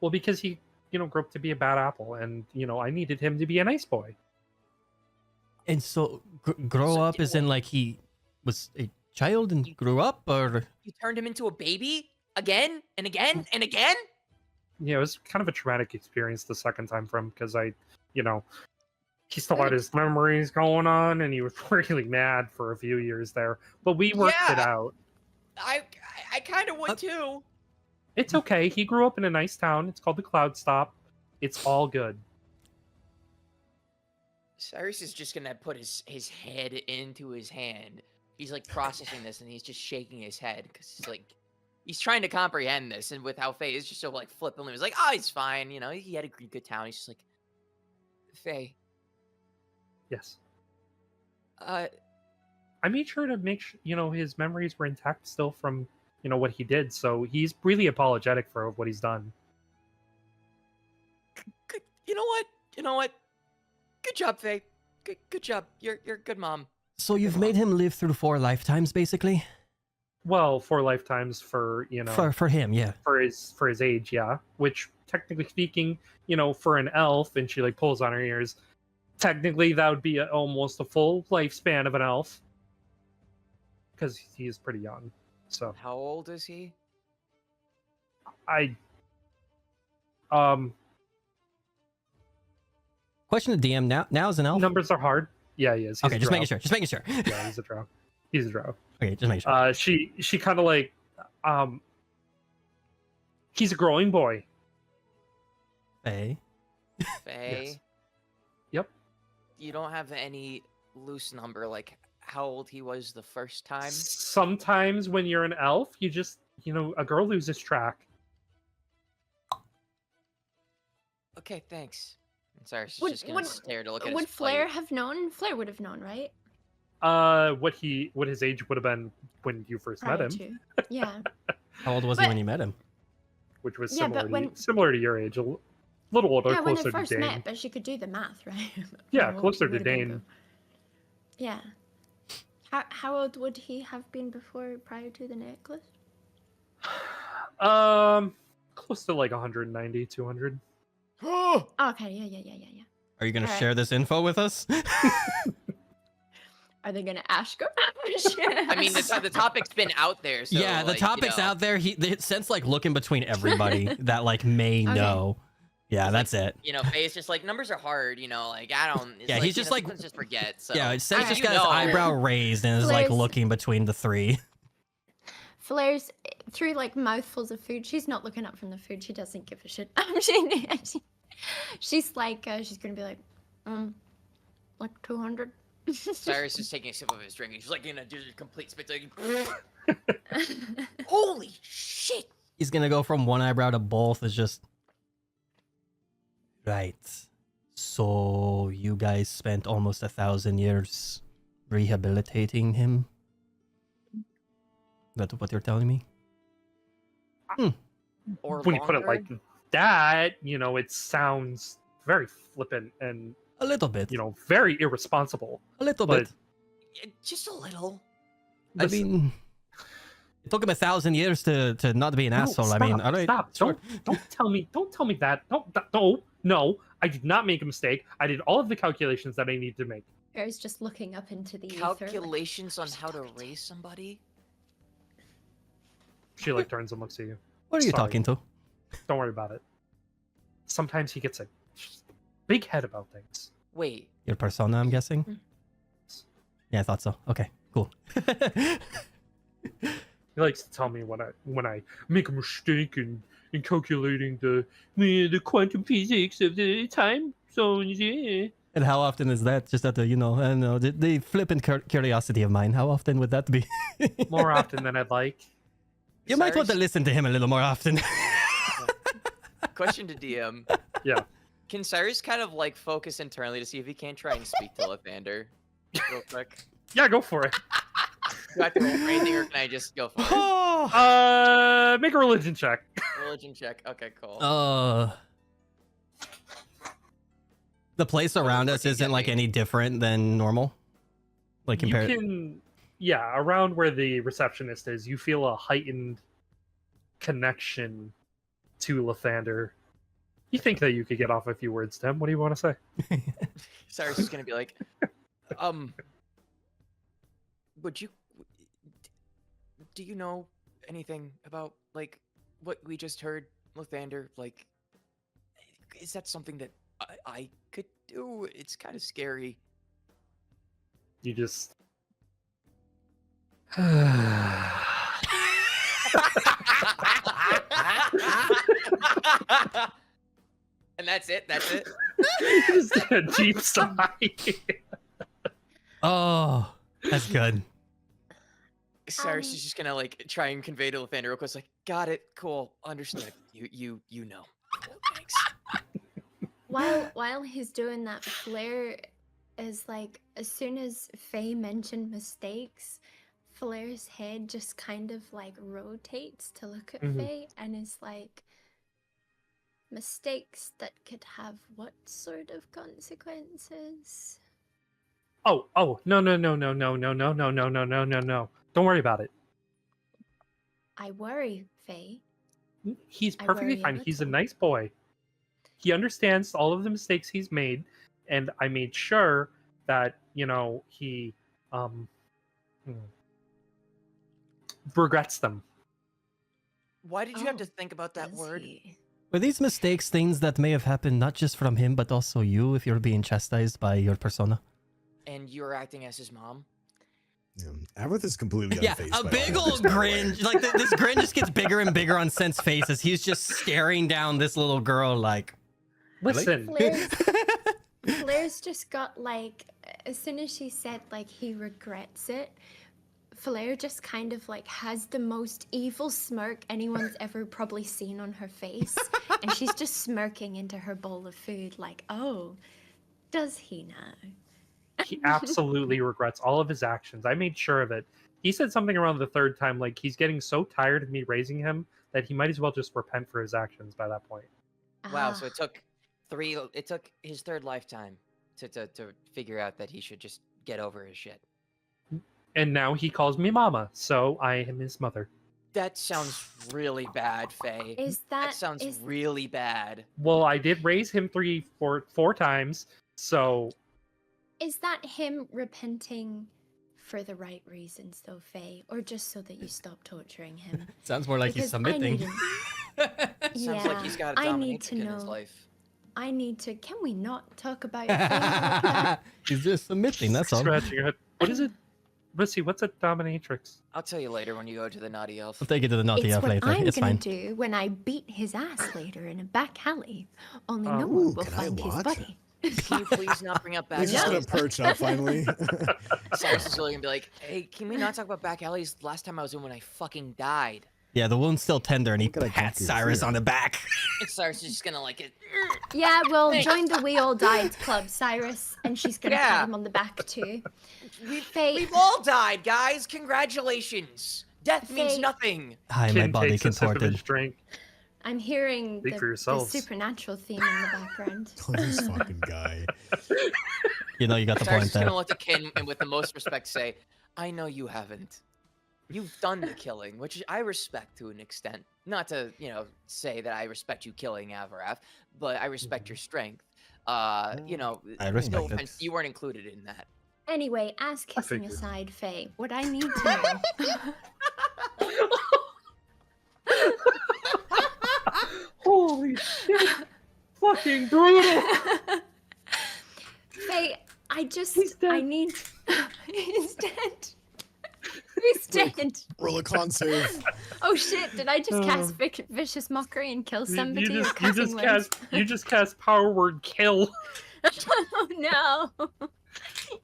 Speaker 1: well, because he grew up to be a bad apple, and I needed him to be a nice boy.
Speaker 2: And so, grow
Speaker 3: So
Speaker 2: up
Speaker 3: did
Speaker 2: as in
Speaker 3: what?
Speaker 2: like he was a child and grew up, or
Speaker 3: You turned him into a baby again and again and again?
Speaker 1: Yeah, it was kind of a traumatic experience the second time for him because he still had his memories going on, and he was really mad for a few years there. But we worked it
Speaker 3: Yeah.
Speaker 1: out.
Speaker 3: I kind of would too.
Speaker 1: It's okay. He grew up in a nice town. It's called the Cloud Stop. It's all good.
Speaker 3: Cyrus is just gonna put his head into his hand. He's like processing this, and he's just shaking his head because he's like, he's trying to comprehend this, and with how Faye is just so like flippantly, he's like, oh, he's fine, you know, he had a good town. He's just like, Faye,
Speaker 1: Yes.
Speaker 3: uh,
Speaker 1: I made sure to make sure, his memories were intact still from, what he did. So he's really apologetic for what he's done.
Speaker 3: good, you know what? Good job, Faye. Good job. You're a good mom.
Speaker 2: So you've made him live through 4 lifetimes, basically?
Speaker 1: Well, 4 lifetimes for,
Speaker 2: For him, yeah.
Speaker 1: for his age, yeah. Which, technically speaking, for an elf, and she like pulls on her ears, technically that would be almost a full lifespan of an elf. Because he is pretty young. So
Speaker 3: How old is he?
Speaker 2: Question to DM, now is an elf?
Speaker 1: numbers are hard. Yeah, he is. He's
Speaker 2: Okay,
Speaker 1: a
Speaker 2: just
Speaker 1: drow.
Speaker 2: making sure.
Speaker 1: Yeah, he's a drow. He's a drow.
Speaker 2: Okay, just making sure.
Speaker 1: She kind of like, he's a growing boy.
Speaker 2: Hey.
Speaker 3: Faye.
Speaker 1: Yes. Yep.
Speaker 3: You don't have any loose number, like how old he was the first time?
Speaker 1: Sometimes when you're an elf, you just, a girl loses track.
Speaker 3: Okay, thanks. And Cyrus is
Speaker 5: Would-
Speaker 3: just gonna
Speaker 5: would-
Speaker 3: stare to look at
Speaker 5: Would
Speaker 3: his
Speaker 5: Flair
Speaker 3: plate.
Speaker 5: have known? Flair would have known, right?
Speaker 1: What his age would have been when you first met
Speaker 5: Prior
Speaker 1: him,
Speaker 5: to. Yeah.
Speaker 2: How old was he
Speaker 5: But-
Speaker 2: when you met him?
Speaker 1: which was
Speaker 5: Yeah, but
Speaker 1: similar to your age, a little older,
Speaker 5: Yeah, when
Speaker 1: closer
Speaker 5: they first
Speaker 1: to Dane.
Speaker 5: met, but she could do the math, right?
Speaker 1: Yeah,
Speaker 5: How old
Speaker 1: closer
Speaker 5: he
Speaker 1: to
Speaker 5: would have been
Speaker 1: Dane.
Speaker 5: Yeah. How old would he have been prior to the necklace?
Speaker 1: Close to like 190, 200.
Speaker 5: Oh, okay, yeah.
Speaker 2: Are you going to
Speaker 5: Alright.
Speaker 2: share this info with us?
Speaker 5: Are they gonna ask her?
Speaker 3: I mean, the topic's been out there, so
Speaker 2: yeah, the
Speaker 3: like,
Speaker 2: topic's out there. They sense like looking between everybody that like may
Speaker 5: Okay.
Speaker 2: know. Yeah,
Speaker 3: It's
Speaker 2: that's
Speaker 3: like,
Speaker 2: it.
Speaker 3: You know, Faye's just like, numbers are hard, like I don't. It's
Speaker 2: Yeah,
Speaker 3: like,
Speaker 2: he's just like-
Speaker 3: sometimes just forget. So
Speaker 2: Yeah, Sense
Speaker 5: Alright.
Speaker 2: just got his eyebrow raised and is like
Speaker 5: Flair's-
Speaker 2: looking between the 3.
Speaker 5: Flair's through like mouthfuls of food. She's not looking up from the food. She doesn't give a shit. She's like, she's gonna be like 200.
Speaker 3: Cyrus is taking a sip of his drink, and she's like, do a complete spit. Like, holy shit!
Speaker 2: He's gonna go from one eyebrow to both. Is just right. So you guys spent almost 1,000 years rehabilitating him. That's what you're telling me?
Speaker 3: Or
Speaker 1: When you put it like
Speaker 3: longer?
Speaker 1: that, it sounds very flippant and,
Speaker 2: A little bit.
Speaker 1: very irresponsible.
Speaker 2: A little
Speaker 1: but-
Speaker 2: bit.
Speaker 3: Just a little.
Speaker 2: I
Speaker 1: Listen,
Speaker 2: mean, it took him 1,000 years to not be an
Speaker 1: no,
Speaker 2: asshole.
Speaker 1: Stop,
Speaker 2: I mean, all right.
Speaker 1: stop.
Speaker 2: Sure.
Speaker 1: Don't tell me that. No. I did not make a mistake. I did all of the calculations that I need to make.
Speaker 5: Flair's just looking up into the ether, like,
Speaker 3: Calculations on
Speaker 5: "Who's he
Speaker 3: how to
Speaker 5: talking to?"
Speaker 3: raise somebody.
Speaker 1: She like turns and looks at you.
Speaker 2: What are you
Speaker 1: Sorry.
Speaker 2: talking to?
Speaker 1: Don't worry about it. Sometimes he gets a big head about things.
Speaker 3: Wait,
Speaker 2: Your persona, I'm guessing?
Speaker 5: Mm.
Speaker 2: Yeah, I thought so. Okay, cool.
Speaker 1: He likes to tell me when I make a mistake in calculating the quantum physics of the time zones. Yeah.
Speaker 2: And how often is that? Just out of, I don't know, the flippant curiosity of mine. How often would that be?
Speaker 1: More often than I'd like.
Speaker 2: You might want to
Speaker 3: Cyrus-
Speaker 2: listen to him a little more often.
Speaker 3: Question to DM.
Speaker 1: Yeah.
Speaker 3: Can Cyrus kind of like focus internally to see if he can't try and speak to Lathander real quick?
Speaker 1: Yeah, go for it.
Speaker 3: Do I have to roll for anything, or can I just go for it?
Speaker 1: Make a religion check.
Speaker 3: Religion check. Okay, cool.
Speaker 2: The place around us
Speaker 3: fucking
Speaker 2: isn't
Speaker 3: get
Speaker 2: like
Speaker 3: me.
Speaker 2: any different than normal. Like
Speaker 1: You
Speaker 2: compared.
Speaker 1: can, yeah, around where the receptionist is, you feel a heightened connection to Lathander. You think that you could get off a few words to him. What do you want to say?
Speaker 3: Cyrus is gonna be like, would you, do you know anything about like what we just heard, Lathander? Like, is that something that I could do? It's kind of scary.
Speaker 1: You just
Speaker 3: that's it. That's it.
Speaker 1: Just a deep sigh.
Speaker 2: Oh, that's good.
Speaker 3: Cyrus is just gonna like try and convey to Lathander real quick. It's like, got it, cool, understood. You know. Cool, thanks.
Speaker 5: While he's doing that, Flair is like, as soon as Faye mentioned mistakes, Flair's head just kind of like rotates to look at Faye and is like, mistakes that could have what sort of consequences?
Speaker 1: Oh, no. Don't worry about it.
Speaker 5: I worry, Faye.
Speaker 1: He's
Speaker 5: I
Speaker 1: perfectly
Speaker 5: worry a
Speaker 1: fine. He's a
Speaker 5: little.
Speaker 1: nice boy. He understands all of the mistakes he's made, and I made sure that, he regrets them.
Speaker 3: Why did you have
Speaker 5: Oh,
Speaker 3: to think about that
Speaker 5: does
Speaker 3: word?
Speaker 5: he?
Speaker 2: Were these mistakes things that may have happened not just from him, but also you if you're being chastised by your persona?
Speaker 3: And you're acting as his mom?
Speaker 4: Aerith is completely
Speaker 2: Yeah,
Speaker 4: unfazed
Speaker 2: a
Speaker 4: by
Speaker 2: big
Speaker 4: all
Speaker 2: old
Speaker 4: this, by the way.
Speaker 2: grin. Like this grin just gets bigger and bigger on Sen's face as he's just staring down this little girl like.
Speaker 1: Listen,
Speaker 5: Flair's just got like, as soon as she said like he regrets it, Flair just kind of like has the most evil smirk anyone's ever probably seen on her face, and she's just smirking into her bowl of food like, oh, does he now?
Speaker 1: he absolutely regrets all of his actions. I made sure of it. He said something around the third time, like he's getting so tired of me raising him that he might as well just repent for his actions by that point.
Speaker 3: Wow, so it took his third lifetime to figure out that he should just get over his shit.
Speaker 1: And now he calls me mama, so I am his mother.
Speaker 3: That sounds really bad, Faye. That sounds really bad.
Speaker 1: Well, I did raise him four times, so...
Speaker 5: Is that him repenting for the right reasons, though, Faye? Or just so that you stop torturing him?
Speaker 2: Sounds more like he's
Speaker 5: Because
Speaker 2: submitting.
Speaker 3: Sounds like he's got a
Speaker 5: I need
Speaker 3: dominatrix
Speaker 5: to
Speaker 3: in
Speaker 5: know.
Speaker 3: his life.
Speaker 5: I need to... Can we not talk about Faye like that?
Speaker 2: He's just submitting, that's all.
Speaker 1: Scratching your head. What is it? Let's see, what's a dominatrix?
Speaker 3: I'll tell you later when you go to the naughty elf.
Speaker 2: We'll take it to the naughty
Speaker 5: It's
Speaker 2: elf
Speaker 5: what
Speaker 2: later.
Speaker 5: I'm
Speaker 2: It's
Speaker 5: gonna
Speaker 2: fine.
Speaker 5: do when I beat his ass later in a back alley. Only no
Speaker 1: Ooh,
Speaker 5: one will
Speaker 4: can I
Speaker 5: find his
Speaker 4: watch?
Speaker 5: body.
Speaker 3: Can you please not bring up back
Speaker 4: He's just gonna
Speaker 3: alleys?
Speaker 4: perch up finally.
Speaker 3: Cyrus is really gonna be like, hey, can we not talk about back alleys? Last time I was in when I fucking died.
Speaker 2: Yeah, the wound's still tender and he
Speaker 4: What could I
Speaker 2: pats
Speaker 4: do
Speaker 2: Cyrus
Speaker 4: here?
Speaker 2: on the back.
Speaker 3: And Cyrus is just gonna like it.
Speaker 5: Yeah, well, join the We All Died Club, Cyrus, and she's gonna
Speaker 3: Yeah.
Speaker 5: pat him on the back too. Faye,
Speaker 3: We've all died, guys. Congratulations. Death means
Speaker 5: Faye.
Speaker 3: nothing.
Speaker 2: Hi, my
Speaker 1: Kin
Speaker 2: body
Speaker 1: takes a sip of
Speaker 2: contorted.
Speaker 1: his drink.
Speaker 5: I'm hearing
Speaker 1: Speak for
Speaker 5: the
Speaker 1: yourselves.
Speaker 5: supernatural theme in the background.
Speaker 4: Oh, this fucking guy.
Speaker 2: You know you got the
Speaker 3: Cyrus
Speaker 2: point
Speaker 3: is gonna
Speaker 2: there.
Speaker 3: look at Kin and with the most respect say, I know you haven't. You've done the killing, which I respect to an extent. Not to, say that I respect you killing Avarath, but I respect your strength.
Speaker 2: I
Speaker 3: No
Speaker 2: respect it.
Speaker 3: offense, you weren't included in that.
Speaker 5: Anyway, ass kissing
Speaker 1: figured.
Speaker 5: aside, Faye, what I need to know.
Speaker 1: Holy shit! Fucking brutal!
Speaker 5: Faye,
Speaker 1: He's dead.
Speaker 5: I need. He's dead. He's dead.
Speaker 4: Roll a con save.
Speaker 5: Oh shit! Did I just cast vicious mockery and kill somebody?
Speaker 1: You
Speaker 5: with
Speaker 1: just
Speaker 5: cussing words?
Speaker 1: cast power word kill.
Speaker 5: Oh no!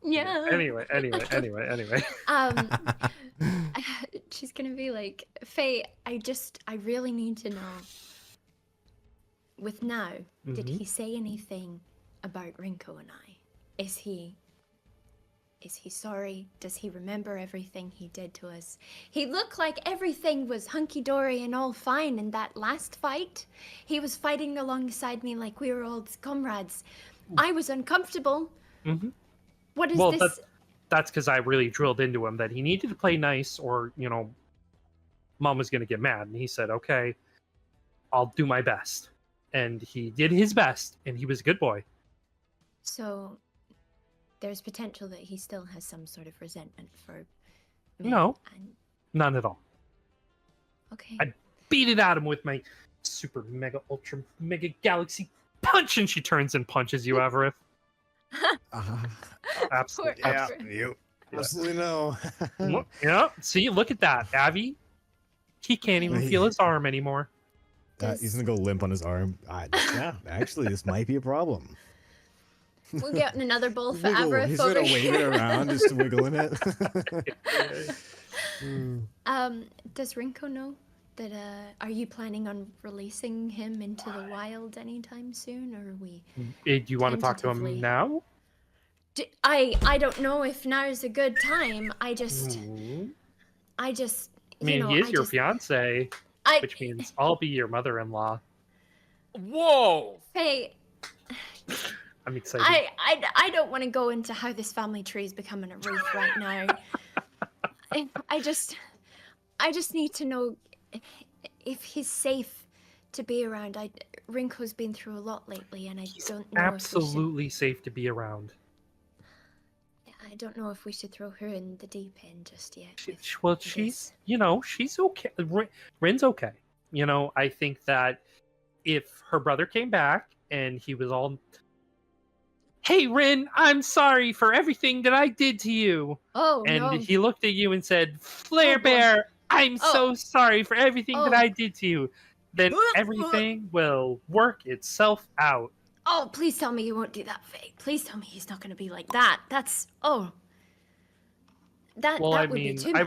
Speaker 5: No.
Speaker 1: Anyway.
Speaker 5: She's gonna be like, Faye, I really need to know. With now, did
Speaker 1: Mhm.
Speaker 5: he say anything about Rinko and I? Is he sorry? Does he remember everything he did to us? He looked like everything was hunky-dory and all fine in that last fight. He was fighting alongside me like we were old comrades. I was uncomfortable.
Speaker 1: Mhm.
Speaker 5: What is
Speaker 1: Well,
Speaker 5: this?
Speaker 1: that's because I really drilled into him that he needed to play nice, or Mom was gonna get mad, and he said, "Okay, I'll do my best," and he did his best, and he was a good boy.
Speaker 5: So, there's potential that he still has some sort of resentment for me.
Speaker 1: No.
Speaker 5: And,
Speaker 1: None at all.
Speaker 5: okay.
Speaker 1: I beat it at him with my super mega ultra mega galaxy punch, and she turns and punches you, Avarith. Absolutely.
Speaker 5: Poor
Speaker 4: Yeah,
Speaker 5: Avrith.
Speaker 4: you absolutely no.
Speaker 1: Yeah. See, look at that, Avi. He can't even feel his arm anymore.
Speaker 4: He's gonna go limp on his arm. Yeah, actually, this might be a problem.
Speaker 5: We'll get another bowl for
Speaker 4: Wiggle.
Speaker 5: Averif
Speaker 4: He's
Speaker 5: over
Speaker 4: gonna wave it
Speaker 5: here.
Speaker 4: around, just wiggling it.
Speaker 5: Does Rinko know that? Are you planning on releasing him into the wild anytime soon, or are we?
Speaker 1: Do you want to talk to
Speaker 5: Tentatively.
Speaker 1: him now?
Speaker 5: I don't know if now is a good time. I just,
Speaker 1: I
Speaker 5: you
Speaker 1: mean,
Speaker 5: know,
Speaker 1: he is
Speaker 5: I
Speaker 1: your
Speaker 5: just,
Speaker 1: fiance,
Speaker 5: I,
Speaker 1: which means I'll be your mother-in-law.
Speaker 3: Whoa!
Speaker 5: Hey,
Speaker 1: I'm excited.
Speaker 5: I don't want to go into how this family tree is becoming a wreath right now. I just need to know if he's safe to be around. Rinko's been through a lot lately, and I don't know
Speaker 1: Absolutely safe to be around.
Speaker 5: I don't know if we should throw her in the deep end just yet.
Speaker 1: Well, she's, you know, she's okay. Rin's okay. You know, I think that if her brother came back and he was all, "Hey, Rin, I'm sorry for everything that I did to you," and
Speaker 5: no.
Speaker 1: he looked at you and said, "Flair
Speaker 5: Oh, boy.
Speaker 1: Bear, I'm
Speaker 5: Oh.
Speaker 1: so sorry for everything that
Speaker 5: Oh.
Speaker 1: I did to you," then everything will work itself out.
Speaker 5: Oh, please tell me you won't do that, Faye. Please tell me he's not going to be like that. That's that
Speaker 1: Well,
Speaker 5: that
Speaker 1: I
Speaker 5: would
Speaker 1: mean,
Speaker 5: be too much.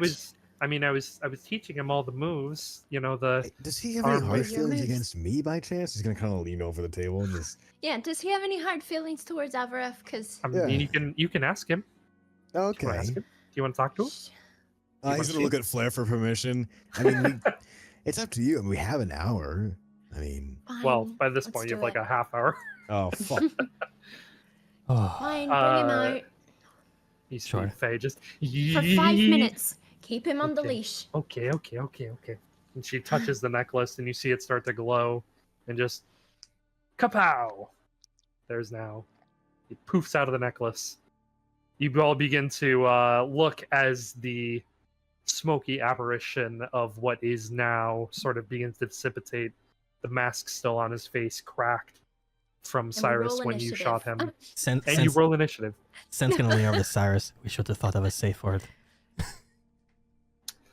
Speaker 1: I was teaching him all the moves. You know, the
Speaker 4: Does he have any
Speaker 1: Arm
Speaker 4: hard
Speaker 1: race.
Speaker 4: feelings against me by chance? He's gonna kind of lean over the table and just.
Speaker 5: Yeah. Does he have any hard feelings towards Avaref? Because
Speaker 1: I mean,
Speaker 4: Yeah.
Speaker 1: you can ask him. You wanna
Speaker 4: Okay.
Speaker 1: ask him? Do you want to talk to him?
Speaker 4: He's gonna look at Flair for permission. I mean, it's up to you. I mean, we have an hour. I mean,
Speaker 1: Well, by this
Speaker 5: let's
Speaker 1: point, you
Speaker 5: do
Speaker 1: have like
Speaker 5: it.
Speaker 1: a half hour.
Speaker 4: oh fuck.
Speaker 2: Oh,
Speaker 5: Fine, bring him out
Speaker 1: You
Speaker 2: Sure.
Speaker 1: see Faye just
Speaker 5: for 5 minutes. Keep him on the
Speaker 1: Okay.
Speaker 5: leash.
Speaker 1: Okay. And she touches the necklace, and you see it start to glow, and just kapow! There's now. It poofs out of the necklace. You all begin to look as the smoky apparition of what is now sort of begins to dissipate. The mask still on his face, cracked from
Speaker 5: we
Speaker 1: Cyrus
Speaker 5: roll
Speaker 1: when you
Speaker 5: initiative.
Speaker 1: shot him.
Speaker 2: Sen-
Speaker 1: And you
Speaker 2: Sen's,
Speaker 1: roll initiative.
Speaker 2: Sen's gonna lean over to Cyrus. We should have thought of a safe word.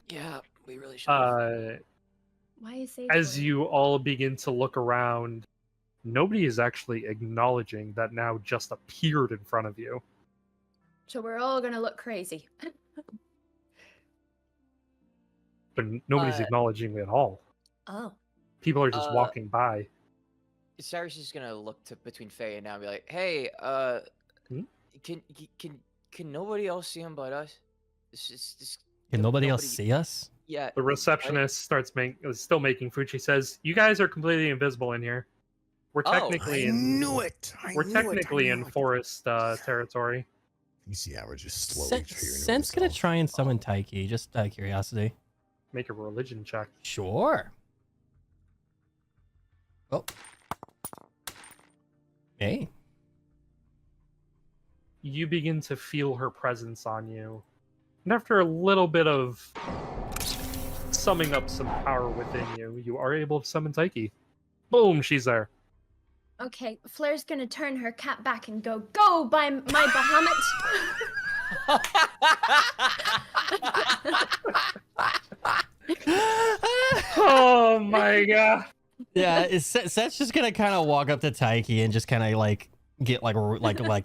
Speaker 3: Yeah, we really should. Have.
Speaker 5: Why is he?
Speaker 1: As you all begin to look around, nobody is actually acknowledging that now just appeared in front of you.
Speaker 5: So we're all gonna look crazy.
Speaker 1: But nobody's
Speaker 3: Uh,
Speaker 1: acknowledging it at all.
Speaker 5: Oh.
Speaker 1: People are just
Speaker 3: Uh,
Speaker 1: walking by.
Speaker 3: Cyrus is gonna look to between Faye and now and be like, "Hey,
Speaker 1: Hmm?
Speaker 3: can nobody else see him but us? This
Speaker 2: Can nobody else see us?
Speaker 3: Yeah.
Speaker 1: The receptionist is still making food. She says, "You guys are completely invisible in here. We're
Speaker 3: Oh.
Speaker 1: technically in
Speaker 4: We're
Speaker 1: technically in forest territory."
Speaker 4: You see, I was just slowly tearing over
Speaker 2: Sen's gonna
Speaker 4: himself.
Speaker 2: try and summon Taiki, just out of curiosity.
Speaker 1: Make a religion check.
Speaker 2: Sure. Oh. Hey.
Speaker 1: You begin to feel her presence on you. And after a little bit of summing up some power within you, you are able to summon Taiki. Boom, she's there.
Speaker 5: Okay, Flair's gonna turn her cat back and go by my Bahamut.
Speaker 1: Oh my god.
Speaker 2: Yeah, Seth's just gonna kind of walk up to Taiki and just kind of like get like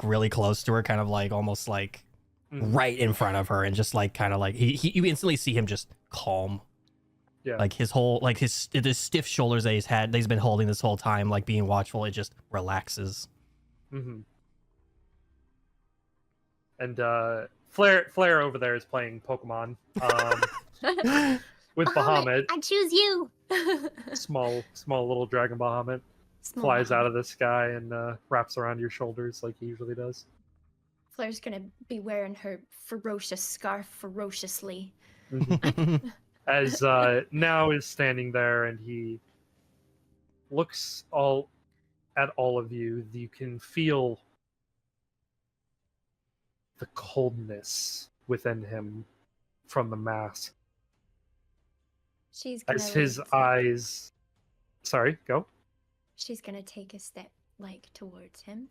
Speaker 2: really close to her, kind of like almost like right in front of her, and just like kind of like you instantly see him just calm.
Speaker 1: Yeah.
Speaker 2: Like his whole like his stiff shoulders that he's been holding this whole time, like being watchful, it just relaxes.
Speaker 1: Mm-hmm. And Flair over there is playing Pokemon with Bahamut.
Speaker 5: I choose you.
Speaker 1: Small little dragon Bahamut
Speaker 5: Small
Speaker 1: flies out
Speaker 5: Bahamut.
Speaker 1: of the sky and wraps around your shoulders like he usually does.
Speaker 5: Flair's gonna be wearing her ferocious scarf ferociously.
Speaker 1: As Now is standing there and he looks at all of you. You can feel the coldness within him from the mask.
Speaker 5: She's gonna
Speaker 1: As his
Speaker 5: like,
Speaker 1: eyes... Sorry, go.
Speaker 5: She's gonna take a step like towards him.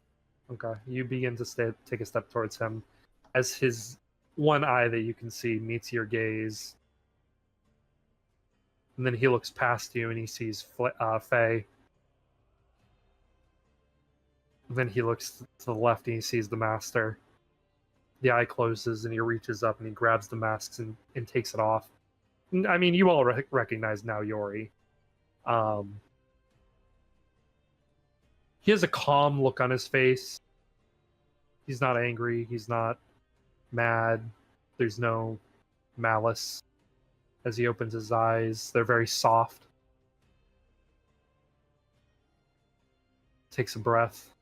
Speaker 1: Okay, you begin to take a step towards him. As his one eye that you can see meets your gaze, And then he looks past you and he sees Faye. And then he looks to the left and he sees the master. The eye closes and he reaches up and he grabs the masks and takes it off. I mean, you all recognize now Yori. He has a calm look on his face. He's not angry. He's not mad. There's no malice as he opens his eyes. They're very soft. Takes a breath.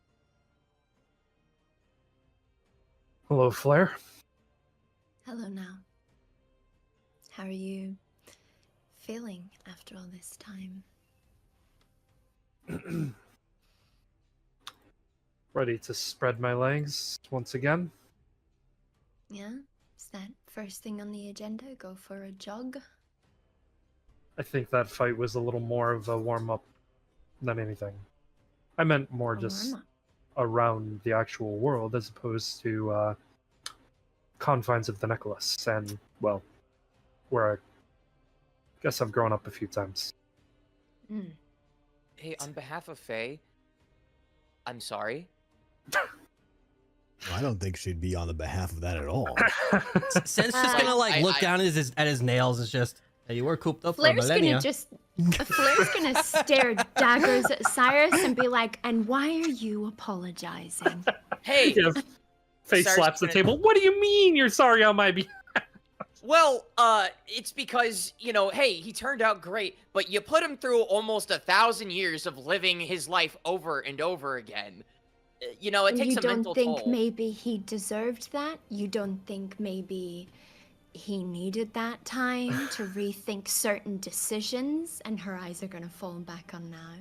Speaker 1: Hello, Flair.
Speaker 5: Hello now. How are you feeling after all this time?
Speaker 1: Ready to spread my legs once again?
Speaker 5: Yeah? Is that first thing on the agenda? Go for a jog?
Speaker 1: I think that fight was a little more of a warm-up than anything. I meant more just
Speaker 5: warm-up.
Speaker 1: around the actual world as opposed to confines of the necklace and, well, where I guess I've grown up a few times.
Speaker 5: Mm.
Speaker 3: Hey, on behalf of Faye, I'm sorry.
Speaker 4: Well, I don't think she'd be on the behalf of that at all.
Speaker 2: Sen's just gonna like look
Speaker 3: I-
Speaker 2: down at his nails. It's just, hey, you were cooped up for
Speaker 5: Flair's
Speaker 2: millennia.
Speaker 5: gonna just Flair's gonna stare daggers at Cyrus and be like, and why are you apologizing?
Speaker 3: Hey,
Speaker 1: Yeah, Faye
Speaker 3: Cyrus
Speaker 1: slaps the
Speaker 3: gonna-
Speaker 1: table. What do you mean you're sorry on my behalf?
Speaker 3: well, it's because, hey, he turned out great, but you put him through almost 1,000 years of living his life over and over again. It takes
Speaker 5: You
Speaker 3: a
Speaker 5: don't
Speaker 3: mental
Speaker 5: think
Speaker 3: toll.
Speaker 5: maybe he deserved that? You don't think maybe he needed that time to rethink certain decisions? And her eyes are gonna fall back on now.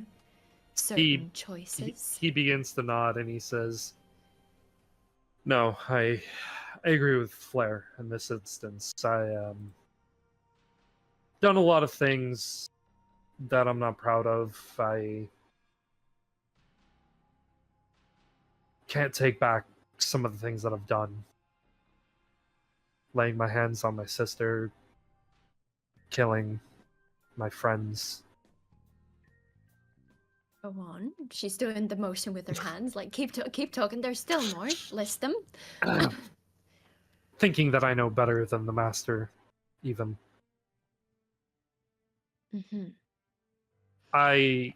Speaker 5: Certain choices.
Speaker 1: He begins to nod and he says, "No, I agree with Flair in this instance. I done a lot of things that I'm not proud of. I can't take back some of the things that I've done. Laying my hands on my sister, killing my friends."
Speaker 5: Go on. She's doing the motion with her hands. Like, keep talking. There's still more. List them.
Speaker 1: Thinking that I know better than the master, even.
Speaker 5: Mm-hmm.
Speaker 1: I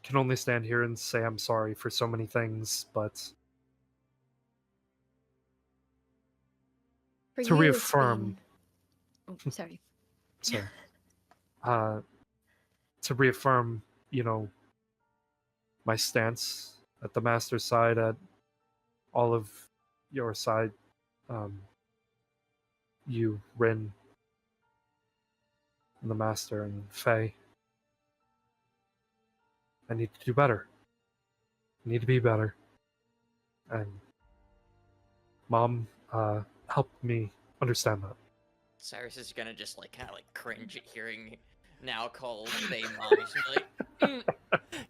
Speaker 1: can only stand here and say I'm sorry for so many things, but
Speaker 5: For
Speaker 1: To
Speaker 5: you, it's
Speaker 1: reaffirm-
Speaker 5: been- Oh, sorry.
Speaker 1: so to reaffirm, my stance at the master's side, at all of your side, you, Rin, and the master, and Faye. I need to do better. I need to be better. And Mom helped me understand that.
Speaker 3: Cyrus is gonna just kind of cringe at hearing now called Faye mom. He's gonna be like,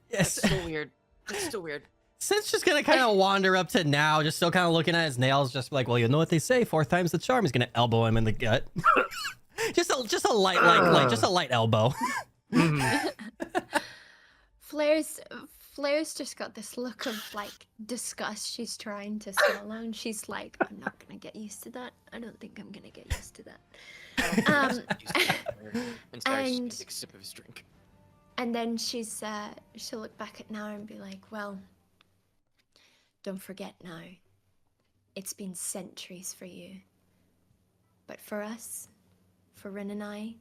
Speaker 2: Yes.
Speaker 3: that's so weird. That's so weird.
Speaker 2: Sen's just gonna kind of wander up to now, just still kind of looking at his nails, just like, well, you know what they say, 4 times the charm. He's gonna elbow him in the gut. just a light, just a light elbow.
Speaker 1: Mhm.
Speaker 5: Flair's just got this look of disgust she's trying to swallow, and she's like, I'm not gonna get used to that. I don't think I'm gonna get used to that.
Speaker 3: And Cyrus
Speaker 5: and-
Speaker 3: just takes a sip of his drink.
Speaker 5: And then she'll look back at Now and be like, well, don't forget now. It's been centuries for you. But for us, for Rin and I,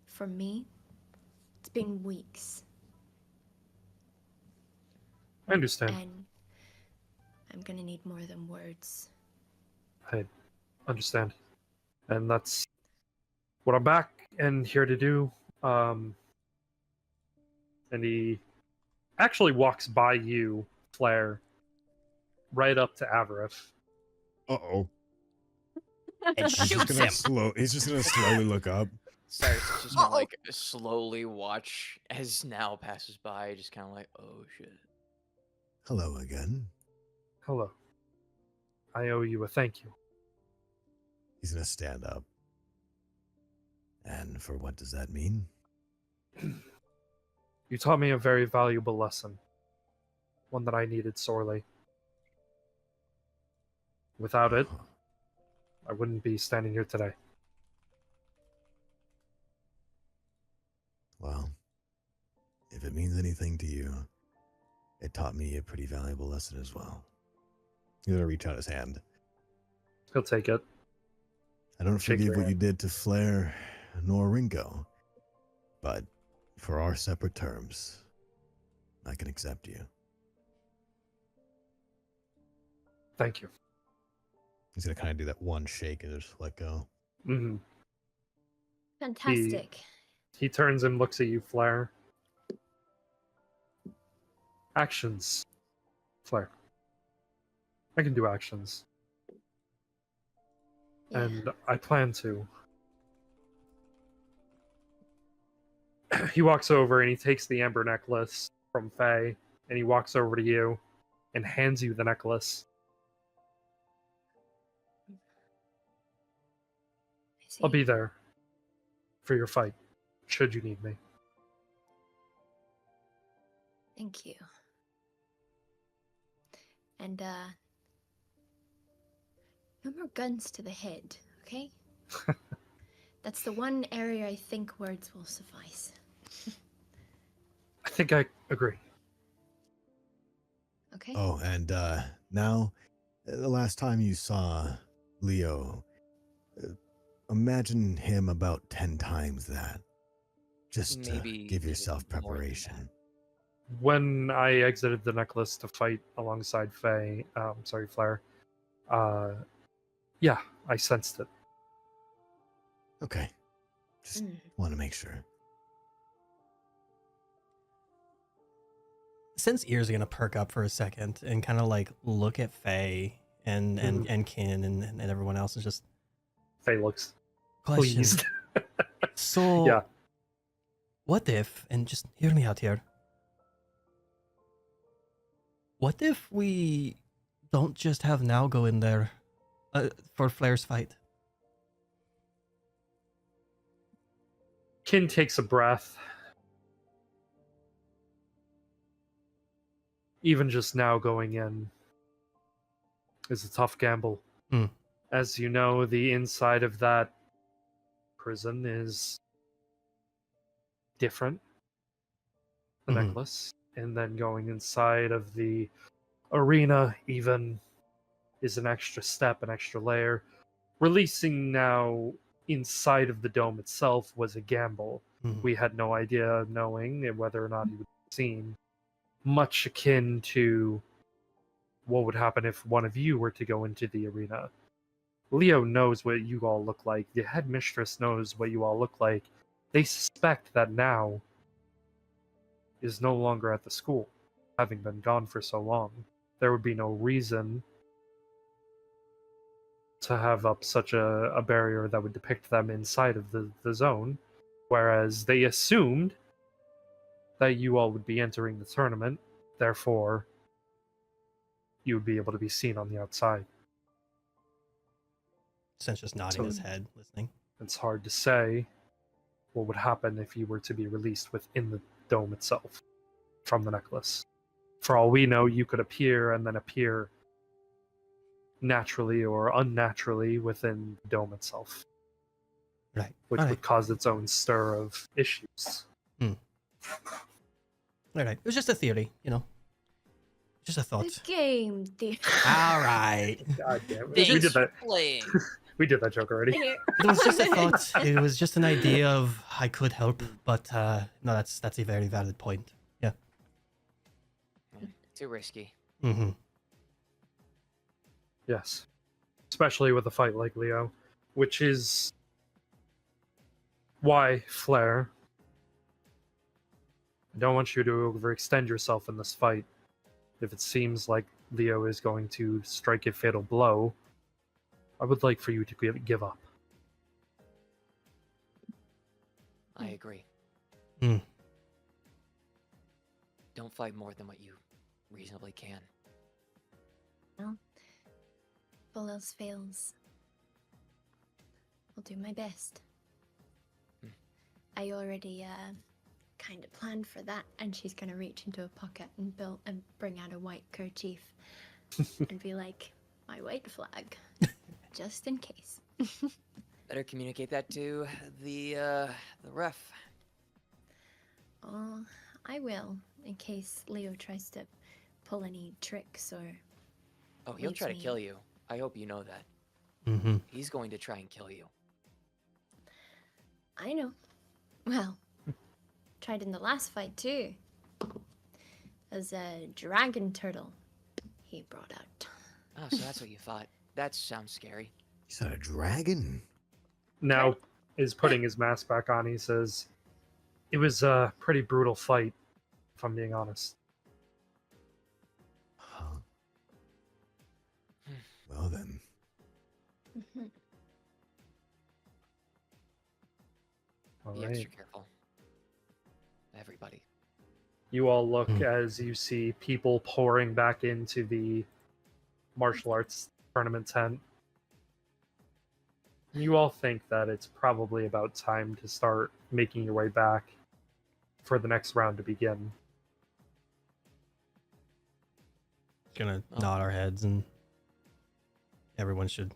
Speaker 5: for me, it's been weeks.
Speaker 1: I understand.
Speaker 5: And I'm gonna need more than words.
Speaker 1: I understand. And that's what I'm back and here to do. And he actually walks by you, Flair, right up to Avarif.
Speaker 4: Uh-oh.
Speaker 2: And
Speaker 4: He's
Speaker 2: shoots
Speaker 4: just
Speaker 2: him.
Speaker 4: he's just gonna slowly look up.
Speaker 3: Cyrus is just gonna slowly watch as Now passes by, just kind of like, oh shit.
Speaker 4: Hello again.
Speaker 1: Hello. I owe you a thank you.
Speaker 4: He's gonna stand up. And for what does that mean?
Speaker 1: You taught me a very valuable lesson. One that I needed sorely. Without it, I wouldn't be standing here today.
Speaker 4: Well, if it means anything to you, it taught me a pretty valuable lesson as well. He's gonna reach out his hand.
Speaker 1: He'll take it.
Speaker 4: I don't
Speaker 1: Shake
Speaker 4: forgive
Speaker 1: your
Speaker 4: what you
Speaker 1: hand.
Speaker 4: did to Flair nor Ringo, but for our separate terms, I can accept you.
Speaker 1: Thank you.
Speaker 4: He's gonna kind of do that one shake and just let go.
Speaker 1: Hmm.
Speaker 5: Fantastic.
Speaker 1: He turns and looks at you, Flair. Actions. Flair. I can do actions.
Speaker 5: Yeah.
Speaker 1: And I plan to. He walks over and he takes the amber necklace from Faye, and he walks over to you and hands you the necklace.
Speaker 5: I see.
Speaker 1: I'll be there for your fight, should you need me.
Speaker 5: Thank you. And no more guns to the head, okay? That's the one area I think words will suffice.
Speaker 1: I think I agree.
Speaker 5: Okay?
Speaker 4: Oh, and now, the last time you saw Leo, imagine him about 10 times that. Just to
Speaker 3: Maybe
Speaker 4: give
Speaker 3: even
Speaker 4: yourself
Speaker 3: more than
Speaker 4: preparation.
Speaker 1: When I exited the necklace to fight alongside Faye, Flair, yeah, I sensed it.
Speaker 4: Okay. Just
Speaker 5: Mm.
Speaker 4: want to make sure.
Speaker 2: Since ears are gonna perk up for a second and kind of like look at Faye and Kin and everyone else, and just
Speaker 1: Faye looks
Speaker 2: question.
Speaker 1: pleased.
Speaker 2: So,
Speaker 1: Yeah.
Speaker 2: what if, and just hear me out here, what if we don't just have Now go in there for Flair's fight?
Speaker 1: Kin takes a breath. Even just now going in is a tough gamble.
Speaker 2: Hmm.
Speaker 1: As you know, the inside of that prison is different. The
Speaker 2: Mhm.
Speaker 1: necklace. And then going inside of the arena even is an extra step, an extra layer. Releasing Now inside of the dome itself was a gamble.
Speaker 2: Mhm.
Speaker 1: We had no idea knowing whether or not he would be seen. Much akin to what would happen if one of you were to go into the arena. Leo knows what you all look like. The headmistress knows what you all look like. They suspect that Now is no longer at the school, having been gone for so long. There would be no reason to have up such a barrier that would depict them inside of the zone, whereas they assumed that you all would be entering the tournament, therefore you would be able to be seen on the outside.
Speaker 2: Sense just nodding his head, listening.
Speaker 1: It's hard to say what would happen if you were to be released within the dome itself from the necklace. For all we know, you could appear and then appear naturally or unnaturally within the dome itself,
Speaker 2: Right.
Speaker 1: which
Speaker 2: All right.
Speaker 1: would cause its own stir of issues.
Speaker 2: All right. It was just a theory, just a
Speaker 5: The
Speaker 2: thought.
Speaker 5: game, dear.
Speaker 2: All right.
Speaker 1: God damn it.
Speaker 3: Thanks
Speaker 1: We did that.
Speaker 3: for playing.
Speaker 1: We did that joke already.
Speaker 2: It was just a thought. It was just an idea of I could help, but no, that's a very valid point. Yeah.
Speaker 3: Too risky.
Speaker 2: Mm-hmm.
Speaker 1: Yes. Especially with a fight like Leo, which is why, Flair, I don't want you to overextend yourself in this fight. If it seems like Leo is going to strike a fatal blow, I would like for you to give up.
Speaker 3: I agree.
Speaker 2: Mm.
Speaker 3: Don't fight more than what you reasonably can.
Speaker 5: If all else fails, I'll do my best. I already kind of planned for that. And she's gonna reach into a pocket and bring out a white kerchief and be like, my white flag, just in case.
Speaker 3: Better communicate that to the ref.
Speaker 5: Oh, I will, in case Leo tries to pull any tricks or.
Speaker 3: Oh, he'll
Speaker 5: leaves
Speaker 3: try to
Speaker 5: me.
Speaker 3: kill you. I hope you know that.
Speaker 2: Mm-hmm.
Speaker 3: He's going to try and kill you.
Speaker 5: I know. Well, tried in the last fight too. As a dragon turtle he brought out.
Speaker 3: Oh, so that's what you thought. That sounds scary.
Speaker 4: Is that a dragon?
Speaker 1: Now is putting his mask back on. He says, "It was a pretty brutal fight, if I'm being honest."
Speaker 4: Huh. Well then.
Speaker 5: Mhm.
Speaker 1: All
Speaker 3: Be
Speaker 1: right.
Speaker 3: extra careful. Everybody.
Speaker 1: You all look as you see people pouring back into the martial arts tournament tent. You all think that it's probably about time to start making your way back for the next round to begin.
Speaker 2: Gonna
Speaker 3: Oh.
Speaker 2: nod our heads, and everyone should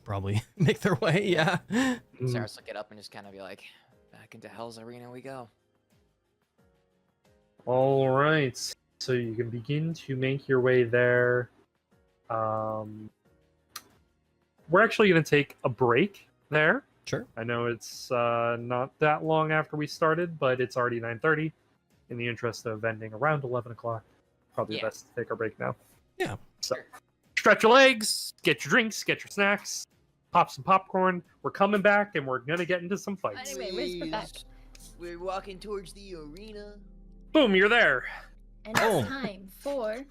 Speaker 2: probably make their way. Yeah.
Speaker 3: Sarah's look it up and just kind of be like, back into Hell's Arena we go.
Speaker 1: All right, so you can begin to make your way there. We're actually going to take a break there.
Speaker 2: Sure.
Speaker 1: I know it's not that long after we started, but it's already 9:30. In the interest of ending around 11 o'clock, probably
Speaker 3: Yeah.
Speaker 1: best to take our break now.
Speaker 2: Yeah.
Speaker 1: So,
Speaker 3: Sure.
Speaker 1: stretch your legs, get your drinks, get your snacks, pop some popcorn. We're coming back, and we're going to get into some fights.
Speaker 5: Anyway, where's the back?
Speaker 3: We're walking towards the arena.
Speaker 1: Boom, you're there.
Speaker 5: And it's
Speaker 2: Oh.
Speaker 5: time for.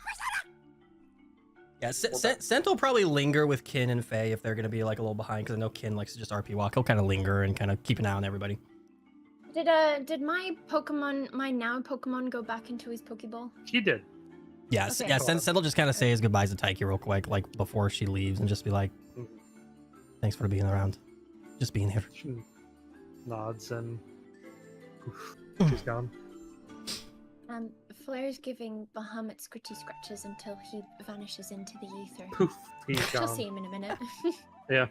Speaker 2: Yeah, Sent will probably linger with Kin and Faye if they're gonna be like a little behind, because I know Kin likes to just RP walk. He'll kind of linger and kind of keep an eye on everybody.
Speaker 5: Did my now Pokemon go back into his Pokeball?
Speaker 1: He did.
Speaker 2: Yeah,
Speaker 5: Okay.
Speaker 2: yeah. Sent will just kind of say his goodbyes to Taiki real quick, like before she leaves, and just be like, "Thanks for being around, just being here."
Speaker 1: She nods and poof, she's gone.
Speaker 5: Flair's giving Bahamut scritchy scratches until he vanishes into the ether.
Speaker 1: Poof, he's
Speaker 5: She'll see
Speaker 1: gone.
Speaker 5: him in a minute.
Speaker 1: Yeah.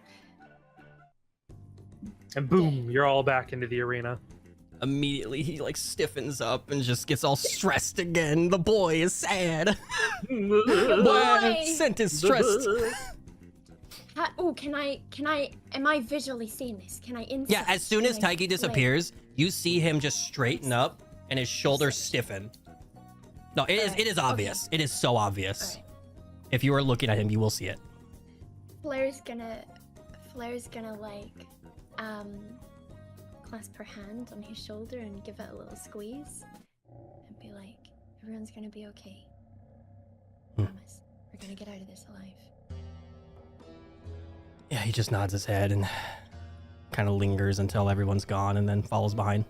Speaker 1: And boom, you're all back into the arena.
Speaker 2: Immediately, he like stiffens up and just gets all stressed again. The boy is sad.
Speaker 5: Boy!
Speaker 2: Sent is stressed.
Speaker 5: Can I? Am I visually seeing this? Can I insight?
Speaker 2: Yeah, as soon as
Speaker 5: like,
Speaker 2: Taiki disappears, you see him just straighten up and his shoulders stiffen. No, it is obvious. It is so obvious.
Speaker 5: Alright.
Speaker 2: If you are looking at him, you will see it.
Speaker 5: Flair's gonna like clasp her hand on his shoulder and give it a little squeeze and be like, everyone's gonna be okay. Promise. We're gonna get out of this alive.
Speaker 2: Yeah, he just nods his head and kind of lingers until everyone's gone and then follows behind.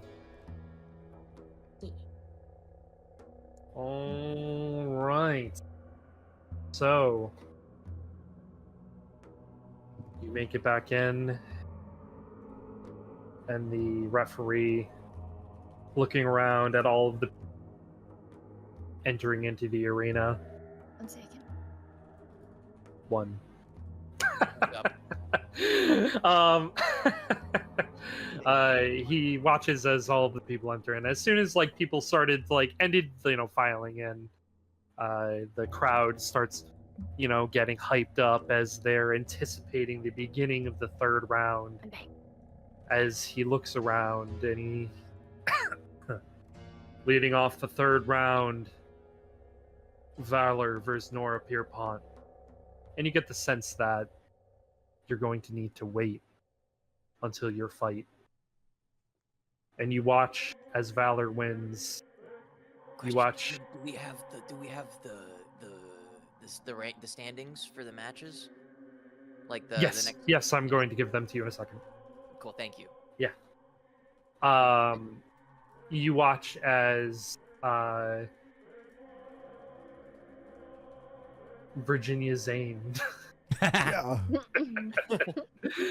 Speaker 1: All right. So you make it back in, and the referee, looking around at all of the entering into the arena.
Speaker 5: 1 second.
Speaker 1: One.
Speaker 3: Yep.
Speaker 1: He watches as all of the people enter, and as soon as like people started ended filing in, the crowd starts getting hyped up as they're anticipating the beginning of the third round.
Speaker 5: I'm back.
Speaker 1: As he looks around and he leading off the third round, Valor versus Nora Pierpont, and you get the sense that you're going to need to wait until your fight. And you watch as Valor wins. You watch.
Speaker 3: Do we have the standings for the matches? Like the
Speaker 1: Yes,
Speaker 3: next.
Speaker 1: yes, I'm going to give them to you in a second.
Speaker 3: Cool, thank you.
Speaker 1: You watch as Virginia Zane.
Speaker 4: Yeah.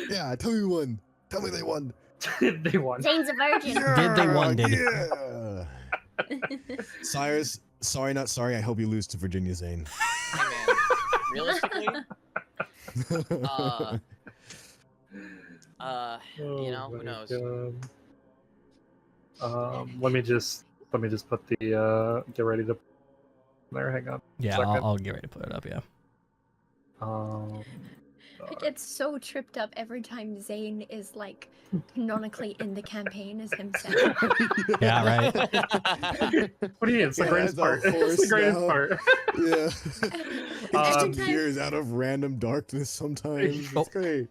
Speaker 4: Yeah, tell me one. Tell me they won.
Speaker 1: They won.
Speaker 5: Zane's a virgin.
Speaker 2: Did they won, did they?
Speaker 4: Yeah. Cyrus, sorry, not sorry. I hope you lose to Virginia Zane.
Speaker 3: Hey, man. Realistically, you know, who
Speaker 1: my
Speaker 3: knows?
Speaker 1: God. Let me just put the get ready to there. Hang on.
Speaker 2: Yeah,
Speaker 1: Second.
Speaker 2: I'll get ready to put it up. Yeah.
Speaker 5: I get so tripped up every time Zane is like canonically in the campaign as himself.
Speaker 2: Yeah, right.
Speaker 1: What do you mean? It's the
Speaker 4: Yeah,
Speaker 1: greatest
Speaker 4: as a
Speaker 1: part. It's the
Speaker 4: horse
Speaker 1: greatest
Speaker 4: now.
Speaker 1: part.
Speaker 4: Yeah. He
Speaker 1: Um,
Speaker 4: just
Speaker 5: Every time-
Speaker 4: appears out of random darkness sometimes.
Speaker 2: Oh.
Speaker 4: It's great.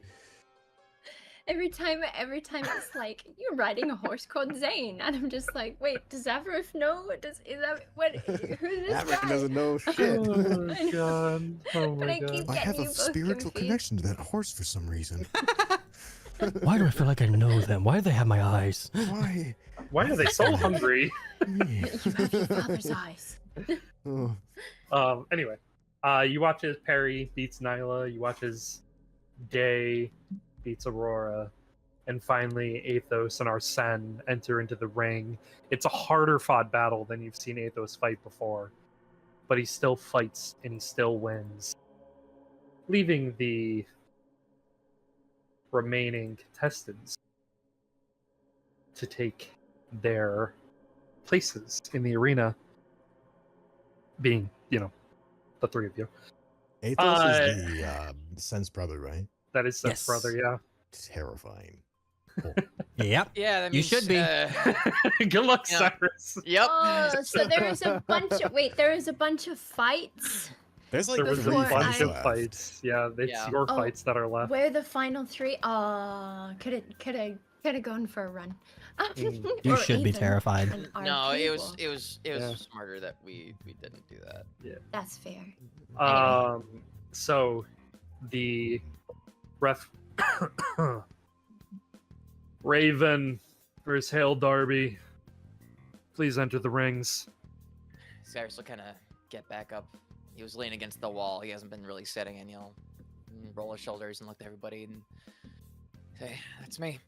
Speaker 5: Every time it's like you're riding a horse called Zane, and I'm just like, wait, does Averif know? Is that what? Who's this
Speaker 4: Averick
Speaker 5: guy?
Speaker 4: doesn't know shit.
Speaker 1: Oh god. Oh
Speaker 5: But
Speaker 1: my
Speaker 5: I
Speaker 1: god.
Speaker 5: keep-
Speaker 4: I have
Speaker 5: Getting
Speaker 4: a
Speaker 5: you both
Speaker 4: spiritual
Speaker 5: confused.
Speaker 4: connection to that horse for some reason.
Speaker 2: Why do I feel like I know them? Why do they have my eyes?
Speaker 4: Why?
Speaker 1: Why are they so hungry?
Speaker 4: Me?
Speaker 5: You have your father's eyes.
Speaker 4: Oh,
Speaker 1: Anyway, you watch as Perry beats Nyla, you watch as Day beats Aurora, and finally Athos and Arsene enter into the ring. It's a harder fought battle than you've seen Athos fight before, but he still fights and he still wins, leaving the remaining contestants to take their places in the arena, being, the three of you.
Speaker 4: Athos is the Sense brother, right?
Speaker 1: That is Seth's
Speaker 2: Yes.
Speaker 1: brother, yeah.
Speaker 4: Terrifying. Cool.
Speaker 2: Yep.
Speaker 3: Yeah, that
Speaker 2: You
Speaker 3: means,
Speaker 2: should be.
Speaker 1: Good luck,
Speaker 3: Yeah.
Speaker 1: Cyrus.
Speaker 3: Yep.
Speaker 5: Oh, so there is a bunch of fights.
Speaker 4: There's like
Speaker 1: There was a
Speaker 5: Before
Speaker 1: bunch of
Speaker 5: I-
Speaker 1: fights. Yeah, it's
Speaker 3: Yeah.
Speaker 1: your
Speaker 5: Oh,
Speaker 1: fights that are left.
Speaker 5: Where the final three? Could have gone for a run.
Speaker 2: You
Speaker 5: Or
Speaker 2: should be
Speaker 5: even
Speaker 2: terrified.
Speaker 5: an
Speaker 3: No, it was
Speaker 5: RP.
Speaker 3: it was
Speaker 1: Yeah.
Speaker 3: smarter that we didn't do that.
Speaker 5: That's fair.
Speaker 1: So the ref Raven versus Hale Darby. Please enter the rings.
Speaker 3: Cyrus will kind of get back up. He was leaning against the wall. He hasn't been really sitting, and roll his shoulders and look at everybody and say, "That's me."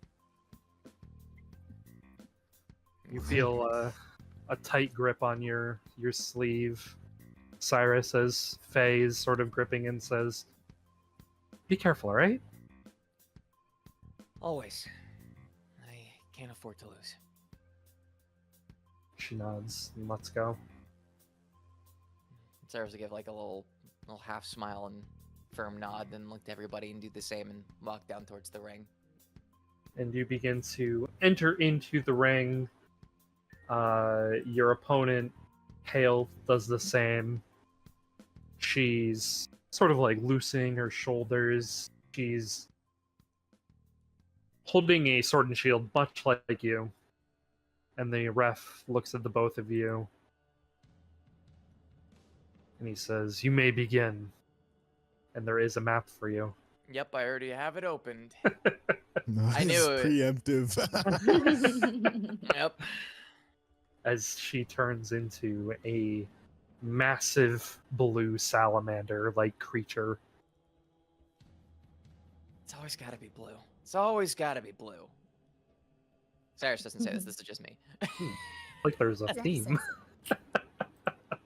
Speaker 1: You feel a tight grip on your sleeve, Cyrus, as Faye is sort of gripping and says, "Be careful, all right?"
Speaker 3: Always. I can't afford to lose.
Speaker 1: She nods. And let's go.
Speaker 3: Cyrus will give like a little half smile and firm nod, then look to everybody and do the same and walk down towards the ring.
Speaker 1: And you begin to enter into the ring. Your opponent, Hale, does the same. She's sort of like loosening her shoulders. She's holding a sword and shield, much like you. And the ref looks at the both of you. And he says, "You may begin." And there is a map for you.
Speaker 3: Yep, I already have it opened.
Speaker 4: Nice,
Speaker 3: knew it.
Speaker 4: preemptive.
Speaker 3: Yep.
Speaker 1: As she turns into a massive blue salamander-like creature.
Speaker 3: It's always got to be blue. It's always got to be blue. Cyrus doesn't say this. This is just me.
Speaker 1: Like there's a
Speaker 5: That's
Speaker 1: theme.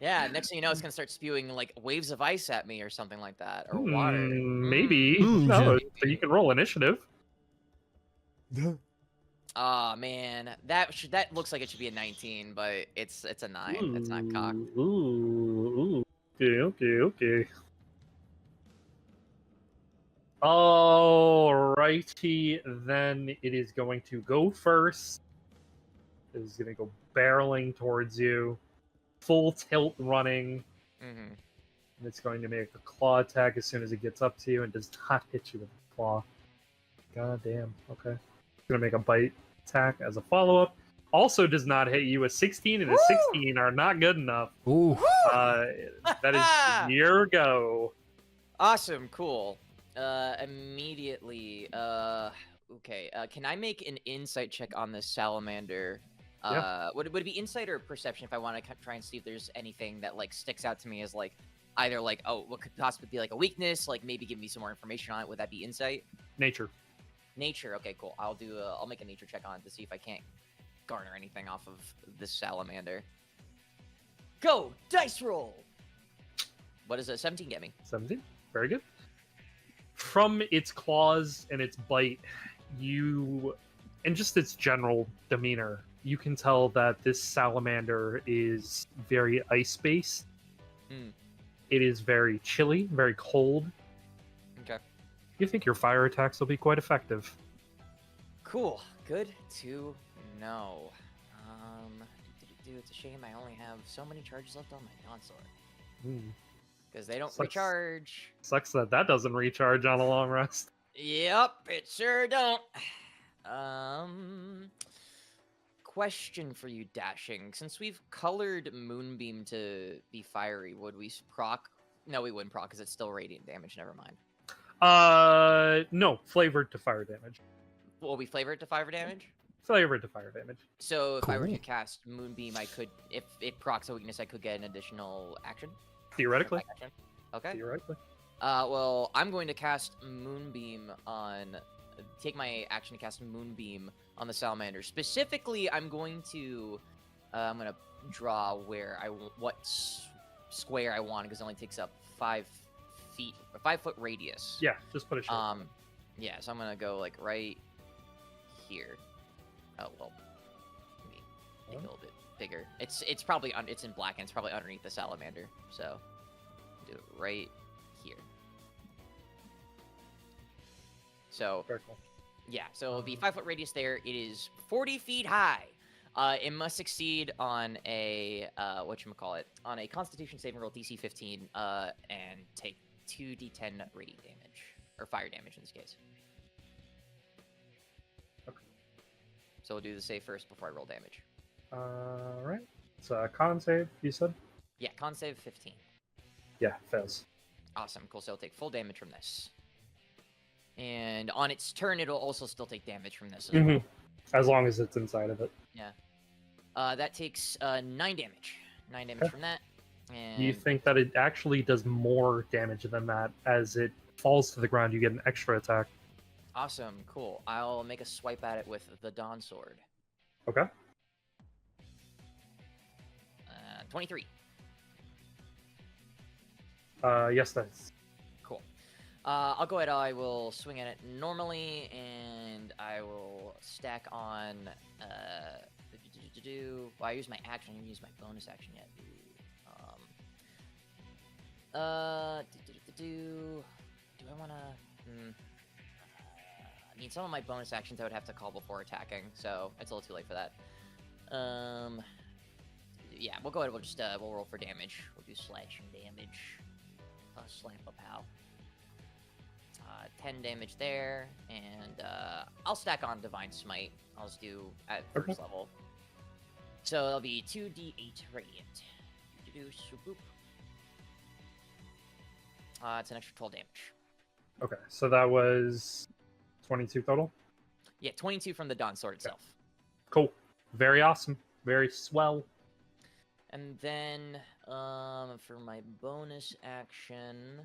Speaker 3: Yeah, next thing you know, it's gonna start spewing like waves of ice at me or something like that, or water.
Speaker 1: Maybe.
Speaker 2: Mm,
Speaker 1: No,
Speaker 3: yeah.
Speaker 1: but you can roll initiative.
Speaker 3: Oh man, that looks like it should be a 19, but it's a 9. It's not cocked.
Speaker 1: Ooh. Okay. Alrighty, then it is going to go first. It is going to go barreling towards you, full tilt running,
Speaker 3: Mm-hmm.
Speaker 1: and it's going to make a claw attack as soon as it gets up to you and does not hit you with a claw. God damn. Okay. It's going to make a bite attack as a follow-up. Also does not hit you. A 16 and a 16 are not good enough.
Speaker 2: Ooh.
Speaker 1: That is your go.
Speaker 3: Awesome, cool. Immediately. Okay. Can I make an insight check on this salamander? Would it be insight or perception if I want to try and see if there's anything that like sticks out to me as like either like, oh, what could possibly be like a weakness, like maybe give me some more information on it? Would that be insight?
Speaker 1: Nature.
Speaker 3: Nature. Okay, cool. I'll make a nature check on it to see if I can't garner anything off of this salamander. Go dice roll. What is it? 17 get me.
Speaker 1: 17. Very good. From its claws and its bite, and just its general demeanor, you can tell that this salamander is very ice-based. It is very chilly, very cold.
Speaker 3: Okay.
Speaker 1: You think your fire attacks will be quite effective.
Speaker 3: Cool. Good to know. It's a shame I only have so many charges left on my non-sword. Because they don't
Speaker 1: Sucks.
Speaker 3: recharge.
Speaker 1: Sucks that doesn't recharge on a long rest.
Speaker 3: Yep, it sure don't. Question for you, Dashing. Since we've colored Moonbeam to be fiery, would we proc? No, we wouldn't proc because it's still radiant damage. Never mind.
Speaker 1: No, flavored to fire damage.
Speaker 3: Will we flavor it to fire damage?
Speaker 1: Flavored to fire damage.
Speaker 3: So if I were to
Speaker 2: Cool.
Speaker 3: cast Moonbeam, I could, if it procs a weakness, I could get an additional action.
Speaker 1: Theoretically.
Speaker 3: Action. Okay.
Speaker 1: Theoretically.
Speaker 3: Well, I'm going to cast Moonbeam on. Take my action to cast Moonbeam on the salamander. Specifically, I'm going to draw where what square I want because it only takes up 5 feet, or 5 foot radius.
Speaker 1: Yeah, just put a shape.
Speaker 3: Yeah. So I'm gonna go like right here. Oh well, let me make it a little bit bigger. It's probably it's in black and it's probably underneath the salamander. So do it right here. So
Speaker 1: Very cool.
Speaker 3: yeah, so it'll be 5 foot radius there. It is 40 feet high. It must succeed on a whatchamacallit, on a Constitution saving roll DC 15, and take 2d10 radiant damage or fire damage in this case.
Speaker 1: Okay.
Speaker 3: So we'll do the save first before I roll damage.
Speaker 1: Alright. It's a con save, you said?
Speaker 3: Yeah, con save 15.
Speaker 1: Yeah, fails.
Speaker 3: Awesome, cool. So it'll take full damage from this. And on its turn, it'll also still take damage from this as well.
Speaker 1: As long as it's inside of it.
Speaker 3: Yeah. That takes 9 damage. 9 damage from that. And
Speaker 1: You think that it actually does more damage than that. As it falls to the ground, you get an extra attack.
Speaker 3: awesome, cool. I'll make a swipe at it with the Dawn Sword.
Speaker 1: Okay.
Speaker 3: 23.
Speaker 1: Yes, that's...
Speaker 3: Cool. I'll go ahead. I will swing at it normally, and I will stack on. Well, I use my action. I didn't use my bonus action yet. Do I want to? I mean, some of my bonus actions I would have to call before attacking, so it's a little too late for that. Yeah, we'll go ahead. We'll just we'll roll for damage. We'll do slashing damage. Slap a pow. 10 damage there, and I'll stack on Divine Smite. I'll just do at first level. So it'll be 2d8 radiant. It's an extra 12 damage.
Speaker 1: Okay, so that was 22 total?
Speaker 3: Yeah, 22 from the Dawn Sword itself.
Speaker 1: Cool. Very awesome. Very swell.
Speaker 3: And then for my bonus action,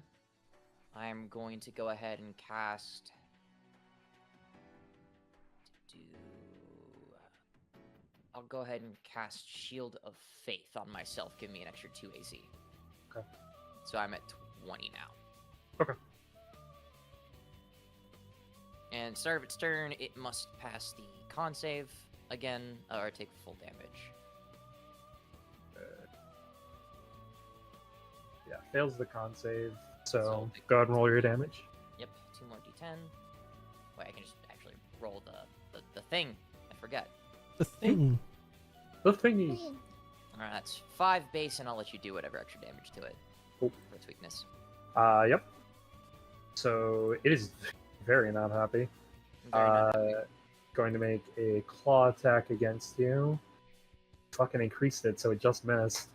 Speaker 3: I'm going to go ahead and cast. I'll go ahead and cast Shield of Faith on myself, give me an extra 2 AC.
Speaker 1: Okay.
Speaker 3: So I'm at 20 now.
Speaker 1: Okay.
Speaker 3: And start of its turn, it must pass the con save again, or take full damage.
Speaker 1: Yeah, fails the con save. So
Speaker 3: So-
Speaker 1: go ahead and roll your damage.
Speaker 3: Yep, 2 more d10. Wait, I can just actually roll the thing. I forget.
Speaker 2: The thing.
Speaker 1: The thingy.
Speaker 3: Alright, that's 5 base, and I'll let you do whatever extra damage to it.
Speaker 1: Cool.
Speaker 3: For its weakness.
Speaker 1: Yep. So it is very not happy.
Speaker 3: Very not
Speaker 1: Going to make a claw attack against you. Fucking increased it, so it just missed.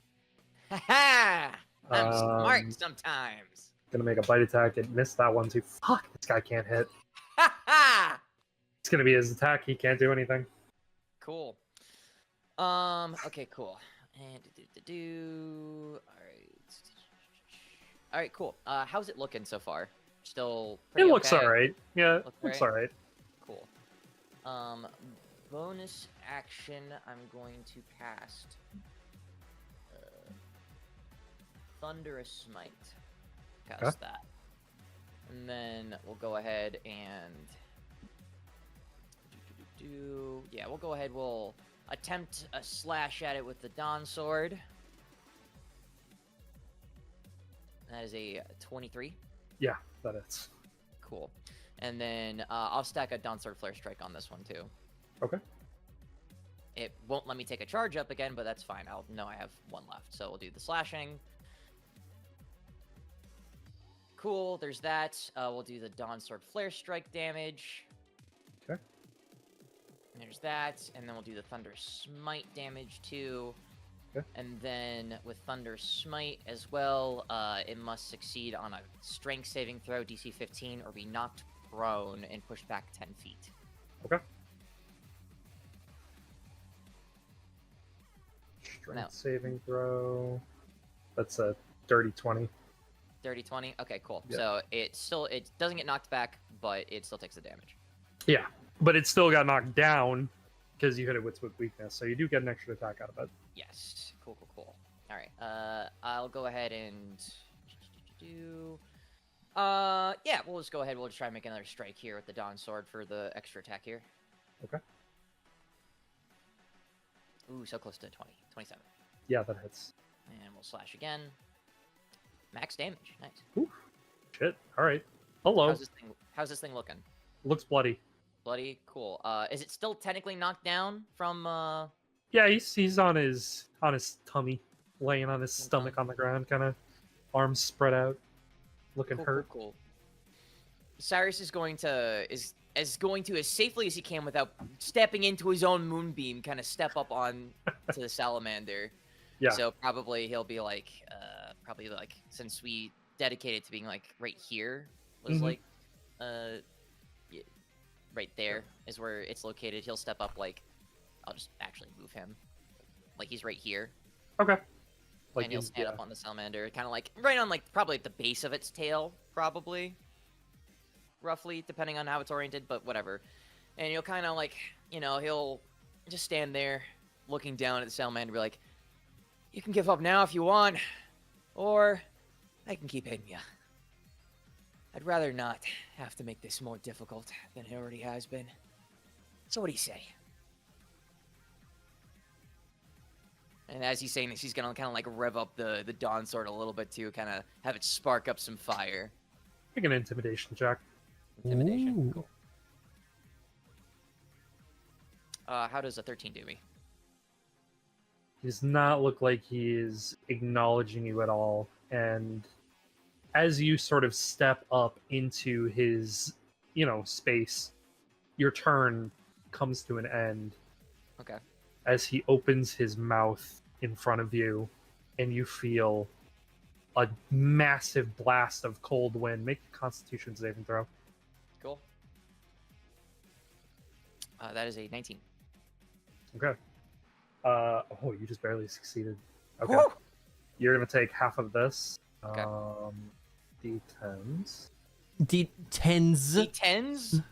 Speaker 3: Haha! I'm smart
Speaker 1: Um,
Speaker 3: sometimes.
Speaker 1: Gonna make a bite attack. It missed that one too. Fuck, this guy can't hit.
Speaker 3: Haha!
Speaker 1: It's gonna be his attack. He can't do anything.
Speaker 3: Cool. Okay, cool. And Alright, cool. How's it looking so far? Still
Speaker 1: It
Speaker 3: pretty
Speaker 1: looks
Speaker 3: okay?
Speaker 1: alright. Yeah, it
Speaker 3: Looks
Speaker 1: looks
Speaker 3: alright?
Speaker 1: alright.
Speaker 3: Bonus action, I'm going to cast Thunderous Smite. Cast that. And then we'll go ahead and yeah, we'll go ahead, we'll attempt a slash at it with the Dawn Sword. That is a 23.
Speaker 1: Yeah, that is.
Speaker 3: Cool. And then I'll stack a Dawn Sword Flare Strike on this one too.
Speaker 1: Okay.
Speaker 3: It won't let me take a charge up again, but that's fine. I'll know I have one left. So we'll do the slashing. Cool, there's that. We'll do the Dawn Sword Flare Strike damage.
Speaker 1: Okay.
Speaker 3: There's that. And then we'll do the Thunder Smite damage too.
Speaker 1: Okay.
Speaker 3: And then with Thunder Smite as well, it must succeed on a strength saving throw, DC 15, or be knocked prone and pushed back 10 feet.
Speaker 1: Okay. Strength
Speaker 3: Now-
Speaker 1: saving throw. That's a dirty 20.
Speaker 3: Dirty 20? Okay, cool.
Speaker 1: Yeah.
Speaker 3: So it doesn't get knocked back, but it still takes the damage.
Speaker 1: Yeah, but it still got knocked down because you hit it with weakness, so you do get an extra attack out of it.
Speaker 3: Yes. Cool. All right. I'll go ahead and do. Yeah, we'll just go ahead. We'll just try and make another strike here with the Dawn Sword for the extra attack here.
Speaker 1: Okay.
Speaker 3: Ooh, so close to 20. 27.
Speaker 1: Yeah, that hits.
Speaker 3: And we'll slash again. Max damage. Nice.
Speaker 1: Oof. Shit. All right. Hello.
Speaker 3: How's this thing looking?
Speaker 1: Looks bloody.
Speaker 3: Bloody. Cool. Is it still technically knocked down from?
Speaker 1: Yeah, he's on his tummy, laying on his
Speaker 3: Okay.
Speaker 1: stomach on the ground, kind of arms spread out, looking hurt.
Speaker 3: Cool. Cyrus is going to as safely as he can without stepping into his own moonbeam, kind of step up on to the salamander.
Speaker 1: Yeah.
Speaker 3: So probably he'll be like, since we dedicated to being like right here was
Speaker 1: Mhm.
Speaker 3: like, right there is where it's located. He'll step up like, I'll just actually move him, like he's right here.
Speaker 1: Okay.
Speaker 3: And he'll stand up on the salamander, kind of like right on like probably at the base of its tail, probably, roughly, depending on how it's oriented, but whatever. And he'll kind of like, he'll just stand there, looking down at the salamander, and be like, "You can give up now if you want, or I can keep hitting you. I'd rather not have to make this more difficult than it already has been. So what do you say?" And as he's saying this, he's gonna kind of like rev up the Dawn Sword a little bit too, kind of have it spark up some fire.
Speaker 1: Make an intimidation check.
Speaker 3: Intimidation.
Speaker 2: Ooh.
Speaker 3: Cool. How does a 13 do me?
Speaker 1: He does not look like he is acknowledging you at all. And as you sort of step up into his, space, your turn comes to an end
Speaker 3: Okay.
Speaker 1: as he opens his mouth in front of you, and you feel a massive blast of cold wind. Make a Constitution saving throw.
Speaker 3: Cool. That is a 19.
Speaker 1: Okay. You just barely succeeded. Okay.
Speaker 3: Woo!
Speaker 1: You're gonna take half of this.
Speaker 3: Okay.
Speaker 1: D10s.
Speaker 2: D10s.
Speaker 3: D10s?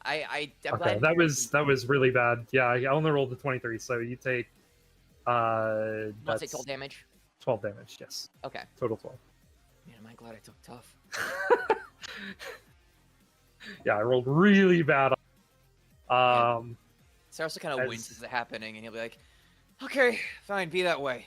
Speaker 3: I'm
Speaker 1: Okay,
Speaker 3: glad
Speaker 1: that was really bad. Yeah, I only rolled a 23, so you take
Speaker 3: Not
Speaker 1: that's
Speaker 3: say total damage.
Speaker 1: 12 damage. Yes,
Speaker 3: Okay.
Speaker 1: total 12.
Speaker 3: Man, am I glad I took tough.
Speaker 1: Yeah, I rolled really bad.
Speaker 3: Cyrus will kind of
Speaker 1: As-
Speaker 3: winces at happening, and he'll be like, "Okay, fine, be that way."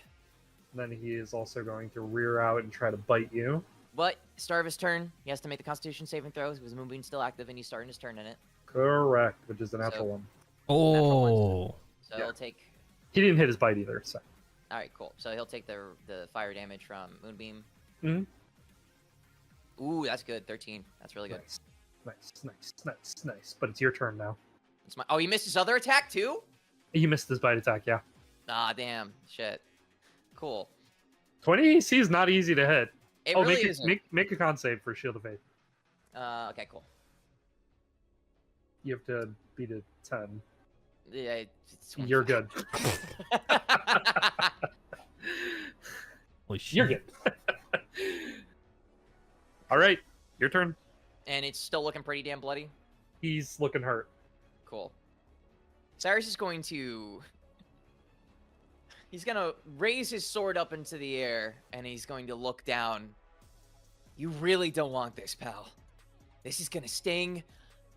Speaker 1: Then he is also going to rear out and try to bite you.
Speaker 3: But start of his turn, he has to make the Constitution saving throws because Moonbeam's still active, and he's starting his turn in it.
Speaker 1: Correct, which is a natural
Speaker 3: So-
Speaker 1: one.
Speaker 2: Oh.
Speaker 3: So
Speaker 1: Yeah.
Speaker 3: he'll take.
Speaker 1: He didn't hit his bite either. So
Speaker 3: All right, cool. So he'll take the fire damage from Moonbeam.
Speaker 1: Mhm.
Speaker 3: Ooh, that's good. 13. That's really good.
Speaker 1: nice. But it's your turn now.
Speaker 3: It's my. Oh, he missed his other attack too.
Speaker 1: He missed his bite attack. Yeah,
Speaker 3: Ah, damn. Shit. Cool.
Speaker 1: 20 AC is not easy to hit.
Speaker 3: It really isn't.
Speaker 1: Make a con save for Shield of Faith.
Speaker 3: Okay, cool.
Speaker 1: You have to beat a 10.
Speaker 3: Yeah, it's 25.
Speaker 1: You're good.
Speaker 2: Holy shit.
Speaker 1: You're good. All right, your turn.
Speaker 3: And it's still looking pretty damn bloody.
Speaker 1: He's looking hurt.
Speaker 3: Cool. Cyrus is going to... He's going to raise his sword up into the air, and he's going to look down. You really don't want this, pal. This is going to sting,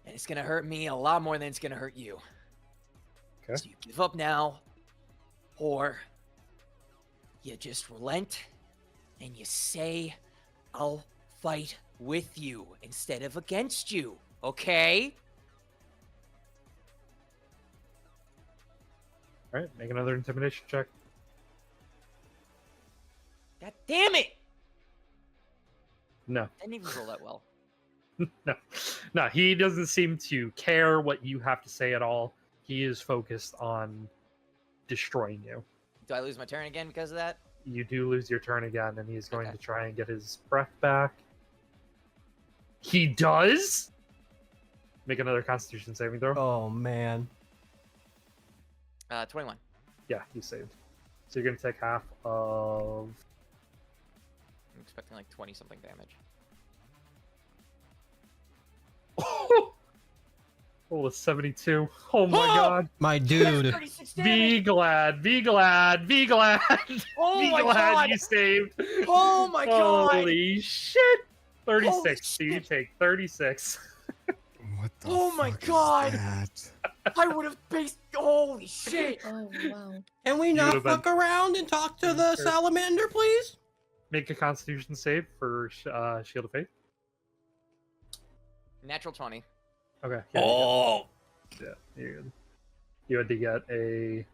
Speaker 3: and it's going to hurt me a lot more than it's going to hurt you.
Speaker 1: Okay.
Speaker 3: So you give up now, or you just relent, and you say, I'll fight with you instead of against you, okay?
Speaker 1: All right, make another intimidation check.
Speaker 3: God damn it!
Speaker 1: No.
Speaker 3: Didn't even roll that well.
Speaker 1: No, he doesn't seem to care what you have to say at all. He is focused on destroying you.
Speaker 3: Do I lose my turn again because of that?
Speaker 1: You do lose your turn again, and he's going
Speaker 3: Okay.
Speaker 1: to try and get his breath back. He does? Make another Constitution saving throw.
Speaker 2: Oh man.
Speaker 3: 21.
Speaker 1: Yeah, you saved. So you're going to take half of...
Speaker 3: I'm expecting like 20 something damage.
Speaker 1: Oh, it's 72. Oh my
Speaker 3: Oh!
Speaker 1: god.
Speaker 2: My dude.
Speaker 3: 36
Speaker 1: Be glad, be glad, be glad.
Speaker 3: Oh
Speaker 1: be
Speaker 3: my
Speaker 1: glad
Speaker 3: god!
Speaker 1: you saved.
Speaker 3: Oh my god!
Speaker 1: Holy shit. 36.
Speaker 3: Holy
Speaker 1: So you
Speaker 3: shit.
Speaker 1: take 36.
Speaker 4: What the
Speaker 3: Oh my
Speaker 4: fuck is
Speaker 3: God.
Speaker 4: that?
Speaker 3: I would have based. Holy shit!
Speaker 5: Oh wow.
Speaker 2: Can we
Speaker 1: You
Speaker 2: not
Speaker 1: would've been-
Speaker 2: fuck around and talk to the
Speaker 1: Sure.
Speaker 2: salamander, please?
Speaker 1: Make a Constitution save for Shield of Faith.
Speaker 3: Natural 20.
Speaker 1: Okay.
Speaker 2: Oh.
Speaker 1: Yeah, you're good. You had to get a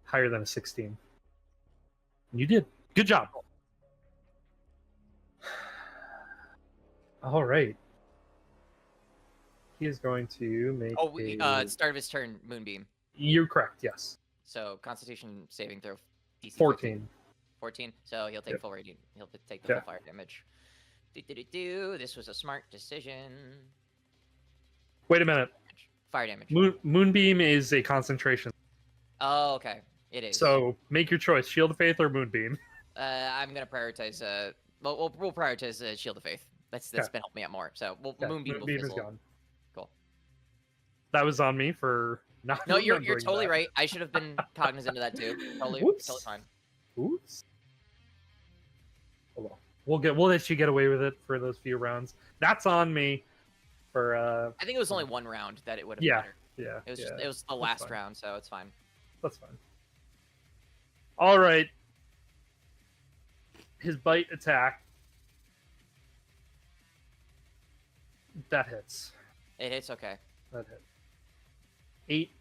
Speaker 1: higher than a 16. You did. Good job. All right. He is going to make
Speaker 3: Oh, we, start of his turn, Moonbeam.
Speaker 1: You're correct, yes.
Speaker 3: So Constitution saving throw. DC
Speaker 1: 14.
Speaker 3: 14. So he'll take
Speaker 1: Yep.
Speaker 3: full radiant. He'll take the
Speaker 1: Yeah.
Speaker 3: full fire damage. Do. This was a smart decision.
Speaker 1: Wait a minute.
Speaker 3: Fire damage.
Speaker 1: Moonbeam is a concentration.
Speaker 3: Oh, okay. It is.
Speaker 1: So make your choice, Shield of Faith or Moonbeam.
Speaker 3: I'm gonna prioritize. We'll prioritize Shield of Faith. That's
Speaker 1: Okay.
Speaker 3: been helping me out more. So
Speaker 1: Yeah,
Speaker 3: Moonbeam will
Speaker 1: is
Speaker 3: fizzle.
Speaker 1: gone.
Speaker 3: Cool.
Speaker 1: That was on me for not.
Speaker 3: No, you're
Speaker 1: remembering
Speaker 3: totally
Speaker 1: that.
Speaker 3: right. I should have been cognizant of that too. Totally,
Speaker 1: Whoops.
Speaker 3: totally fine.
Speaker 1: Oops. Oh, well. We'll let you get away with it for those few rounds. That's on me. For
Speaker 3: I think it was only one round that it would have
Speaker 1: Yeah.
Speaker 3: mattered.
Speaker 1: yeah.
Speaker 3: It was
Speaker 1: yeah,
Speaker 3: just it was the
Speaker 1: that's
Speaker 3: last
Speaker 1: fine.
Speaker 3: round, so it's fine.
Speaker 1: That's fine. All right. His bite attack. That hits.
Speaker 3: It hits okay.
Speaker 1: That hit. 8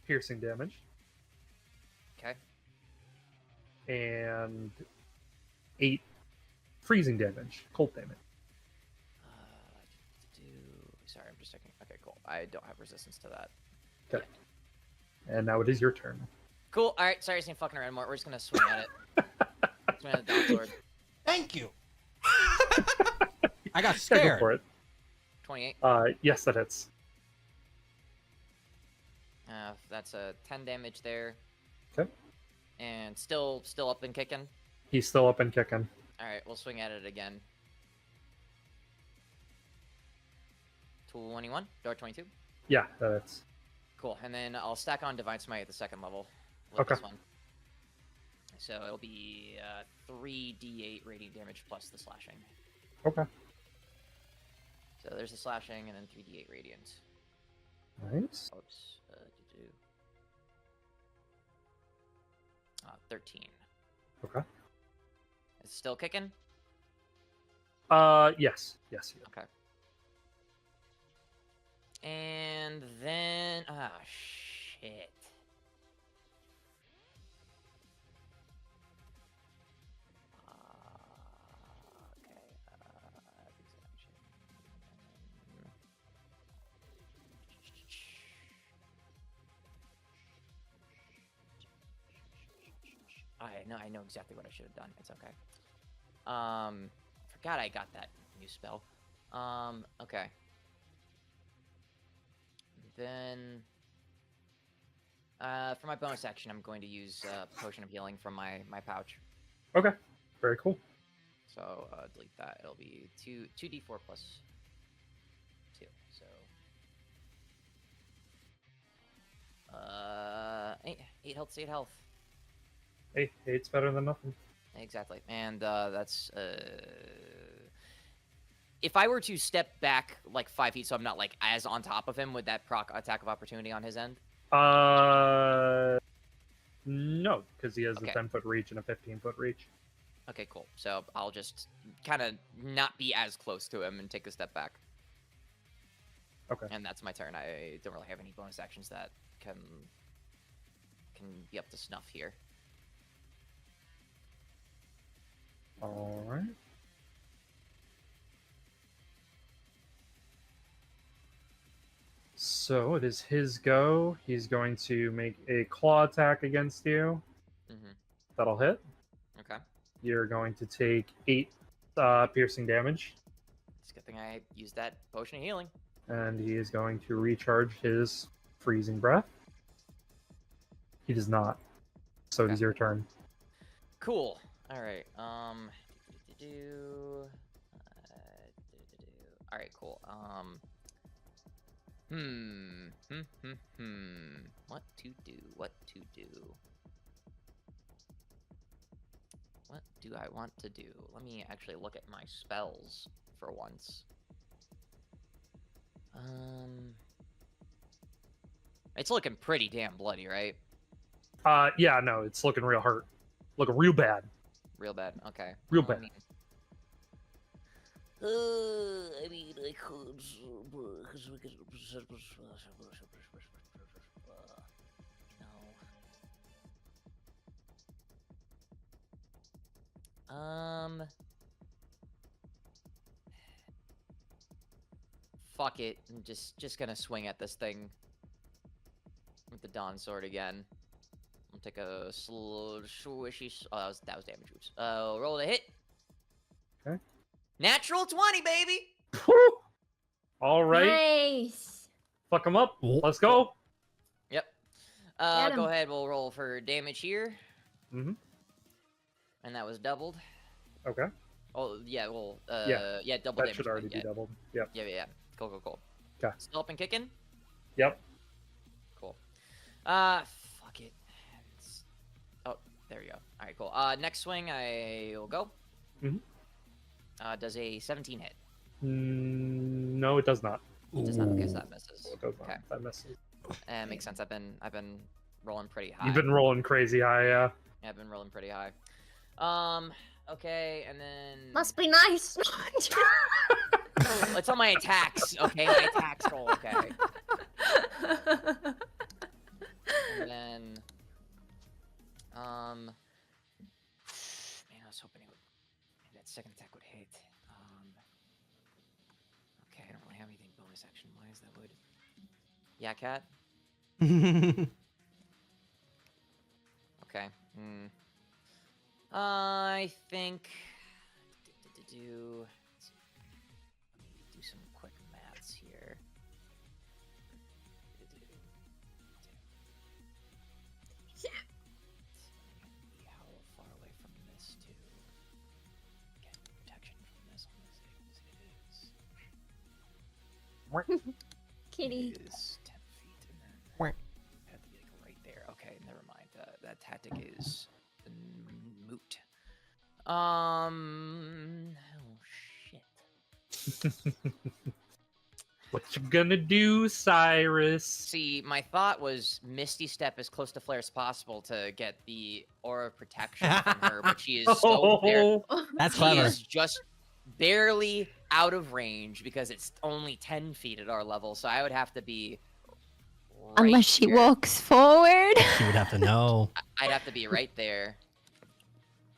Speaker 1: piercing damage
Speaker 3: Okay.
Speaker 1: and 8 freezing damage, cold damage.
Speaker 3: Sorry, I'm just checking. Okay, cool. I don't have resistance to that.
Speaker 1: Okay. And now it is your turn.
Speaker 3: Cool. All right. Sorry, I ain't fucking around more. We're just gonna swing at it. Swing at the Dark Lord.
Speaker 2: Thank you. I got
Speaker 1: Yeah, go
Speaker 2: scared.
Speaker 1: for it.
Speaker 3: 28.
Speaker 1: Yes, that hits.
Speaker 3: That's a 10 damage there.
Speaker 1: Okay.
Speaker 3: And still up and kicking.
Speaker 1: He's still up and kicking.
Speaker 3: All right, we'll swing at it again. 21, or 22.
Speaker 1: Yeah, that hits.
Speaker 3: Cool, and then I'll stack on Divine Smite at the second level with
Speaker 1: Okay.
Speaker 3: this one. So it'll be 3d8 radiant damage plus the slashing.
Speaker 1: Okay.
Speaker 3: So there's the slashing and then 3d8 radiant.
Speaker 1: Nice.
Speaker 3: Oops. 13.
Speaker 1: Okay.
Speaker 3: It's still kicking?
Speaker 1: Yes. Yes.
Speaker 3: Okay. And then... shit. Okay. I know exactly what I should have done. It's okay. Forgot I got that new spell. Okay. Then, for my bonus action, I'm going to use Potion of Healing from my pouch.
Speaker 1: Okay. Very cool.
Speaker 3: So delete that. It'll be 2d4 plus 2. So 8 health, 8 health.
Speaker 1: Hey, it's better than nothing.
Speaker 3: Exactly. And that's if I were to step back like 5 feet, so I'm not like as on top of him, would that proc attack of opportunity on his end?
Speaker 1: No, because he has
Speaker 3: Okay.
Speaker 1: a 10-foot reach and a 15-foot reach.
Speaker 3: Okay, cool. So I'll just kind of not be as close to him and take a step back.
Speaker 1: Okay.
Speaker 3: And that's my turn. I don't really have any bonus actions that can be up to snuff here.
Speaker 1: All right. So it is his go. He's going to make a claw attack against you.
Speaker 3: Mm-hmm.
Speaker 1: That'll hit.
Speaker 3: Okay.
Speaker 1: You're going to take 8 piercing damage,
Speaker 3: It's a good thing I used that potion of healing.
Speaker 1: and he is going to recharge his freezing breath. He does not. So it is
Speaker 3: Okay.
Speaker 1: your turn.
Speaker 3: Cool. All right. All right. Cool. What to do? What to do? What do I want to do? Let me actually look at my spells for once. It's looking pretty damn bloody, right?
Speaker 1: Yeah, no, it's looking real hurt. Looking real bad.
Speaker 3: Real bad. Okay.
Speaker 1: Real
Speaker 3: Well,
Speaker 1: bad.
Speaker 3: I mean, I could. No. Fuck it. I'm just gonna swing at this thing with the Dawn Sword again. I'll take a slow swishy. Oh, that was damage boost. Roll to hit.
Speaker 1: Okay.
Speaker 3: Natural 20, baby.
Speaker 1: Whew! All right.
Speaker 5: Nice.
Speaker 1: Fuck him up.
Speaker 2: Whoa.
Speaker 1: Let's go.
Speaker 3: Yep.
Speaker 5: Get
Speaker 3: Go
Speaker 5: him.
Speaker 3: ahead. We'll roll for damage here.
Speaker 1: Mm-hmm.
Speaker 3: And that was doubled.
Speaker 1: Okay.
Speaker 3: Oh yeah. Well.
Speaker 1: Yeah.
Speaker 3: Yeah. Double
Speaker 1: That
Speaker 3: damage.
Speaker 1: should already be
Speaker 3: yeah.
Speaker 1: doubled. Yep.
Speaker 3: Yeah. Cool.
Speaker 1: Okay.
Speaker 3: Still up and kicking.
Speaker 1: Yep.
Speaker 3: Cool. Fuck it. Oh, there you go. All right, cool. Next swing, I will go.
Speaker 1: Mhm.
Speaker 3: Does a 17 hit?
Speaker 1: No, it does not.
Speaker 3: It does not. Okay, so that misses.
Speaker 1: It does not.
Speaker 3: Okay,
Speaker 1: That misses.
Speaker 3: makes sense. I've been rolling pretty high.
Speaker 1: You've been rolling crazy high, yeah.
Speaker 3: Yeah, I've been rolling pretty high. Okay, and then
Speaker 5: Must be nice.
Speaker 3: it's on my attacks. Okay, my attacks roll. Okay, and then man, I was hoping that second attack would hit. Okay, I don't really have anything bonus action wise that would. Yeah, cat. Okay. I think do some quick maths here. How far away from this to get protection from this one
Speaker 5: Kitty.
Speaker 3: is 10 feet, and then have to be like right there. Okay, never mind. That tactic is moot. Oh shit.
Speaker 1: What you gonna do, Cyrus?
Speaker 3: See, my thought was Misty Step as close to Flair as possible to get the aura of protection from her, but she is so there.
Speaker 2: That's
Speaker 3: She
Speaker 2: clever.
Speaker 3: is just barely out of range because it's only 10 feet at our level, so I would have to be. Right
Speaker 5: Unless she
Speaker 3: here.
Speaker 5: walks forward.
Speaker 2: She would have to know.
Speaker 3: I'd have to be right there.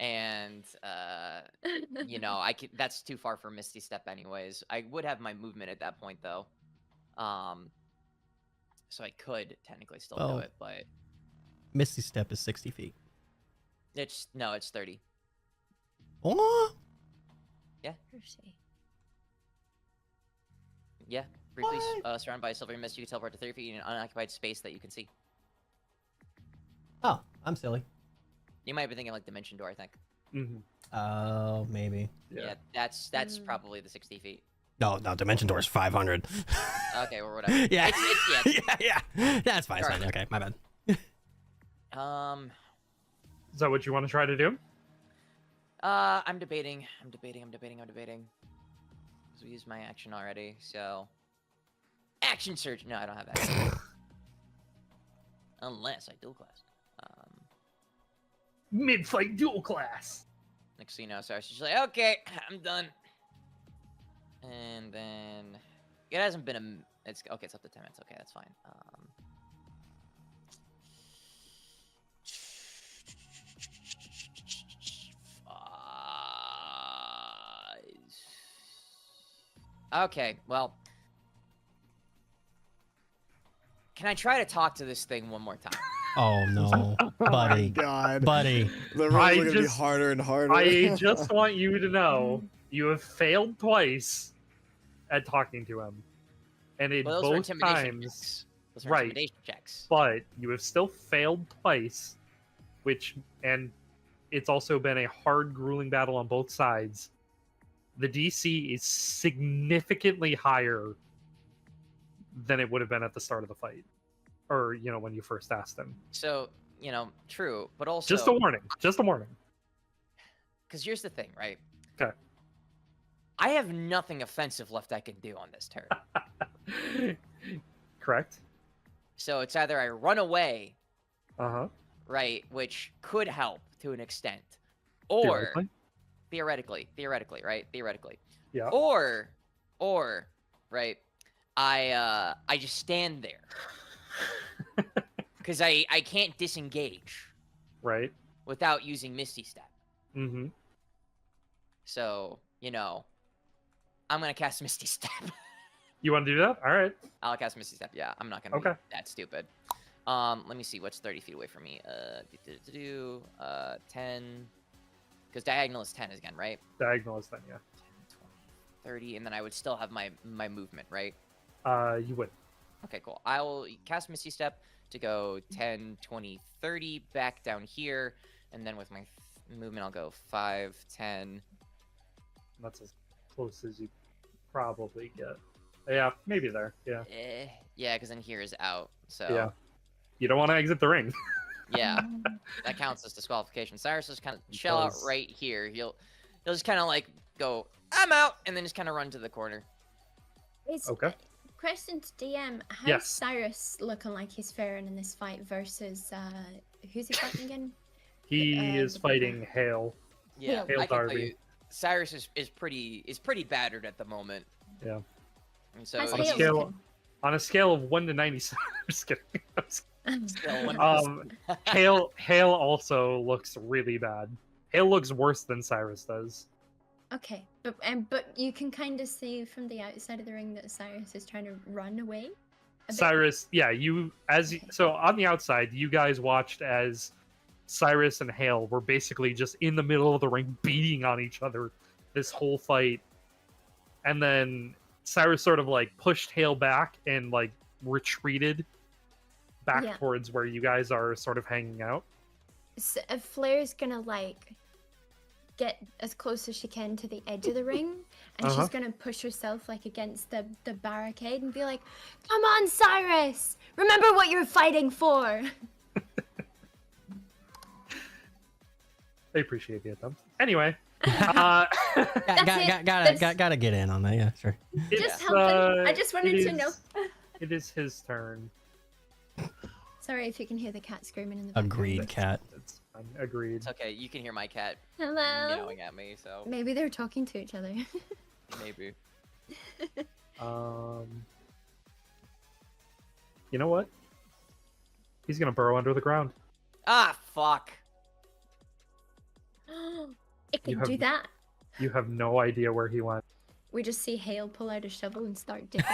Speaker 3: And you know, that's too far for Misty Step anyways. I would have my movement at that point though. So I could technically still do
Speaker 2: Well-
Speaker 3: it, but
Speaker 2: Misty Step is 60 feet.
Speaker 3: it's 30.
Speaker 2: Oh,
Speaker 3: Yeah. Briefly surrounded by a silvery mist, you can teleport to 30 feet in an unoccupied space that you can see.
Speaker 2: oh, I'm silly.
Speaker 3: You might be thinking like Dimension Door, I think.
Speaker 1: Mm-hmm.
Speaker 2: Oh, maybe.
Speaker 3: Yeah, that's probably the 60 feet.
Speaker 2: No, Dimension Door is 500.
Speaker 3: Okay, or whatever.
Speaker 2: Yeah.
Speaker 3: It's
Speaker 2: yeah. That's fine. It's
Speaker 3: Alright.
Speaker 2: fine. Okay, my bad.
Speaker 1: Is that what you want to try to do?
Speaker 3: I'm debating. So we used my action already, so action surge. No, I don't have that. Unless I dual class.
Speaker 1: Mid-fight dual class.
Speaker 3: Next thing you know, so she's like, okay, I'm done. And then it hasn't been a. It's okay. It's up to 10 minutes. Okay, that's fine. Okay, well, can I try to talk to this thing one more time?
Speaker 2: Oh no,
Speaker 4: Oh my
Speaker 2: buddy,
Speaker 4: God.
Speaker 2: buddy.
Speaker 4: The
Speaker 1: I
Speaker 4: runs are gonna be
Speaker 1: just-
Speaker 4: harder and harder.
Speaker 1: I just want you to know you have failed twice at talking to him, and in
Speaker 3: Well, those were
Speaker 1: both
Speaker 3: intimidation
Speaker 1: times,
Speaker 3: checks. Those were
Speaker 1: right.
Speaker 3: intimidation checks.
Speaker 1: but you have still failed twice, and it's also been a hard, grueling battle on both sides. The DC is significantly higher than it would have been at the start of the fight, or when you first asked him.
Speaker 3: So, true, but also
Speaker 1: Just a warning. Just a warning.
Speaker 3: because here's the thing, right?
Speaker 1: Okay.
Speaker 3: I have nothing offensive left I can do on this turn.
Speaker 1: Correct.
Speaker 3: So it's either I run away,
Speaker 1: Uh-huh.
Speaker 3: right, which could help to an extent, or
Speaker 1: Theoretically.
Speaker 3: theoretically, right? Theoretically.
Speaker 1: Yeah.
Speaker 3: Or, right, I just stand there. Because I can't disengage
Speaker 1: Right.
Speaker 3: without using Misty Step.
Speaker 1: Mm-hmm.
Speaker 3: So, I'm going to cast Misty Step.
Speaker 1: You want to do that? All right.
Speaker 3: I'll cast Misty Step. Yeah, I'm not going to be that stupid. Let me see. What's 30 feet away from me? 10. Because diagonal is 10 again, right?
Speaker 1: Diagonal is then, yeah.
Speaker 3: 10, 20, 30. And then I would still have my movement, right?
Speaker 1: You would.
Speaker 3: Okay, cool. I will cast Misty Step to go 10, 20, 30 back down here. And then with my movement, I'll go 5, 10.
Speaker 1: That's as close as you probably get. Yeah, maybe there. Yeah.
Speaker 3: Yeah, because then here is out. So
Speaker 1: Yeah. You don't want to exit the ring.
Speaker 3: yeah, that counts as disqualification. Cyrus just kind of chill out
Speaker 1: does.
Speaker 3: right here. He'll just kind of like go, I'm out, and then just kind of run to the corner.
Speaker 1: Okay.
Speaker 5: Question to DM: How's
Speaker 1: Yes.
Speaker 5: Cyrus looking like he's faring in this fight versus who's he fighting again?
Speaker 1: He is
Speaker 5: the
Speaker 1: fighting Hale.
Speaker 3: Yeah,
Speaker 1: Hail
Speaker 3: I can tell
Speaker 1: Darby.
Speaker 3: you, Cyrus is pretty battered at the moment.
Speaker 1: Yeah.
Speaker 3: And so
Speaker 5: How's
Speaker 1: On a
Speaker 5: Hale
Speaker 1: scale-
Speaker 5: looking?
Speaker 1: On a scale of 1 to 97, I'm just kidding.
Speaker 3: still one-
Speaker 1: Hale also looks really bad. Hale looks worse than Cyrus does.
Speaker 5: Okay, but you can kind of see from the outside of the ring that Cyrus is trying to run away. a bit.
Speaker 1: Cyrus, yeah, so on the outside, you guys watched as Cyrus and Hale were basically just in the middle of the ring beating on each other this whole fight. And then Cyrus sort of like pushed Hale back and like retreated back
Speaker 5: Yeah.
Speaker 1: towards where you guys are sort of hanging out.
Speaker 5: So, Flair's gonna like get as close as she can to the edge of the ring, and
Speaker 1: Uh-huh.
Speaker 5: she's gonna push herself like against the barricade and be like, "Come on, Cyrus! Remember what you're fighting for."
Speaker 1: I appreciate the attempt. Anyway,
Speaker 2: Gotta get in on that. Yeah, sure.
Speaker 5: Just
Speaker 1: it's,
Speaker 5: helping. I just wanted
Speaker 1: it
Speaker 5: to know.
Speaker 1: is- It is his turn.
Speaker 5: Sorry if you can hear the cat screaming in the background.
Speaker 2: Agreed, cat.
Speaker 1: It's fine. Agreed.
Speaker 3: It's okay. You can hear my cat
Speaker 5: Hello.
Speaker 3: meowing at me, so
Speaker 5: Maybe they're talking to each other.
Speaker 3: maybe.
Speaker 1: You know what? He's gonna burrow under the ground.
Speaker 3: Ah, fuck.
Speaker 5: It
Speaker 1: You
Speaker 5: can
Speaker 1: have-
Speaker 5: do that.
Speaker 1: You have no idea where he went.
Speaker 5: We just see Hale pull out a shovel and start digging.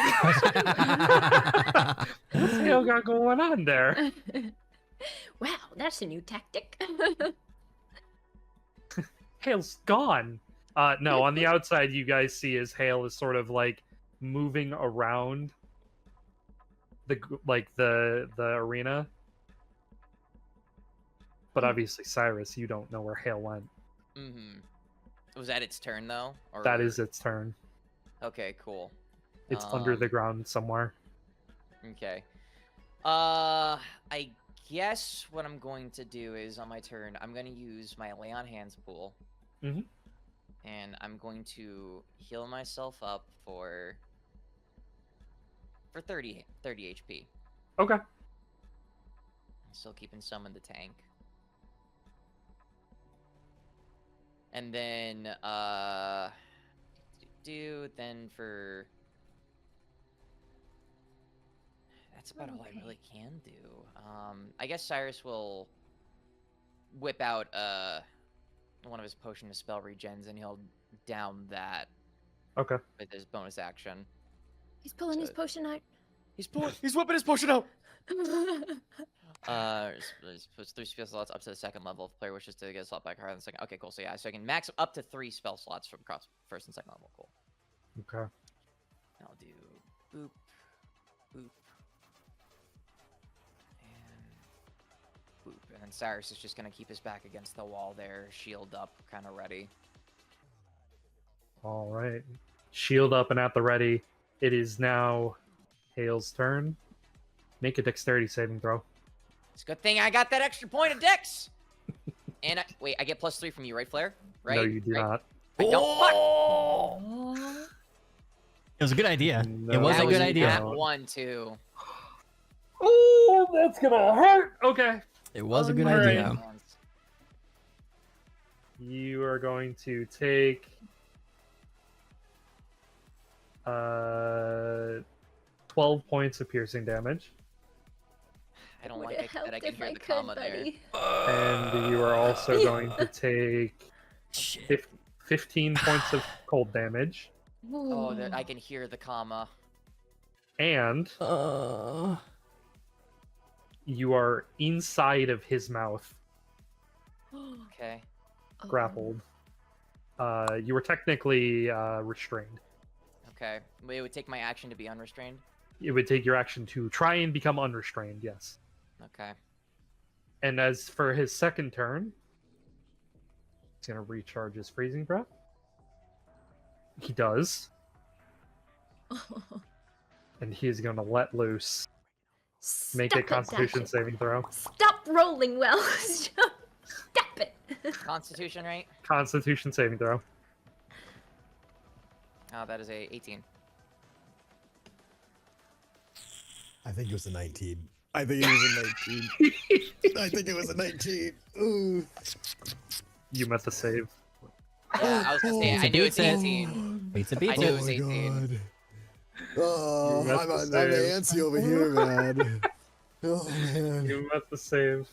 Speaker 1: What's Hale got going on there?
Speaker 5: Wow, that's a new tactic.
Speaker 1: Hale's gone. No, on the outside, you guys see as Hale is sort of like moving around the arena. But obviously, Cyrus, you don't know where Hale went.
Speaker 3: Mm-hmm. Was that its turn though? Or
Speaker 1: That is its turn.
Speaker 3: Okay, cool.
Speaker 1: It's under the ground somewhere.
Speaker 3: Okay. I guess what I'm going to do is on my turn, I'm going to use my Lay on Hands pool.
Speaker 1: Mhm.
Speaker 3: And I'm going to heal myself up for 30 HP.
Speaker 1: Okay.
Speaker 3: Still keeping some in the tank. And then, then for... That's about all I really can do. I guess Cyrus will whip out, one of his potion to spell regens, and he'll down that
Speaker 1: Okay.
Speaker 3: with his bonus action.
Speaker 5: He's pulling his potion out.
Speaker 3: He's whipping his potion out! Puts 3 spell slots up to the second level. If the player wishes to get a slot back higher than the second. Okay, cool. So yeah, so I can max up to 3 spell slots from across first and second level. Cool.
Speaker 1: Okay.
Speaker 3: I'll do boop, boop, and boop. And then Cyrus is just gonna keep his back against the wall there, shield up, kind of ready.
Speaker 1: All right. Shield up and at the ready. It is now Hale's turn. Make a dexterity saving throw.
Speaker 3: It's a good thing I got that extra point of dex. And wait, I get +3 from you, right, Flair? Right?
Speaker 1: No, you do
Speaker 3: right?
Speaker 1: not.
Speaker 3: I don't. Fuck!
Speaker 2: It was a good idea.
Speaker 1: No,
Speaker 2: it was
Speaker 3: That
Speaker 2: a good
Speaker 3: was
Speaker 2: idea.
Speaker 3: That one too.
Speaker 1: Oh, that's gonna hurt. Okay.
Speaker 2: It was a good
Speaker 1: All right.
Speaker 2: idea.
Speaker 1: You are going to take 12 points of piercing damage.
Speaker 3: I don't
Speaker 5: Would
Speaker 3: like
Speaker 5: it
Speaker 3: it
Speaker 5: help
Speaker 3: that I can
Speaker 5: if
Speaker 3: hear
Speaker 5: I
Speaker 3: the
Speaker 5: could,
Speaker 3: comma there.
Speaker 5: buddy?
Speaker 1: And you are also going to take
Speaker 2: Shit.
Speaker 1: 15 points of cold damage.
Speaker 3: Oh, I can hear the comma.
Speaker 1: And you are inside of his mouth,
Speaker 3: Okay.
Speaker 1: grappled. You were technically restrained.
Speaker 3: Okay. It would take my action to be unrestrained.
Speaker 1: It would take your action to try and become unrestrained, yes.
Speaker 3: Okay.
Speaker 1: And as for his second turn, he's going to recharge his freezing breath. He does. And he is going to let loose. Make a Constitution saving throw.
Speaker 5: Stop rolling, well. Stop it.
Speaker 3: Constitution, right?
Speaker 1: Constitution saving throw.
Speaker 3: Oh, that is a 18.
Speaker 4: I think it was a 19. I think it was a 19. I think it was a 19. Ooh.
Speaker 1: You met the save.
Speaker 3: Yeah, I was gonna say,
Speaker 2: It's
Speaker 3: I
Speaker 2: a
Speaker 3: knew it's
Speaker 2: beats it.
Speaker 3: 18.
Speaker 2: Beats it,
Speaker 3: I
Speaker 2: beats
Speaker 3: knew it
Speaker 2: it.
Speaker 3: was 18.
Speaker 4: God. Oh,
Speaker 1: You
Speaker 4: I'm
Speaker 1: messed
Speaker 4: on
Speaker 1: the
Speaker 4: I'm
Speaker 1: save.
Speaker 4: antsy over here, man. Oh, man.
Speaker 1: You met the save.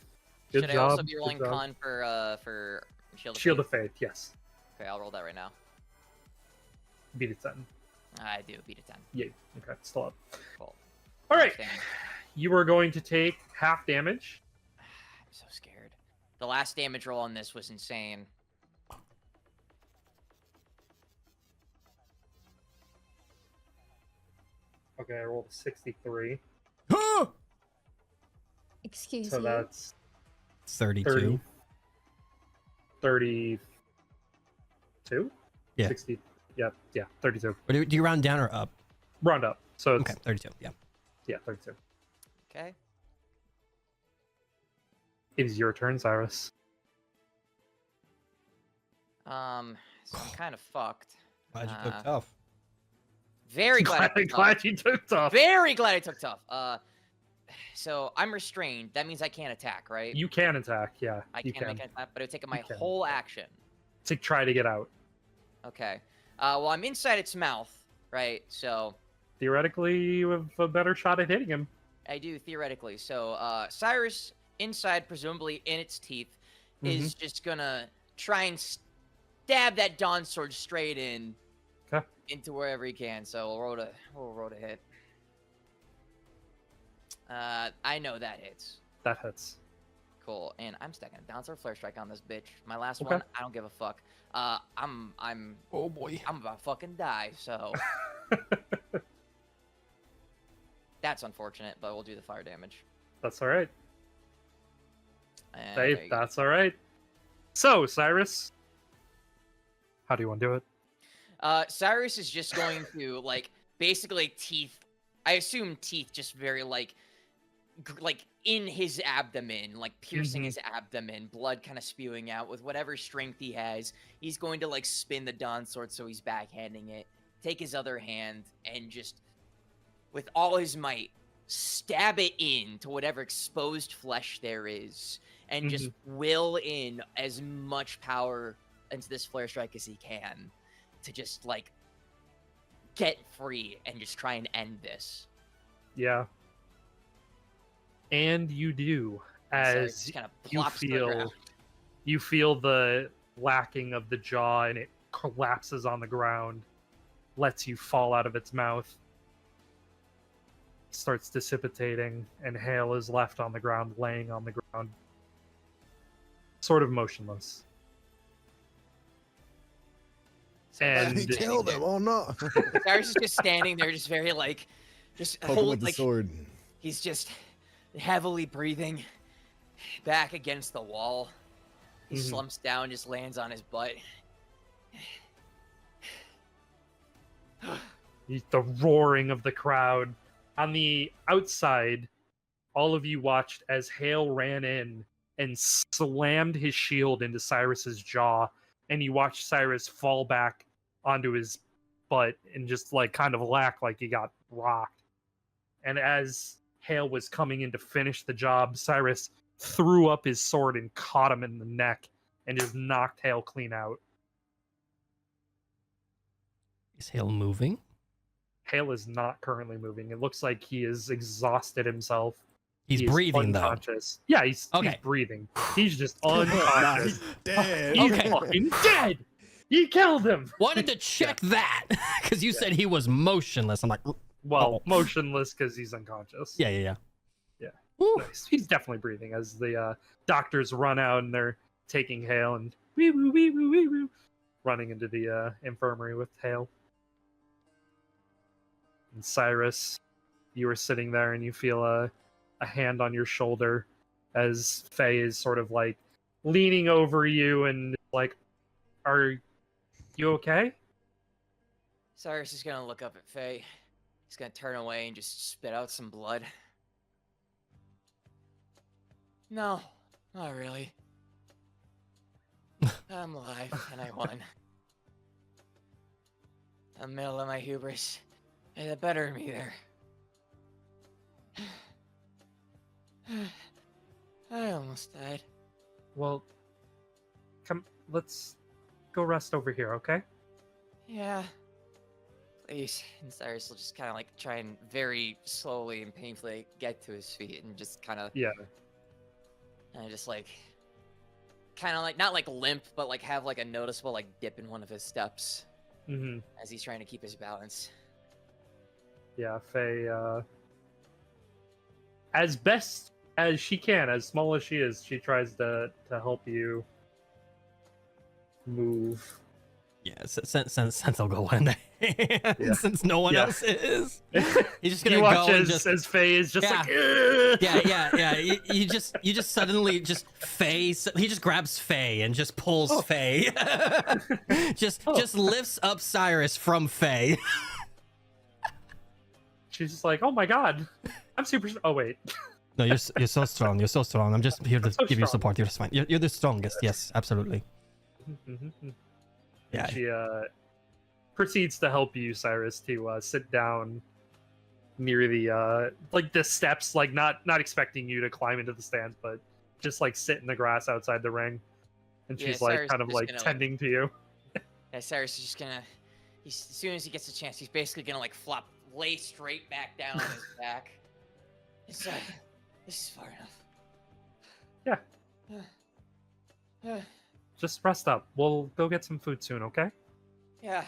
Speaker 1: Good
Speaker 3: Should
Speaker 1: job.
Speaker 3: I also be
Speaker 1: good
Speaker 3: rolling
Speaker 1: job.
Speaker 3: con for Shield of
Speaker 1: Shield
Speaker 3: Faith?
Speaker 1: of Faith, yes.
Speaker 3: Okay, I'll roll that right now.
Speaker 1: Beat it 10.
Speaker 3: I do, beat a 10.
Speaker 1: Yay. Okay, still up.
Speaker 3: Cool.
Speaker 1: All right.
Speaker 3: Understand.
Speaker 1: You are going to take half damage.
Speaker 3: I'm so scared. The last damage roll on this was insane.
Speaker 1: Okay, I rolled a 63.
Speaker 5: Excuse
Speaker 1: So
Speaker 5: you.
Speaker 1: that's
Speaker 2: 32.
Speaker 1: 32?
Speaker 2: Yeah.
Speaker 1: 60. Yeah, 32.
Speaker 2: Or do you round down or up?
Speaker 1: Round up. So it's,
Speaker 2: Okay, 32. Yeah.
Speaker 1: yeah, 32.
Speaker 3: Okay.
Speaker 1: It is your turn, Cyrus.
Speaker 3: So I'm kind of fucked.
Speaker 2: Glad you took tough.
Speaker 3: Very glad I took
Speaker 1: glad
Speaker 3: tough.
Speaker 1: you took tough.
Speaker 3: Very glad I took tough. So I'm restrained. That means I can't attack, right?
Speaker 1: You can attack, yeah.
Speaker 3: I
Speaker 1: you
Speaker 3: can't make an attack, but it would take my
Speaker 1: can.
Speaker 3: whole action.
Speaker 1: To try to get out.
Speaker 3: Okay. Well, I'm inside its mouth, right? So
Speaker 1: Theoretically, you have a better shot at hitting him.
Speaker 3: I do theoretically. So Cyrus, inside, presumably in its teeth, is just gonna try and stab that Dawn Sword straight in, into wherever he can. So we'll roll to hit. I know that hits.
Speaker 1: That hits.
Speaker 3: Cool. And I'm stacking a Dawn Sword Flare Strike on this bitch. My last
Speaker 1: Okay.
Speaker 3: one, I don't give a fuck. I'm
Speaker 2: Oh boy.
Speaker 3: about to fucking die. So that's unfortunate, but we'll do the fire damage.
Speaker 1: That's all right.
Speaker 3: And there you go.
Speaker 1: That's all right. So, Cyrus, how do you want to do it?
Speaker 3: Cyrus is just going to, like, basically teeth. I assume teeth just very, like, like in his abdomen, like piercing his abdomen, blood kind of spewing out. With whatever strength he has, he's going to like spin the Dawn Sword so he's backhanding it, take his other hand, and just with all his might stab it into whatever exposed flesh there is, and just will in as much power into this flare strike as he can to just like get free and just try and end this.
Speaker 1: Yeah. And you do, as
Speaker 3: kind of
Speaker 1: you feel the lacking of the jaw, and it collapses on the ground, lets you fall out of its mouth, starts dissipating, and Hale is left on the ground, laying on the ground, sort of motionless. And
Speaker 4: I killed him. Oh no!
Speaker 3: Cyrus is just standing there, just very like, just
Speaker 4: Poke him
Speaker 3: hold
Speaker 4: with the
Speaker 3: like
Speaker 4: sword.
Speaker 3: he's just heavily breathing back against the wall. He slumps down, just lands on his butt.
Speaker 1: The roaring of the crowd. On the outside, all of you watched as Hale ran in and slammed his shield into Cyrus's jaw, and you watched Cyrus fall back onto his butt and just like kind of lack like he got rocked. And as Hale was coming in to finish the job, Cyrus threw up his sword and caught him in the neck and just knocked Hale clean out.
Speaker 2: Is Hale moving?
Speaker 1: Hale is not currently moving. It looks like he has exhausted himself.
Speaker 2: He's
Speaker 1: He is
Speaker 2: breathing, though.
Speaker 1: unconscious. Yeah, he's breathing. He's just unconscious.
Speaker 4: Dead.
Speaker 1: He's
Speaker 2: Okay.
Speaker 1: fucking dead. You killed him.
Speaker 2: Wanted to check that because you said he was motionless. I'm like,
Speaker 1: Well, motionless because he's unconscious.
Speaker 2: yeah.
Speaker 1: Woo. Nice. He's definitely breathing as the doctors run out and they're taking Hale and wee woo wee woo wee woo, running into the infirmary with Hale. And Cyrus, you were sitting there and you feel a hand on your shoulder as Faye is sort of like leaning over you and like, are you okay?
Speaker 3: Cyrus is gonna look up at Faye. He's gonna turn away and just spit out some blood. No, not really. I'm alive, and I won. The middle of my hubris. Hey, the better of me there. I almost died.
Speaker 1: Well, come, let's go rest over here, okay?
Speaker 3: Yeah. Please. And Cyrus will just kind of like try and very slowly and painfully get to his feet and just kind of
Speaker 1: Yeah.
Speaker 3: and just like kind of like not like limp, but like have like a noticeable like dip in one of his steps as he's trying to keep his balance.
Speaker 1: Yeah, Faye, as best as she can, as small as she is, she tries to help you move.
Speaker 2: Yeah, since I'll go in there. Since no one else is. He's just gonna
Speaker 1: you watch
Speaker 2: go and
Speaker 1: as Faye is just like,
Speaker 2: yeah. You just suddenly just Faye. He just grabs Faye and just pulls Faye. just lifts up Cyrus from Faye.
Speaker 1: She's just like, oh my god, I'm super. Oh wait,
Speaker 2: No, you're so strong. You're so strong. I'm just here to
Speaker 1: so
Speaker 2: give you
Speaker 1: strong.
Speaker 2: support. You're fine. You're the strongest. Yes, absolutely. Yeah.
Speaker 1: She proceeds to help you, Cyrus, to sit down near the like the steps, like not expecting you to climb into the stands, but just like sit in the grass outside the ring. And
Speaker 3: Yeah,
Speaker 1: she's like
Speaker 3: Cyrus
Speaker 1: kind of
Speaker 3: is
Speaker 1: like
Speaker 3: gonna,
Speaker 1: tending to you.
Speaker 3: Yeah, Cyrus is just gonna. As soon as he gets a chance, he's basically gonna like lay straight back down on his back. It's this is far enough.
Speaker 1: Yeah. Just rest up. We'll go get some food soon, okay?
Speaker 3: Yeah.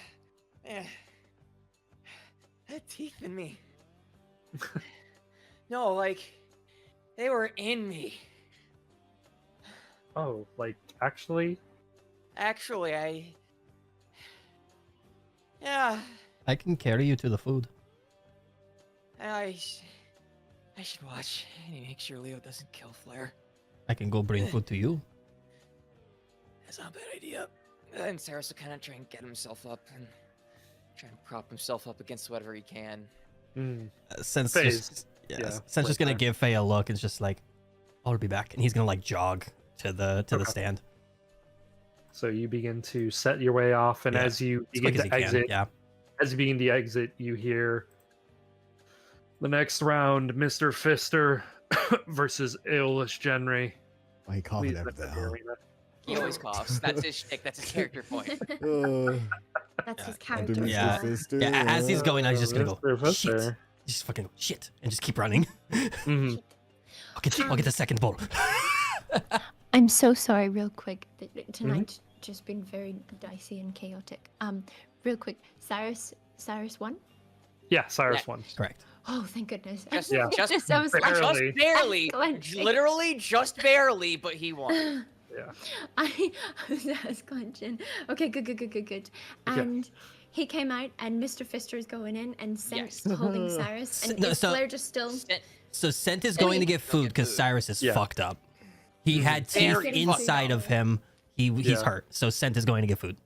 Speaker 3: Had teeth in me. No, like they were in me.
Speaker 1: Oh, like actually?
Speaker 3: Actually, yeah,
Speaker 2: I can carry you to the food.
Speaker 3: I should watch and make sure Leo doesn't kill Flair.
Speaker 2: I can go bring food to you.
Speaker 3: That's not a bad idea. And Cyrus will kind of try and get himself up and try and prop himself up against whatever he can.
Speaker 2: Since
Speaker 1: Phase.
Speaker 2: Yes. Sen's just gonna give Faye a look and it's just like, I'll be back, and he's gonna like jog to the stand.
Speaker 1: So you begin to set your way off, and as you begin to exit, as you begin to exit, you hear the next round, Mr. Fister versus Aeolus Genry.
Speaker 4: Why he coughing after that?
Speaker 3: He always coughs. That's his shtick. That's his character point.
Speaker 5: That's his character.
Speaker 2: Yeah. As he's going out, he's just gonna go, shit. Just fucking shit, and just keep running.
Speaker 1: Mm-hmm.
Speaker 2: I'll get the second bowl.
Speaker 5: I'm so sorry, real quick. Tonight's just been very dicey and chaotic. Real quick, Cyrus won?
Speaker 1: Yeah, Cyrus won.
Speaker 2: Correct.
Speaker 5: Oh, thank goodness.
Speaker 3: Just
Speaker 1: barely.
Speaker 3: Literally just barely, but he won.
Speaker 1: Yeah.
Speaker 5: I was clenching. Okay, good. And he came out, and Mr. Fister is going in, and Scent's holding Cyrus, and Flair just still...
Speaker 2: So Scent is going to get food because Cyrus is fucked up. He had teeth inside of him. He's hurt. So Scent is going to get food.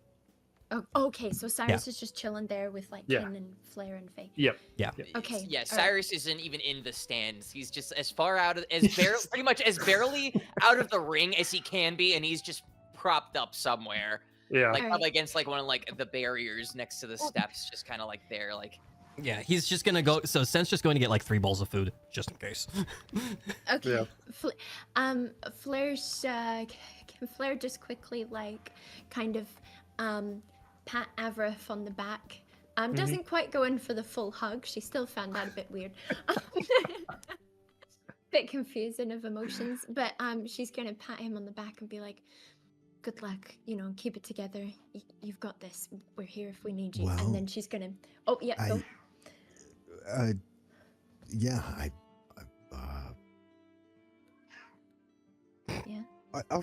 Speaker 5: Oh, okay, so Cyrus is just chilling there with like Kin and Flair and Faye.
Speaker 1: Yep.
Speaker 2: Yeah.
Speaker 5: Okay.
Speaker 3: Yeah, Cyrus isn't even in the stands. He's just as far out of pretty much as barely out of the ring as he can be, and he's just propped up somewhere.
Speaker 1: Yeah.
Speaker 3: Like probably against like one of like the barriers next to the steps, just kind of like there, like.
Speaker 2: Yeah, he's just gonna go. So Scent's just going to get like 3 bowls of food, just in case.
Speaker 5: Okay. Yeah. Can Flair just quickly like kind of pat Avrith on the back? Doesn't quite go in for the full hug. She still found that a bit weird. Bit confusing of emotions, but she's gonna pat him on the back and be like, good luck, keep it together. You've got this. We're here if we need you.
Speaker 4: Well,
Speaker 5: and then she's gonna go.
Speaker 4: Yeah,
Speaker 5: yeah.
Speaker 4: Are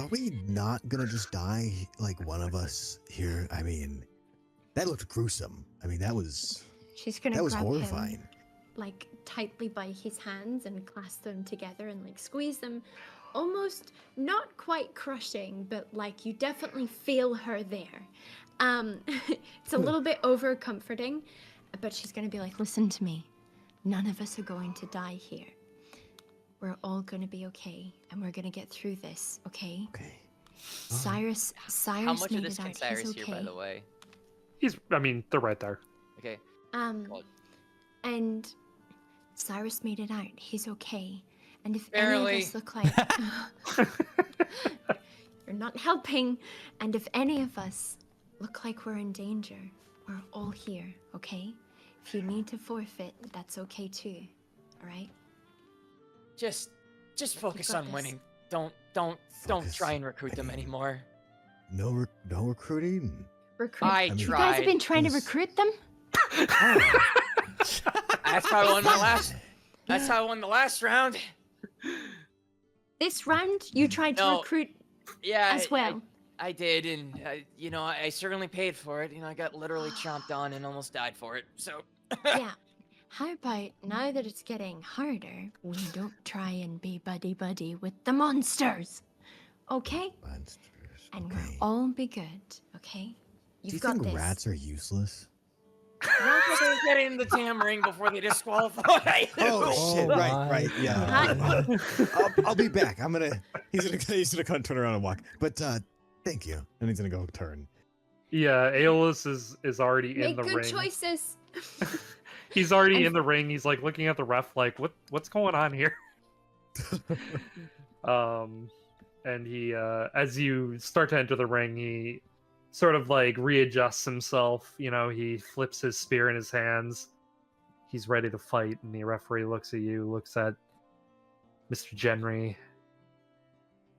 Speaker 4: we not gonna just die, like one of us here? I mean, that looked gruesome. I mean, that was
Speaker 5: grab
Speaker 4: horrifying.
Speaker 5: Him, like tightly by his hands and clasp them together and like squeeze them, almost not quite crushing, but like you definitely feel her there. It's a little bit over comforting, but she's gonna be like, listen to me. None of us are going to die here. We're all gonna be okay, and we're gonna get through this, okay?
Speaker 4: Okay.
Speaker 5: Cyrus
Speaker 3: How much of
Speaker 5: made
Speaker 3: this
Speaker 5: it
Speaker 3: can
Speaker 5: out.
Speaker 3: Cyrus
Speaker 5: He's
Speaker 3: hear,
Speaker 5: okay.
Speaker 3: by the way?
Speaker 1: They're right there.
Speaker 3: Okay.
Speaker 5: And Cyrus made it out. He's okay. And if
Speaker 3: Barely.
Speaker 5: any of us look like you're not helping, and if any of us look like we're in danger, we're all here, okay? If you need to forfeit, that's okay too. All right?
Speaker 3: Just focus
Speaker 5: got
Speaker 3: on
Speaker 5: this.
Speaker 3: winning. Don't try and recruit them anymore.
Speaker 4: No recruiting.
Speaker 3: I
Speaker 5: You
Speaker 3: tried.
Speaker 5: guys have been trying to recruit them?
Speaker 3: That's how I won my last. That's how I won the last round.
Speaker 5: This round, you tried to
Speaker 3: No.
Speaker 5: recruit
Speaker 3: Yeah.
Speaker 5: as well.
Speaker 3: I did, and I certainly paid for it. I got literally chomped on and almost died for it. So.
Speaker 5: Yeah. How about now that it's getting harder, we don't try and be buddy-buddy with the monsters, okay?
Speaker 4: Monsters.
Speaker 5: And
Speaker 4: Okay.
Speaker 5: we'll all be good, okay?
Speaker 4: Do you
Speaker 5: You've got
Speaker 4: think
Speaker 5: this.
Speaker 4: rats are useless?
Speaker 3: Get in the damn ring before they disqualify.
Speaker 4: Oh shit! Right, yeah. I'll be back. He's gonna turn around and walk. But thank you. And he's gonna go turn.
Speaker 1: Yeah, Aeolus is already in
Speaker 5: Make
Speaker 1: the
Speaker 5: good
Speaker 1: ring.
Speaker 5: choices.
Speaker 1: He's already in the ring. He's like looking at the ref, like, what's going on here? And he, as you start to enter the ring, he sort of like readjusts himself. He flips his spear in his hands. He's ready to fight, and the referee looks at you, looks at Mr. Genry.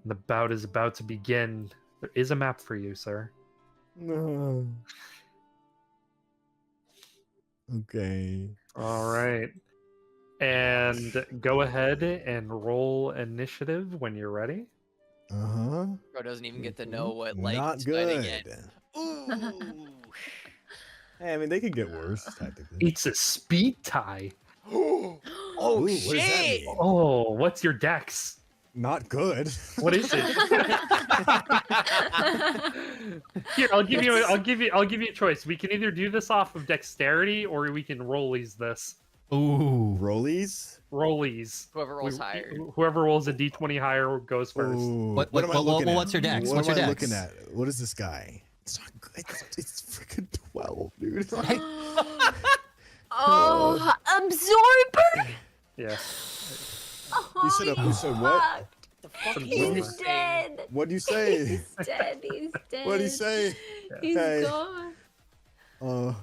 Speaker 1: And the bout is about to begin. There is a map for you, sir.
Speaker 4: No. Okay.
Speaker 1: All right. And go ahead and roll initiative when you're ready.
Speaker 4: Uh-huh.
Speaker 3: Bro doesn't even get to know what like
Speaker 4: Not
Speaker 3: it's fighting
Speaker 4: good.
Speaker 3: yet. Ooh.
Speaker 4: Hey, I mean, they could get worse, technically.
Speaker 1: It's a speed tie.
Speaker 3: Oh
Speaker 4: Ooh, what does that
Speaker 3: shit!
Speaker 4: mean?
Speaker 1: Oh, what's your dex?
Speaker 4: Not good.
Speaker 1: What is it? Here, I'll give you a choice. We can either do this off of dexterity or we can rollies this.
Speaker 2: Ooh.
Speaker 4: Rollies?
Speaker 1: rollies.
Speaker 3: Whoever rolls higher.
Speaker 1: Whoever rolls a d20 higher goes first.
Speaker 4: Ooh,
Speaker 2: What-
Speaker 4: am I looking at?
Speaker 2: what's your dex?
Speaker 4: What
Speaker 2: What's
Speaker 4: am
Speaker 2: your
Speaker 4: I
Speaker 2: dex?
Speaker 4: looking at? What is this guy? It's not good. It's freaking 12, dude.
Speaker 5: Oh, absorber!
Speaker 1: Yeah.
Speaker 5: Oh,
Speaker 4: You said what?
Speaker 5: fucked.
Speaker 3: The fuck
Speaker 1: Some
Speaker 3: is
Speaker 1: boomer.
Speaker 5: He's
Speaker 3: this thing?
Speaker 5: dead.
Speaker 4: What'd you say?
Speaker 5: He's dead. He's dead.
Speaker 4: What'd he say?
Speaker 5: He's
Speaker 4: Hey.
Speaker 5: gone.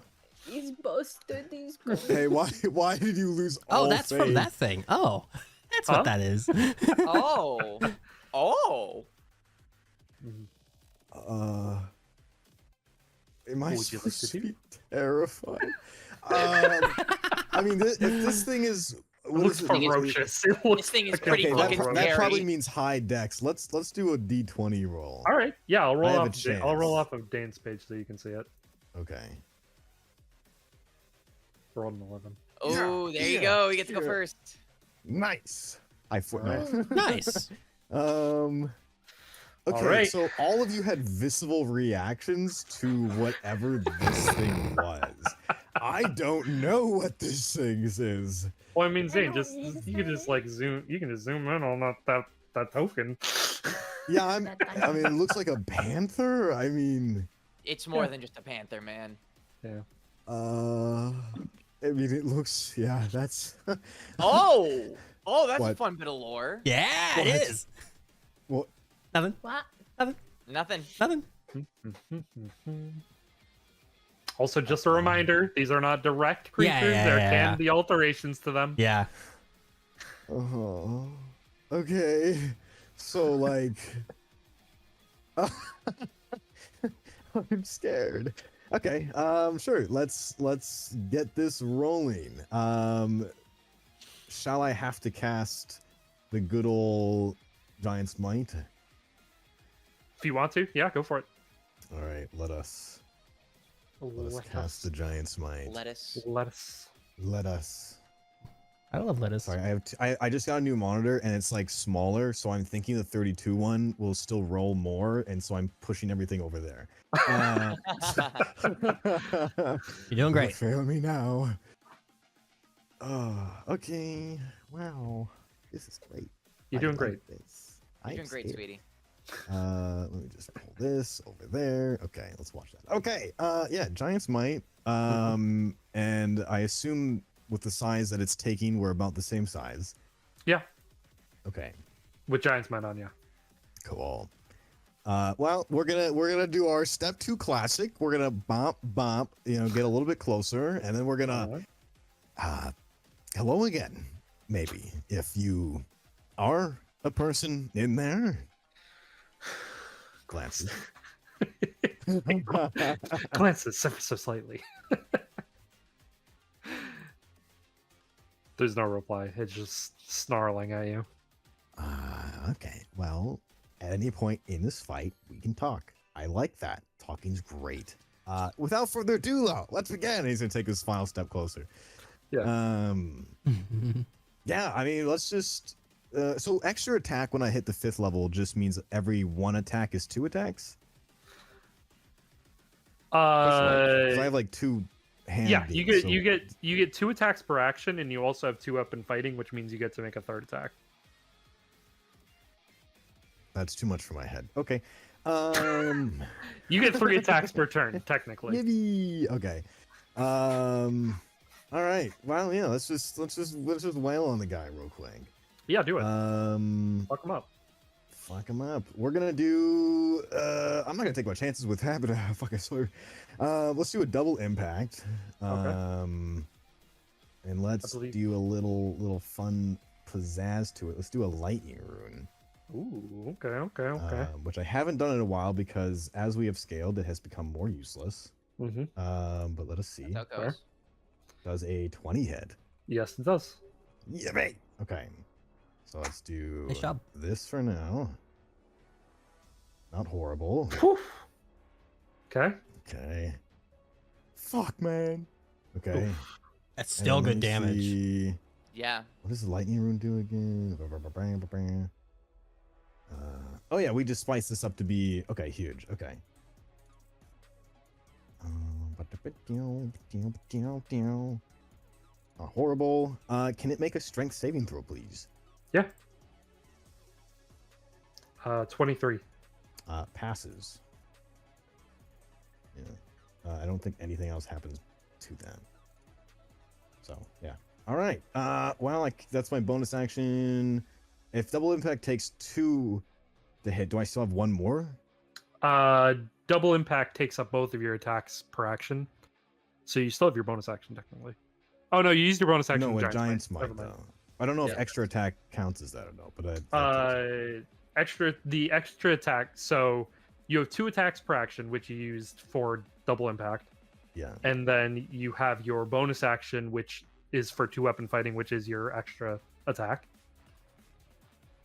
Speaker 5: He's busted. He's gone.
Speaker 4: Hey, why did you lose all
Speaker 2: Oh, that's from
Speaker 4: faith?
Speaker 2: that thing. Oh, that's
Speaker 1: Huh?
Speaker 2: what that is.
Speaker 3: Oh. Oh.
Speaker 4: Am I
Speaker 1: What would you like
Speaker 4: supposed
Speaker 1: to
Speaker 4: to
Speaker 1: do?
Speaker 4: be terrified? I mean, if this thing is
Speaker 1: It looks
Speaker 4: is it?
Speaker 1: ferocious. It looks
Speaker 3: This thing is
Speaker 1: like a
Speaker 3: pretty
Speaker 4: Okay,
Speaker 3: fucking
Speaker 1: ferocious-
Speaker 4: that probably
Speaker 3: scary.
Speaker 4: means high dex. Let's do a d20 roll.
Speaker 1: All right. Yeah, I'll roll
Speaker 4: I have a
Speaker 1: off. I'll roll
Speaker 4: chance.
Speaker 1: off of Dane's page so you can see it.
Speaker 4: Okay.
Speaker 1: Rolled an 11.
Speaker 3: Oh, there you
Speaker 4: Yeah,
Speaker 3: go. You get to go
Speaker 4: yeah.
Speaker 3: first.
Speaker 4: Nice. I flip.
Speaker 1: Alright.
Speaker 2: Nice.
Speaker 4: Okay,
Speaker 1: right.
Speaker 4: so all of you had visceral reactions to whatever this thing was. I don't know what this thing is.
Speaker 1: Well, I mean, Zane,
Speaker 5: don't
Speaker 1: just
Speaker 5: use
Speaker 1: you can just like zoom. You can just zoom in on that token.
Speaker 4: Yeah, I mean, it looks like a panther. I mean,
Speaker 3: It's more
Speaker 1: Yeah.
Speaker 3: than just a panther, man.
Speaker 1: Yeah.
Speaker 4: I mean, it looks. Yeah, that's.
Speaker 3: Oh. Oh, that's a
Speaker 4: What?
Speaker 3: fun bit of lore.
Speaker 2: Yeah, it
Speaker 4: What?
Speaker 2: is.
Speaker 4: Well,
Speaker 2: Nothing.
Speaker 5: What?
Speaker 3: Nothing.
Speaker 2: Nothing.
Speaker 1: Also, just a reminder: these are not direct creatures.
Speaker 2: Yeah,
Speaker 1: there
Speaker 2: yeah,
Speaker 1: can
Speaker 2: yeah.
Speaker 1: be alterations to them.
Speaker 2: Yeah.
Speaker 4: Okay. So like. I'm scared. Okay. Sure. Let's get this rolling. Shall I have to cast the good old Giant's Might?
Speaker 1: If you want to, yeah, go for it.
Speaker 4: All right. Let us cast the Giant's Might.
Speaker 3: Lettuce.
Speaker 1: Lettuce.
Speaker 4: Let us.
Speaker 2: I love lettuce.
Speaker 4: Sorry, I just got a new monitor and it's like smaller, so I'm thinking the 32 one will still roll more, and so I'm pushing everything over there.
Speaker 2: You're doing great.
Speaker 4: Fail me now. Okay. Wow, this is great.
Speaker 1: You're
Speaker 4: I
Speaker 1: doing
Speaker 4: like
Speaker 1: great.
Speaker 4: This.
Speaker 3: You're
Speaker 4: I'm
Speaker 3: doing great,
Speaker 4: scared.
Speaker 3: sweetie.
Speaker 4: Let me just pull this over there. Okay, let's watch that. Okay, yeah, Giant's Might. And I assume with the size that it's taking, we're about the same size.
Speaker 1: Yeah,
Speaker 4: Okay,
Speaker 1: with Giant's Might on, yeah.
Speaker 4: cool. Well, we're gonna do our step 2 classic. We're gonna bump, get a little bit closer, and then we're gonna hello again, maybe, if you are a person in there. Glances.
Speaker 1: Glances ever so slightly. There's no reply. It's just snarling at you.
Speaker 4: Okay. Well, at any point in this fight, we can talk. I like that. Talking's great. Without further ado, though, let's begin. He's gonna take his final step closer.
Speaker 1: Yeah.
Speaker 4: Yeah. I mean, let's just. So extra attack when I hit the 5th level just means every 1 attack is 2 attacks. 'Cause I have like 2 hand.
Speaker 1: Yeah,
Speaker 4: gains,
Speaker 1: you get 2 attacks per action, and you also have 2 up in fighting, which means you get to make a 3rd attack.
Speaker 4: That's too much for my head. Okay.
Speaker 1: You get 3 attacks per turn, technically.
Speaker 4: Maybe. Okay. All right. Well, yeah. Let's just wail on the guy real quick.
Speaker 1: Yeah, do it. Fuck him up.
Speaker 4: Fuck him up. We're gonna do. I'm not gonna take my chances with that, but fuck, I swear. Let's do a double impact. And let's
Speaker 1: believe-
Speaker 4: do a little fun pizzazz to it. Let's do a lightning rune.
Speaker 1: Ooh, okay.
Speaker 4: Which I haven't done in a while because as we have scaled, it has become more useless.
Speaker 1: Mm-hmm.
Speaker 4: But let us see.
Speaker 3: That's how it
Speaker 1: Fair.
Speaker 3: goes.
Speaker 4: Does a 20 hit?
Speaker 1: Yes, it does.
Speaker 4: Yeah, mate. Okay. So let's do
Speaker 2: Nice job.
Speaker 4: this for now. Not horrible.
Speaker 1: Whew. Okay.
Speaker 4: Okay. Fuck, man. Okay.
Speaker 2: That's still
Speaker 4: And
Speaker 2: good
Speaker 4: let me
Speaker 2: damage.
Speaker 4: see-
Speaker 3: Yeah.
Speaker 4: What does the lightning rune do again? Oh yeah, we just spiced this up to be okay. Huge. Okay. horrible. Can it make a strength saving throw, please?
Speaker 1: Yeah. 23.
Speaker 4: Passes. Yeah. I don't think anything else happens to them. So, yeah. All right. Well, that's my bonus action. If double impact takes 2 to hit, do I still have 1 more?
Speaker 1: Double impact takes up both of your attacks per action. So you still have your bonus action, technically. Oh, no, you used your bonus action.
Speaker 4: No,
Speaker 1: in
Speaker 4: a giant
Speaker 1: Smite,
Speaker 4: smite, though. I don't know if
Speaker 1: Yeah.
Speaker 4: extra attack counts as that or no, but
Speaker 1: the extra attack. So you have 2 attacks per action, which you used for double impact,
Speaker 4: yeah.
Speaker 1: and then you have your bonus action, which is for 2-weapon fighting, which is your extra attack.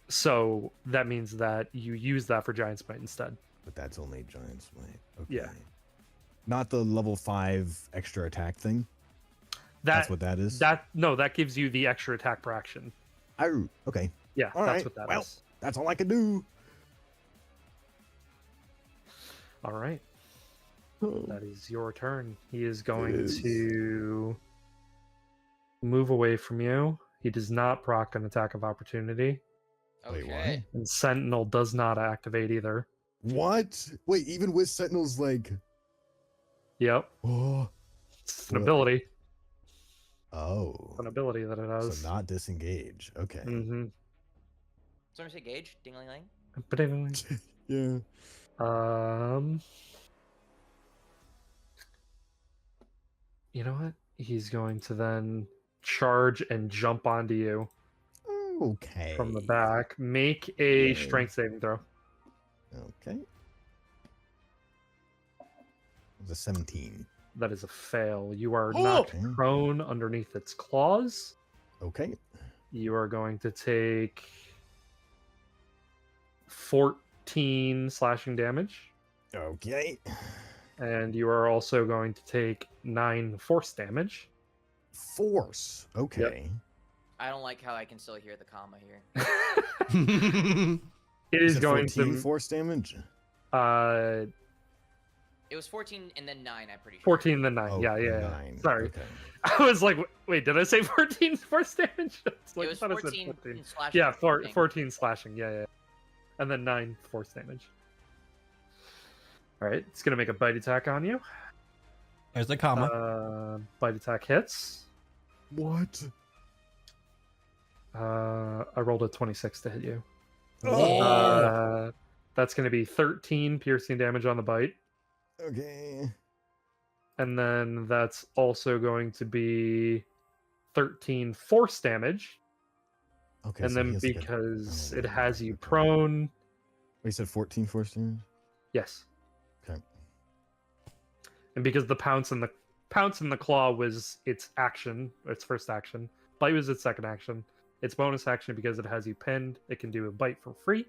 Speaker 1: So that means that you use that for giant smite instead.
Speaker 4: But that's only giant smite. Okay.
Speaker 1: Yeah.
Speaker 4: Not the level 5 extra attack thing. That's what that is.
Speaker 1: That gives you the extra attack per action.
Speaker 4: Oh, okay.
Speaker 1: Yeah,
Speaker 4: All
Speaker 1: that's
Speaker 4: right.
Speaker 1: what that
Speaker 4: Well,
Speaker 1: is.
Speaker 4: that's all I can do.
Speaker 1: All right. That is your turn. He is going to move away from you. He does not proc an attack of opportunity.
Speaker 4: Wait,
Speaker 3: Okay.
Speaker 1: And Sentinel does not activate either.
Speaker 4: What? Wait, even with Sentinel's like...
Speaker 1: Yep.
Speaker 4: Oh.
Speaker 1: It's an
Speaker 4: What?
Speaker 1: ability.
Speaker 4: Oh.
Speaker 1: An ability that it has.
Speaker 4: So not disengage. Okay.
Speaker 1: Mm-hmm.
Speaker 3: So I'm gonna say gauge, ding-a-ling-ling.
Speaker 1: But anyway,
Speaker 4: Yeah.
Speaker 1: you know what? He's going to then charge and jump onto you
Speaker 4: Okay.
Speaker 1: from the back. Make a
Speaker 4: Yay.
Speaker 1: strength saving throw.
Speaker 4: Okay. It was a 17.
Speaker 1: That is a fail. You are
Speaker 3: Oh!
Speaker 1: knocked
Speaker 4: Okay.
Speaker 1: prone underneath its claws.
Speaker 4: Okay.
Speaker 1: You are going to take 14 slashing damage.
Speaker 4: Okay.
Speaker 1: And you are also going to take 9 force damage.
Speaker 4: Force. Okay.
Speaker 3: I don't like how I can still hear the comma here.
Speaker 1: It
Speaker 4: You
Speaker 1: is
Speaker 4: said
Speaker 1: going
Speaker 4: 14
Speaker 1: to
Speaker 4: force damage?
Speaker 3: It was 14 and then 9, I'm pretty sure.
Speaker 1: 14 then 9.
Speaker 4: Oh,
Speaker 1: yeah.
Speaker 4: 9.
Speaker 1: Sorry.
Speaker 4: Okay.
Speaker 1: I was like, wait, did I say 14 force damage? It's like,
Speaker 3: It was
Speaker 1: I thought I said
Speaker 3: 14
Speaker 1: 14.
Speaker 3: slashing.
Speaker 1: Yeah,
Speaker 3: or something.
Speaker 1: 14 slashing. Yeah. And then 9 force damage. All right, it's gonna make a bite attack on you.
Speaker 2: There's the comma.
Speaker 1: Bite attack hits.
Speaker 4: What?
Speaker 1: I rolled a 26 to hit you.
Speaker 4: Oh.
Speaker 1: That's gonna be 13 piercing damage on the bite,
Speaker 4: Okay.
Speaker 1: and then that's also going to be 13 force damage.
Speaker 4: Okay.
Speaker 1: And
Speaker 4: so he
Speaker 1: then
Speaker 4: has like a-
Speaker 1: because
Speaker 4: oh,
Speaker 1: it has you
Speaker 4: okay.
Speaker 1: prone,
Speaker 4: Wait, you said 14 force damage?
Speaker 1: yes.
Speaker 4: Okay.
Speaker 1: And because the pounce and the claw was its action, its first action, bite was its second action. Its bonus action, because it has you pinned, it can do a bite for free,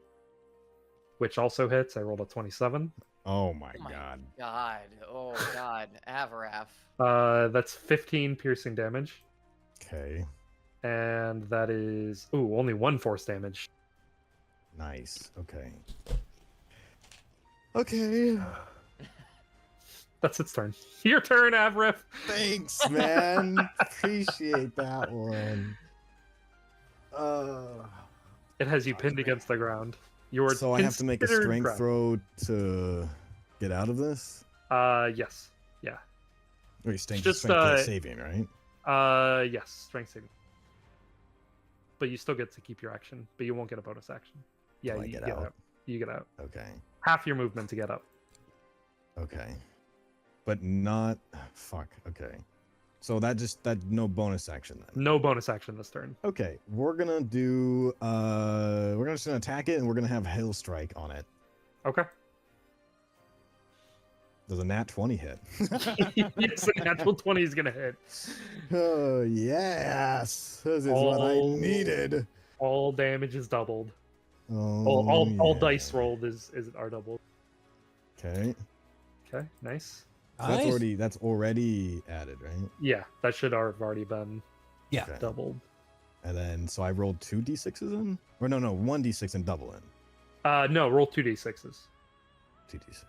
Speaker 1: which also hits. I rolled a 27.
Speaker 4: Oh my
Speaker 3: Oh my
Speaker 4: god.
Speaker 3: God. Oh God. Avaraf.
Speaker 1: That's 15 piercing damage,
Speaker 4: Okay.
Speaker 1: and that is only 1 force damage.
Speaker 4: Nice. Okay. Okay.
Speaker 1: That's its turn. Your turn, Avrif.
Speaker 4: Thanks, man. Appreciate that one.
Speaker 1: It has you pinned against the ground. You're
Speaker 4: So I have to make a
Speaker 1: considered
Speaker 4: strength
Speaker 1: ground.
Speaker 4: throw to get out of this?
Speaker 1: Yes. Yeah.
Speaker 4: Wait, strength,
Speaker 1: Just,
Speaker 4: strength saving, right?
Speaker 1: Yes, strength saving. But you still get to keep your action, but you won't get a bonus action. Yeah,
Speaker 4: Till I
Speaker 1: you
Speaker 4: get
Speaker 1: get
Speaker 4: out.
Speaker 1: out. You get out.
Speaker 4: Okay.
Speaker 1: Half your movement to get up.
Speaker 4: Okay. But not fuck. Okay. So that no bonus action then.
Speaker 1: No bonus action this turn.
Speaker 4: Okay. We're gonna do we're just gonna attack it and we're gonna have hail strike on it.
Speaker 1: Okay.
Speaker 4: Does a nat 20 hit?
Speaker 1: Yes, a natural 20 is gonna hit.
Speaker 4: Oh yes. This is what I
Speaker 1: Oh.
Speaker 4: needed.
Speaker 1: All damage is doubled.
Speaker 4: Oh,
Speaker 1: All
Speaker 4: yeah.
Speaker 1: dice rolled are doubled.
Speaker 4: Okay.
Speaker 1: Okay, nice.
Speaker 4: So that's already added, right?
Speaker 1: Yeah, that should have already been
Speaker 2: Yeah.
Speaker 4: Okay.
Speaker 1: doubled.
Speaker 4: And then so I rolled 2 d6s in? Or no, 1 d6 and double in.
Speaker 1: No, roll 2d6s.
Speaker 4: 2 d6.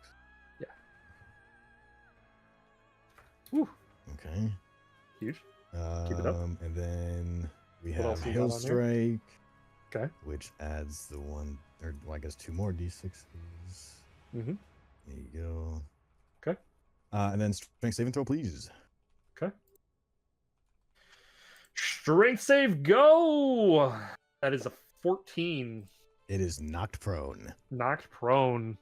Speaker 1: Whew,
Speaker 4: Okay.
Speaker 1: huge. Keep it up.
Speaker 4: And then we
Speaker 1: What else
Speaker 4: have
Speaker 1: you
Speaker 4: Hill
Speaker 1: got on here?
Speaker 4: Strike,
Speaker 1: Okay.
Speaker 4: which adds the one, or well, I guess 2 more d6s.
Speaker 1: Mm-hmm.
Speaker 4: There you go.
Speaker 1: Okay.
Speaker 4: And then strength saving throw, please.
Speaker 1: Okay. Strength save, go! That is a 14.
Speaker 4: It is knocked prone.
Speaker 1: Knocked prone.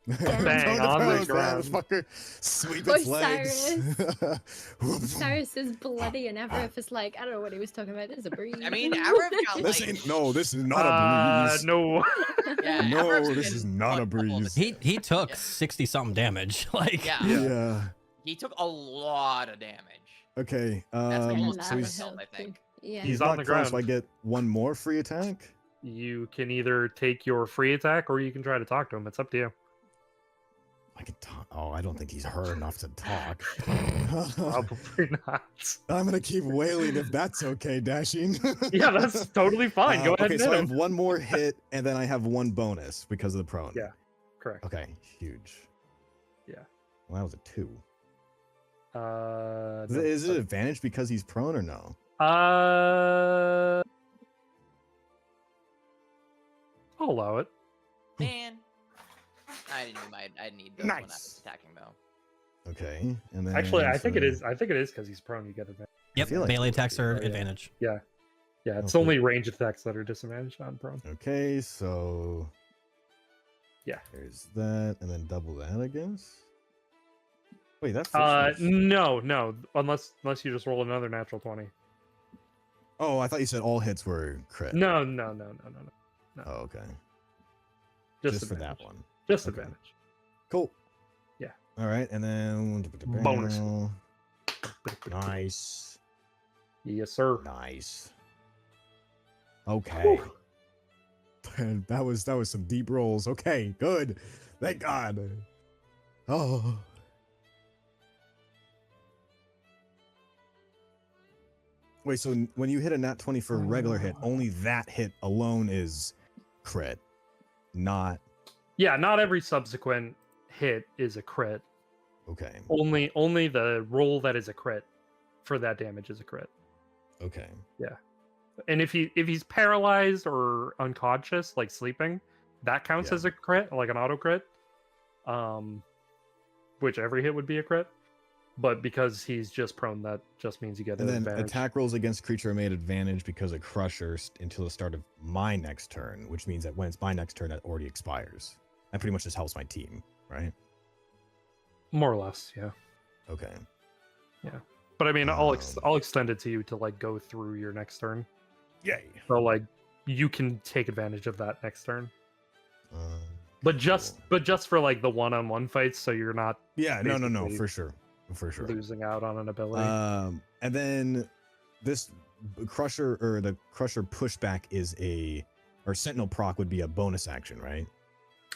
Speaker 5: Damn.
Speaker 1: Bang,
Speaker 4: Prone
Speaker 1: on the
Speaker 4: to
Speaker 1: ground.
Speaker 4: motherfucker. Sweep
Speaker 5: Poor
Speaker 4: its legs.
Speaker 5: Cyrus is bloody, and Avarith is like, I don't know what he was talking about. There's a breeze.
Speaker 3: I mean, Avarith got
Speaker 4: This
Speaker 3: like.
Speaker 4: ain't, no, this is not a breeze.
Speaker 1: No.
Speaker 3: Yeah,
Speaker 4: No,
Speaker 3: Avarith's
Speaker 4: this
Speaker 3: been
Speaker 4: is not a
Speaker 3: one couple of
Speaker 4: breeze.
Speaker 2: He took
Speaker 3: Yeah.
Speaker 2: 60 something damage. Like
Speaker 3: Yeah.
Speaker 4: Yeah.
Speaker 3: He took a lot of damage.
Speaker 4: Okay.
Speaker 3: That's
Speaker 5: Yeah,
Speaker 3: almost
Speaker 4: So
Speaker 3: half
Speaker 4: he's,
Speaker 3: his health, I think.
Speaker 5: Yeah.
Speaker 1: He's
Speaker 4: he's
Speaker 1: on
Speaker 4: not
Speaker 1: the
Speaker 4: prone, so I
Speaker 1: ground.
Speaker 4: get 1 more free attack.
Speaker 1: You can either take your free attack or you can try to talk to him. It's up to you.
Speaker 4: I can talk. Oh, I don't think he's hurt enough to talk.
Speaker 1: Probably not.
Speaker 4: I'm gonna keep wailing if that's okay, Dashing.
Speaker 1: Yeah, that's totally fine. Go ahead
Speaker 4: Okay,
Speaker 1: and
Speaker 4: so
Speaker 1: hit
Speaker 4: I
Speaker 1: him.
Speaker 4: have 1 more hit, and then I have 1 bonus because of the prone.
Speaker 1: Yeah. Correct.
Speaker 4: Okay, huge.
Speaker 1: Yeah.
Speaker 4: Well, that was a 2.
Speaker 1: No,
Speaker 4: Is it advantage because he's prone or no?
Speaker 1: I'll allow it.
Speaker 3: Man. I didn't need those when I was
Speaker 4: Nice.
Speaker 3: attacking though.
Speaker 4: Okay, and then
Speaker 1: Actually, I think it
Speaker 4: for-
Speaker 1: is. I think it is because he's prone. You get advantage.
Speaker 2: yep,
Speaker 4: feel like
Speaker 2: melee
Speaker 4: it would
Speaker 2: attacks
Speaker 4: be,
Speaker 2: are
Speaker 1: yeah.
Speaker 2: advantage.
Speaker 1: Yeah, it's
Speaker 4: Okay.
Speaker 1: only range attacks that are disadvantaged on prone.
Speaker 4: Okay, so
Speaker 1: Yeah.
Speaker 4: there's that, and then double that, I guess. Wait, that's
Speaker 1: No, unless you just roll another natural 20.
Speaker 4: Oh, I thought you said all hits were crit.
Speaker 1: No.
Speaker 4: Oh, okay.
Speaker 1: Just
Speaker 4: For that
Speaker 1: advantage.
Speaker 4: one.
Speaker 1: Just
Speaker 4: Okay.
Speaker 1: advantage.
Speaker 4: Cool.
Speaker 1: Yeah.
Speaker 4: All right, and then
Speaker 1: Bonus.
Speaker 4: Nice.
Speaker 1: Yes, sir.
Speaker 4: Nice. Okay.
Speaker 1: Whew.
Speaker 4: that was some deep rolls. Okay, good. Thank God. Oh. Wait, so when you hit a nat 20 for a regular hit, only that hit alone is crit, not
Speaker 1: Yeah, not every subsequent hit is a crit.
Speaker 4: okay.
Speaker 1: Only the roll that is a crit for that damage is a crit.
Speaker 4: Okay.
Speaker 1: And if he's paralyzed or unconscious, like sleeping, that counts
Speaker 4: Yeah.
Speaker 1: as a crit, like an auto crit. Which every hit would be a crit. But because he's just prone, that just means you get
Speaker 4: And
Speaker 1: an
Speaker 4: then
Speaker 1: advantage.
Speaker 4: attack rolls against creature are made advantage because of Crusher until the start of my next turn, which means that when it's my next turn, that already expires. That pretty much just helps my team, right?
Speaker 1: More or less, yeah.
Speaker 4: Okay.
Speaker 1: But I mean, I'll
Speaker 4: Um,
Speaker 1: extend it to you to like go through your next turn.
Speaker 4: Yay.
Speaker 1: So like you can take advantage of that next turn.
Speaker 4: Um,
Speaker 1: But just
Speaker 4: cool.
Speaker 1: for like the one-on-one fights, so you're not
Speaker 4: Yeah, no,
Speaker 1: basically
Speaker 4: for sure. For sure.
Speaker 1: losing out on an ability.
Speaker 4: And then this Crusher or the Crusher pushback is or Sentinel proc would be a bonus action, right?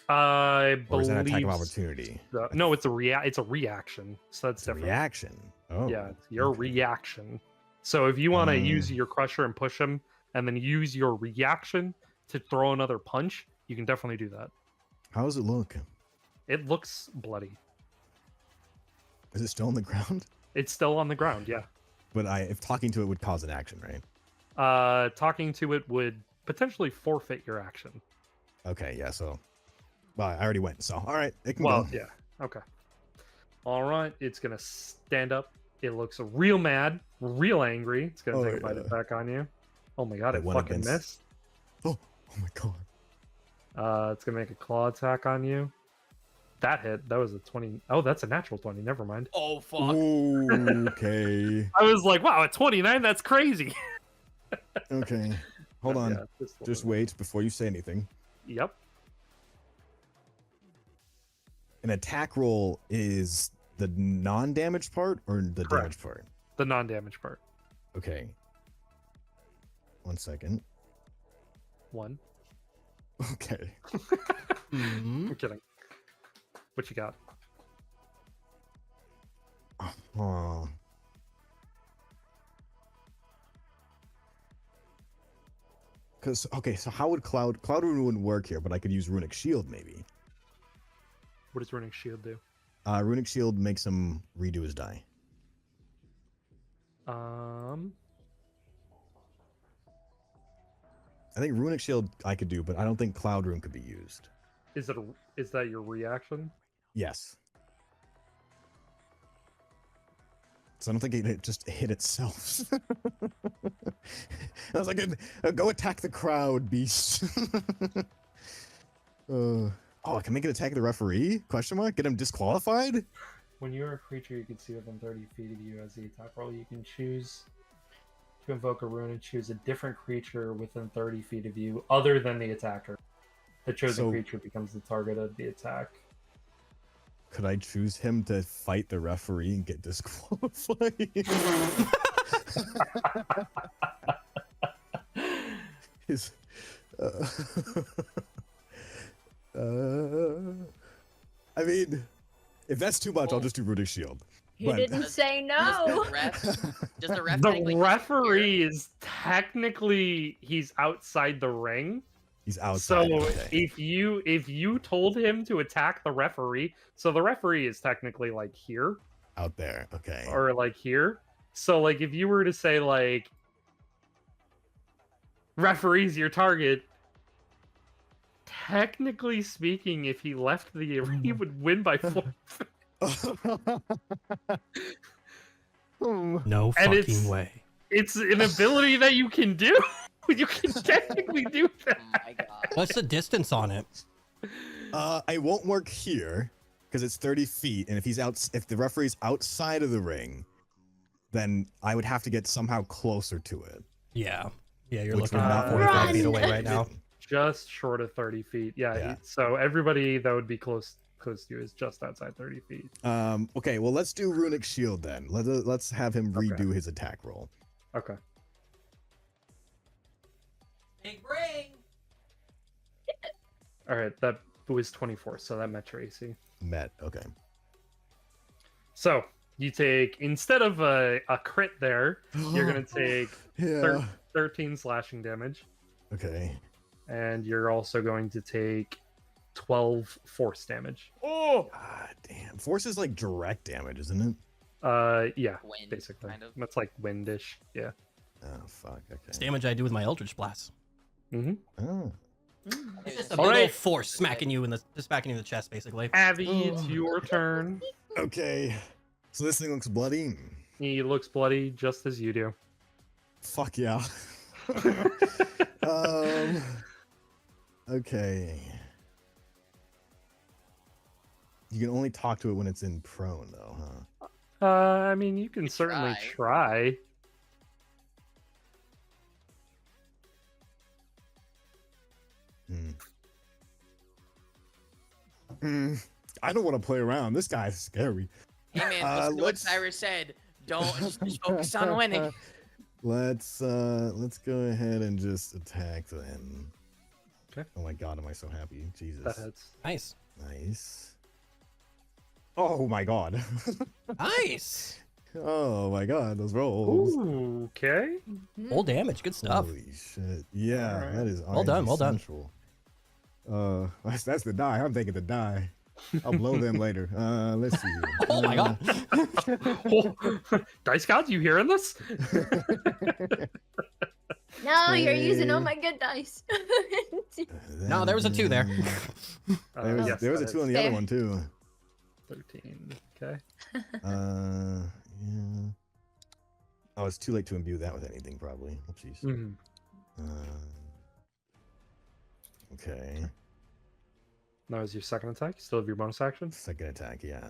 Speaker 1: I
Speaker 4: Or is
Speaker 1: believe
Speaker 4: that an attack of opportunity?
Speaker 1: No, it's a reaction. So that's
Speaker 4: It's a
Speaker 1: different.
Speaker 4: reaction. Oh.
Speaker 1: Yeah, it's your
Speaker 4: okay.
Speaker 1: reaction. So if you want to use
Speaker 4: Uh.
Speaker 1: your Crusher and push him, and then use your reaction to throw another punch, you can definitely do that.
Speaker 4: How does it look?
Speaker 1: It looks bloody.
Speaker 4: Is it still on the ground?
Speaker 1: It's still on the ground, yeah.
Speaker 4: But if talking to it would cause an action, right?
Speaker 1: Talking to it would potentially forfeit your action.
Speaker 4: Okay, yeah, so well, I already went, so all right, it can
Speaker 1: Well,
Speaker 4: go.
Speaker 1: yeah. Okay. All right, it's gonna stand up. It looks real mad, real angry. It's gonna
Speaker 4: Oh,
Speaker 1: take a bite
Speaker 4: yeah.
Speaker 1: attack on you. Oh my god,
Speaker 4: It
Speaker 1: it
Speaker 4: went
Speaker 1: fucking
Speaker 4: against-
Speaker 1: missed.
Speaker 4: Oh my god.
Speaker 1: It's gonna make a claw attack on you. That hit. That was a 20. Oh, that's a natural 20. Never mind.
Speaker 3: Oh fuck.
Speaker 4: Ooh, okay.
Speaker 1: I was like, wow, a 29? That's crazy.
Speaker 4: Okay. Hold on.
Speaker 1: Yeah,
Speaker 4: Just wait before you say anything.
Speaker 1: Yep.
Speaker 4: An attack roll is the non-damage part or the
Speaker 1: Correct.
Speaker 4: damage part?
Speaker 1: The non-damage part.
Speaker 4: Okay. 1 second.
Speaker 1: 1.
Speaker 4: Okay.
Speaker 2: Mhm.
Speaker 1: I'm kidding. What you got?
Speaker 4: Oh. Because okay, so how would Cloud Rune wouldn't work here, but I could use Runic Shield maybe.
Speaker 1: What does Runic Shield do?
Speaker 4: Runic Shield makes him redo his die.
Speaker 1: Um,
Speaker 4: I think Runic Shield I could do, but I don't think Cloud Rune could be used.
Speaker 1: is that your reaction?
Speaker 4: Yes. So I don't think it just hit itself. I was like, go attack the crowd, beast. Oh, I can make it attack the referee? Question mark? Get him disqualified?
Speaker 1: When you're a creature you can see within 30 feet of you as the attack roll, you can choose to invoke a rune and choose a different creature within 30 feet of you other than the attacker. The chosen creature becomes the target of the attack.
Speaker 4: Could I choose him to fight the referee and get disqualified? His, I mean, if that's too much, I'll just do Runic Shield.
Speaker 5: He didn't say no.
Speaker 3: Does the ref
Speaker 1: The
Speaker 3: technically
Speaker 1: referee is technically he's outside the ring.
Speaker 4: He's outside.
Speaker 1: So
Speaker 4: okay.
Speaker 1: if you told him to attack the referee, so the referee is technically like here
Speaker 4: Out there, okay.
Speaker 1: or like here. So like if you were to say like referee's your target, technically speaking, if he left the arena, he would win by 4.
Speaker 2: No
Speaker 1: And
Speaker 2: fucking way.
Speaker 1: It's an ability that you can do. You can technically do that.
Speaker 3: Oh my god.
Speaker 2: What's the distance on it?
Speaker 4: I won't work here because it's 30 feet, and if the referee's outside of the ring, then I would have to get somehow closer to it.
Speaker 2: Yeah. Yeah, you're
Speaker 4: Which
Speaker 2: looking
Speaker 4: would
Speaker 2: about
Speaker 4: not
Speaker 2: 45
Speaker 5: work.
Speaker 2: feet away right now.
Speaker 1: Just short of 30 feet. Yeah.
Speaker 4: Yeah.
Speaker 1: So everybody that would be close to you is just outside 30 feet.
Speaker 4: Okay, well, let's do Runic Shield then. Let's have him
Speaker 1: Okay.
Speaker 4: redo his attack roll.
Speaker 1: Okay.
Speaker 3: Big ring.
Speaker 1: All right. That was 24, so that met your AC.
Speaker 4: Met, okay.
Speaker 1: So you take, instead of a crit there, you're going to take
Speaker 4: Yeah.
Speaker 1: 13 slashing damage,
Speaker 4: Okay.
Speaker 1: and you're also going to take 12 force damage. Oh!
Speaker 4: God damn. Force is like direct damage, isn't it?
Speaker 1: Yeah,
Speaker 3: Wind,
Speaker 1: basically.
Speaker 3: kind of.
Speaker 1: That's like windish. Yeah.
Speaker 4: Oh, fuck, okay.
Speaker 2: It's damage I do with my Eldritch Blast.
Speaker 1: Mm-hmm.
Speaker 4: Oh.
Speaker 2: It's just a
Speaker 1: All
Speaker 2: big
Speaker 1: right.
Speaker 2: old force smacking you in the chest, basically.
Speaker 1: Abby, it's your turn.
Speaker 4: Okay. So this thing looks bloody.
Speaker 1: He looks bloody just as you do.
Speaker 4: Fuck yeah. Okay. You can only talk to it when it's in prone, though, huh?
Speaker 1: I mean, you can certainly try.
Speaker 4: I don't want to play around. This guy's scary.
Speaker 3: Hey man, listen to what Cyrus said. Don't just focus on winning.
Speaker 4: Let's go ahead and just attack then.
Speaker 1: Okay.
Speaker 4: Oh my god, am I so happy? Jesus.
Speaker 1: That hits.
Speaker 2: Nice.
Speaker 4: Nice. Oh my god.
Speaker 2: Nice.
Speaker 4: Oh my god, those rolls.
Speaker 1: Ooh, okay.
Speaker 2: Full damage. Good stuff.
Speaker 4: Holy shit. Yeah,
Speaker 1: Alright.
Speaker 4: that is
Speaker 2: Well done, well done.
Speaker 4: central. That's the die. I'm taking the die. I'll blow them later. Let's see.
Speaker 2: Oh my god.
Speaker 1: Dice gods, you hearing this?
Speaker 5: No, you're using all my good dice.
Speaker 2: No, there was a 2 there.
Speaker 1: Yes,
Speaker 4: there was a
Speaker 1: that
Speaker 4: 2 on the
Speaker 5: Fair.
Speaker 4: other one too.
Speaker 1: hits. 13. Okay.
Speaker 4: Yeah. Oh, it's too late to imbue that with anything, probably. Oh, jeez.
Speaker 1: Mhm.
Speaker 4: Okay.
Speaker 1: That was your second attack. You still have your bonus action.
Speaker 4: Second attack, yeah.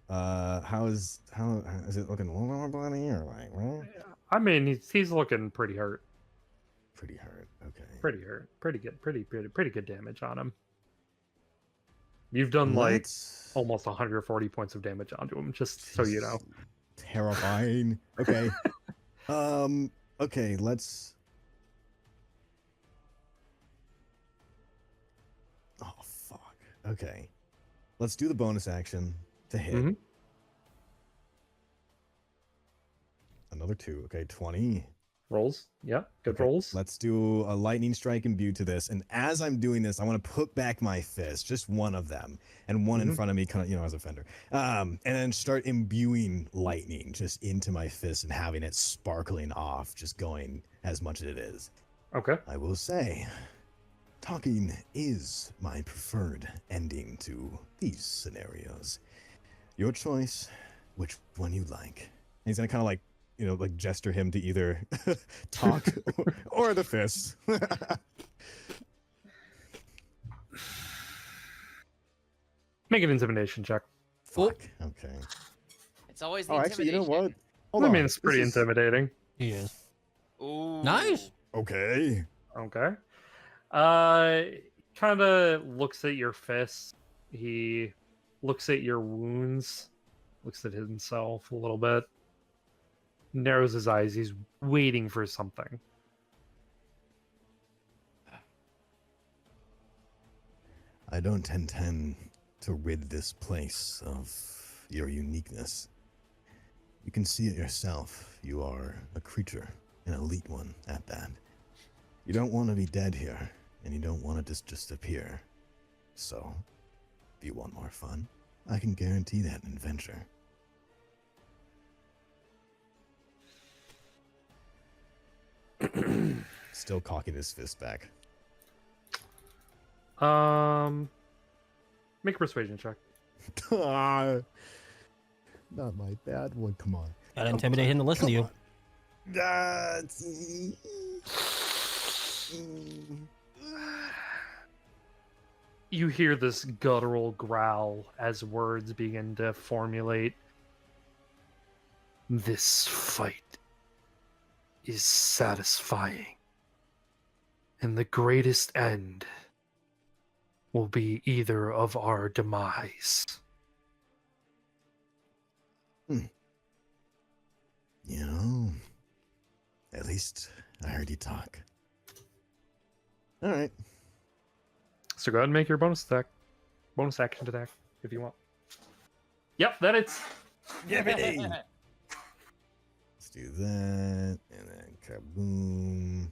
Speaker 4: How is it looking? A little more bloody or like, well,
Speaker 1: I mean, he's looking pretty hurt.
Speaker 4: pretty hurt. Okay.
Speaker 1: Pretty hurt. Pretty good. Pretty good damage on him. You've done like
Speaker 4: Let's-
Speaker 1: almost 140 points of damage onto him, just so you know.
Speaker 4: Terrifying. Okay. Okay, let's. Oh fuck. Okay. Let's do the bonus action to hit.
Speaker 1: Mhm.
Speaker 4: Another 2. Okay, 20.
Speaker 1: Rolls. Yeah, good
Speaker 4: Okay,
Speaker 1: rolls.
Speaker 4: Let's do a lightning strike imbue to this. And as I'm doing this, I want to put back my fist, just one of them, and one in
Speaker 1: Mhm.
Speaker 4: front of me, kind of, as a fender. And then start imbuing lightning just into my fist and having it sparkling off, just going as much as it is.
Speaker 1: Okay.
Speaker 4: I will say, talking is my preferred ending to these scenarios. Your choice, which one you like. And he's gonna kind of like, like gesture him to either talk or the fist.
Speaker 1: Make an intimidation check.
Speaker 4: Fuck. Okay.
Speaker 3: It's always the
Speaker 4: Oh, actually, you know
Speaker 3: intimidation.
Speaker 4: what? Hold
Speaker 1: I
Speaker 4: on.
Speaker 1: mean, it's pretty
Speaker 4: This is-
Speaker 1: intimidating.
Speaker 2: He is.
Speaker 3: Ooh.
Speaker 2: Nice.
Speaker 4: Okay.
Speaker 1: Okay. Kind of looks at your fist. He looks at your wounds, looks at himself a little bit, narrows his eyes. He's waiting for something.
Speaker 4: I don't intend to rid this place of your uniqueness. You can see it yourself. You are a creature, an elite one at that. You don't want to be dead here, and you don't want to just disappear. So, if you want more fun, I can guarantee that adventure. Still cocking his fist back.
Speaker 1: Make a persuasion check.
Speaker 4: Not my bad one. Come on.
Speaker 2: Gotta intimidate him to listen to you.
Speaker 1: You hear this guttural growl as words begin to formulate. This fight is satisfying, and the greatest end will be either of our demise.
Speaker 4: At least I heard you talk. All right.
Speaker 1: So go ahead and make your bonus action attack if you want. Yep, that it's.
Speaker 4: Let's do that, and then kaboom,